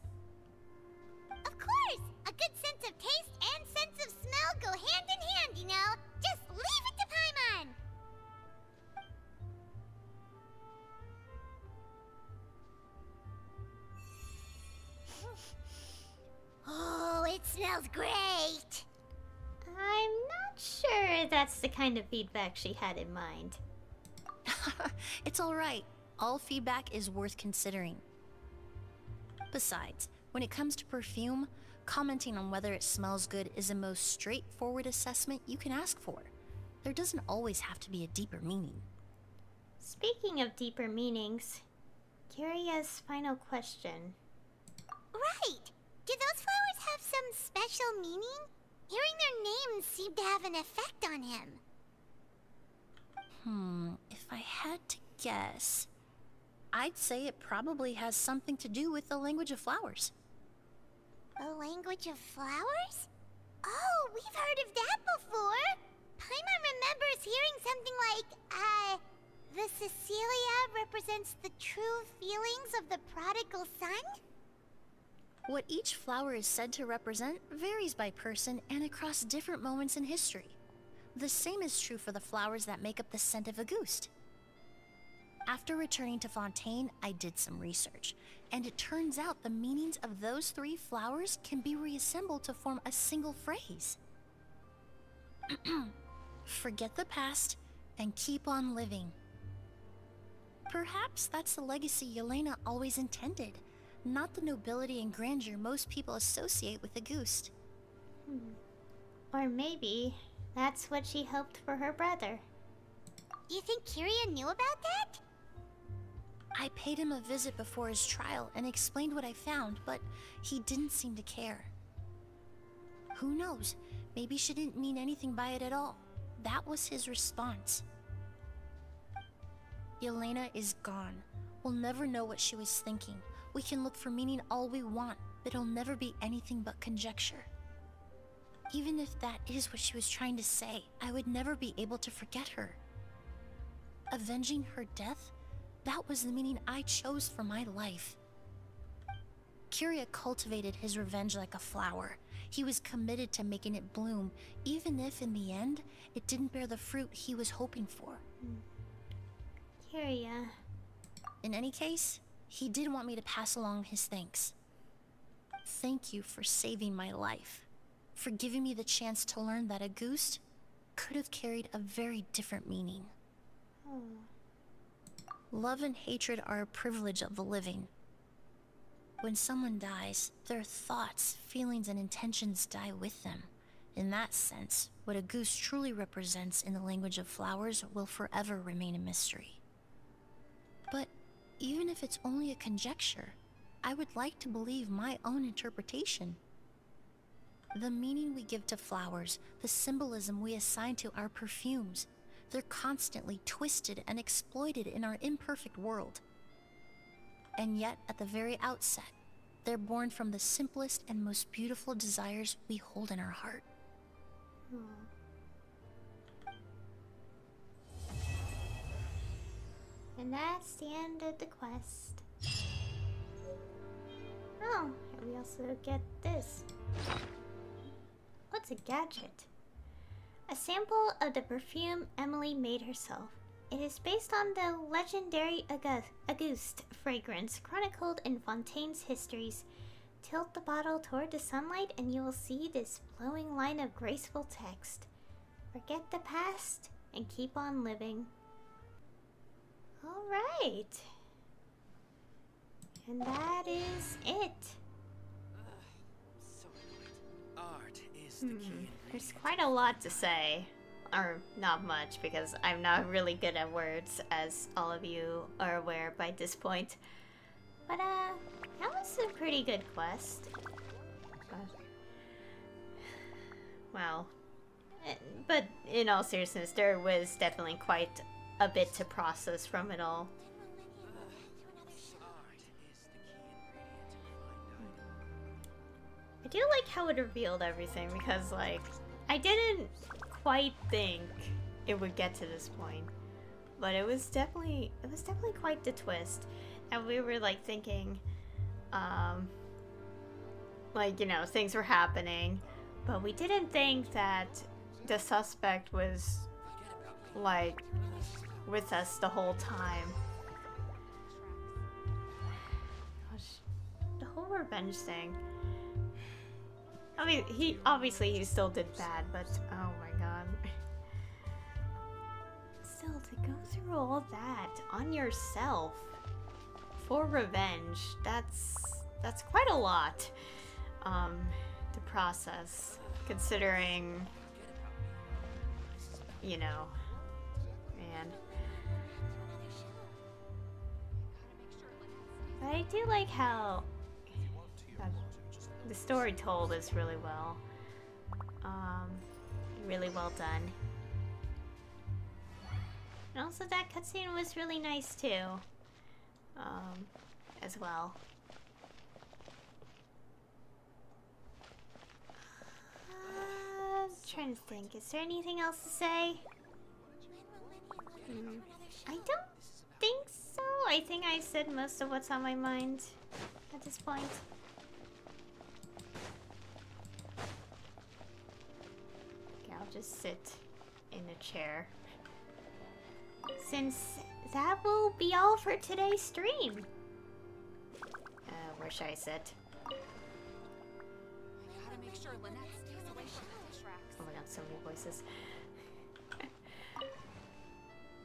Of course! A good sense of taste and sense of smell go hand in hand, you know? Just leave it to Paimon! Oh, it smells great! I'm not sure that's the kind of feedback she had in mind. It's alright. All feedback is worth considering. Besides, when it comes to perfume, commenting on whether it smells good is the most straightforward assessment you can ask for. There doesn't always have to be a deeper meaning. Speaking of deeper meanings, Kyria's final question. Right! Do those flowers have some special meaning? Hearing their names seemed to have an effect on him. If I had to guess, I'd say it probably has something to do with the language of flowers. The language of flowers? Oh, we've heard of that before! Paimon remembers hearing something like, the Cecilia represents the true feelings of the prodigal son? What each flower is said to represent varies by person and across different moments in history. The same is true for the flowers that make up the scent of Auguste. After returning to Fontaine, I did some research, and it turns out the meanings of those 3 flowers can be reassembled to form a single phrase. Forget the past and keep on living. Perhaps that's the legacy Yelena always intended, not the nobility and grandeur most people associate with Auguste. Or maybe that's what she hoped for her brother. You think Kyria knew about that? I paid him a visit before his trial and explained what I found, but he didn't seem to care. Who knows? Maybe she didn't mean anything by it at all. That was his response. Yelena is gone. We'll never know what she was thinking. We can look for meaning all we want, but it'll never be anything but conjecture. Even if that is what she was trying to say, I would never be able to forget her. Avenging her death? That was the meaning I chose for my life. Kyria cultivated his revenge like a flower. He was committed to making it bloom, even if in the end, it didn't bear the fruit he was hoping for. Kyria. In any case, he did want me to pass along his thanks. Thank you for saving my life, for giving me the chance to learn that Auguste could have carried a very different meaning. Love and hatred are a privilege of the living. When someone dies, their thoughts, feelings, and intentions die with them. In that sense, what Auguste truly represents in the language of flowers will forever remain a mystery. But even if it's only a conjecture, I would like to believe my own interpretation. The meaning we give to flowers, the symbolism we assign to our perfumes, they're constantly twisted and exploited in our imperfect world. And yet, at the very outset, they're born from the simplest and most beautiful desires we hold in our heart. And that's the end of the quest. Oh, and we also get this. What's a gadget? A sample of the perfume Emilie made herself. It is based on the legendary Auguste fragrance chronicled in Fontaine's histories. Tilt the bottle toward the sunlight and you will see this flowing line of graceful text. Forget the past and keep on living. Alright. And that is it. Art is the key. There's quite a lot to say. Or not much, because I'm not really good at words, as all of you are aware by this point. But that was a pretty good quest. Wow. But in all seriousness, there was definitely quite a bit to process from it all. I do like how it revealed everything, because like I didn't quite think it would get to this point, but it was definitely quite the twist. And we were like thinking like, you know, things were happening, but we didn't think that the suspect was like with us the whole time. Gosh, the whole revenge thing. I mean, he still did bad, but oh my god. Still, to go through all that on yourself for revenge, that's quite a lot to process, considering, you know, man. But I do like how the story told is really well. Really well done. And also that cutscene was really nice too. As well. Trying to think. Is there anything else to say? I don't think so. I think I said most of what's on my mind at this point. Okay, I'll just sit in a chair. Since that will be all for today's stream. Where should I sit? Oh my god, so many voices.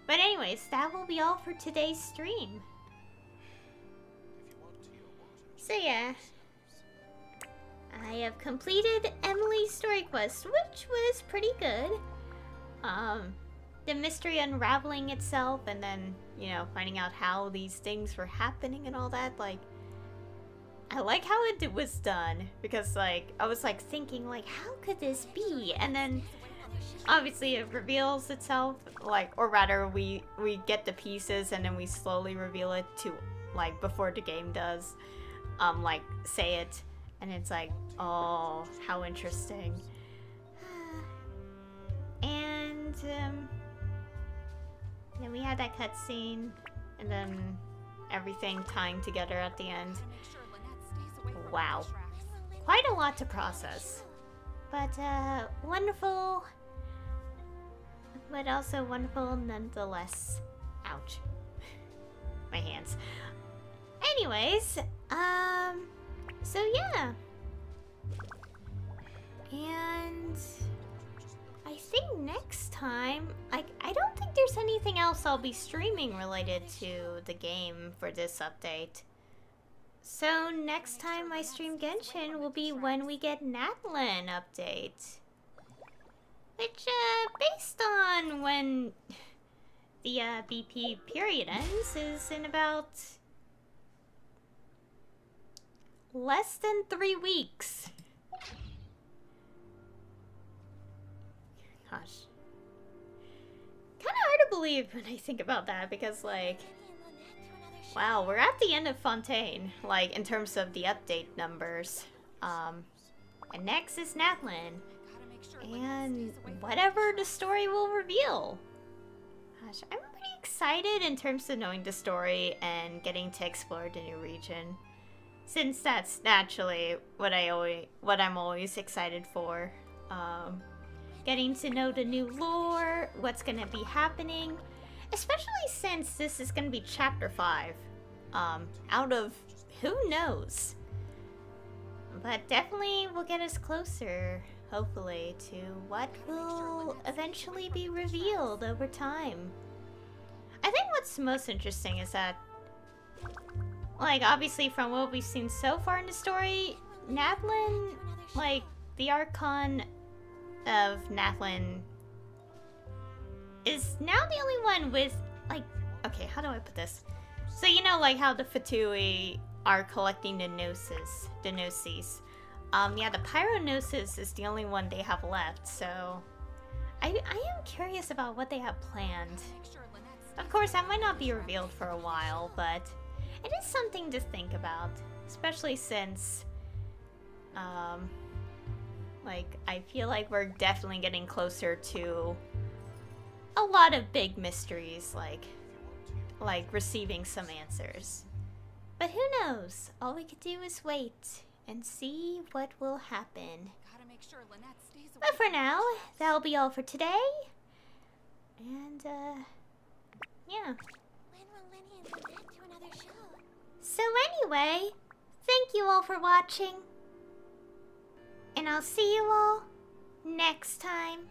But anyways, that will be all for today's stream. So yeah, I have completed Emilie's story quest, which was pretty good. The mystery unraveling itself, and then, you know, finding out how these things were happening and all that, like, I like how it was done, because, like, I was, like, thinking, like, how could this be? And then, obviously, it reveals itself, like, or rather, we get the pieces, and then we slowly reveal it to, like, before the game does, like, say it, and it's like, oh, how interesting. And, then we had that cutscene, and then everything tying together at the end. Wow. Quite a lot to process. But, wonderful. But also wonderful nonetheless. Ouch. My hands. Anyways, so yeah. And I think next time, like, I don't think there's anything else I'll be streaming related to the game for this update. So next time I stream Genshin will be when we get Natlan update. Which, based on when the BP period ends, is in about less than 3 weeks. Gosh. Kind of hard to believe when I think about that because, like, wow, we're at the end of Fontaine, like, in terms of the update numbers. And next is Natlan. And whatever the story will reveal. Gosh, I'm pretty excited in terms of knowing the story and getting to explore the new region. Since that's naturally what I'm always excited for. Getting to know the new lore, what's gonna be happening. Especially since this is gonna be chapter 5. Out of who knows? But definitely will get us closer, hopefully, to what will eventually be revealed over time. I think what's most interesting is that, like, obviously from what we've seen so far in the story, Natlan, like, the Archon of Natlan is now the only one with, like, okay, how do I put this? So you know, like, how the Fatui are collecting the Gnosis, the Gnosis. Yeah, the Pyronosis is the only one they have left, so I am curious about what they have planned. Of course, that might not be revealed for a while, but it is something to think about, especially since, like, I feel like we're definitely getting closer to a lot of big mysteries, like receiving some answers. But who knows? All we could do is wait and see what will happen. But for now, that'll be all for today. And, yeah. So anyway, thank you all for watching. And I'll see you all next time.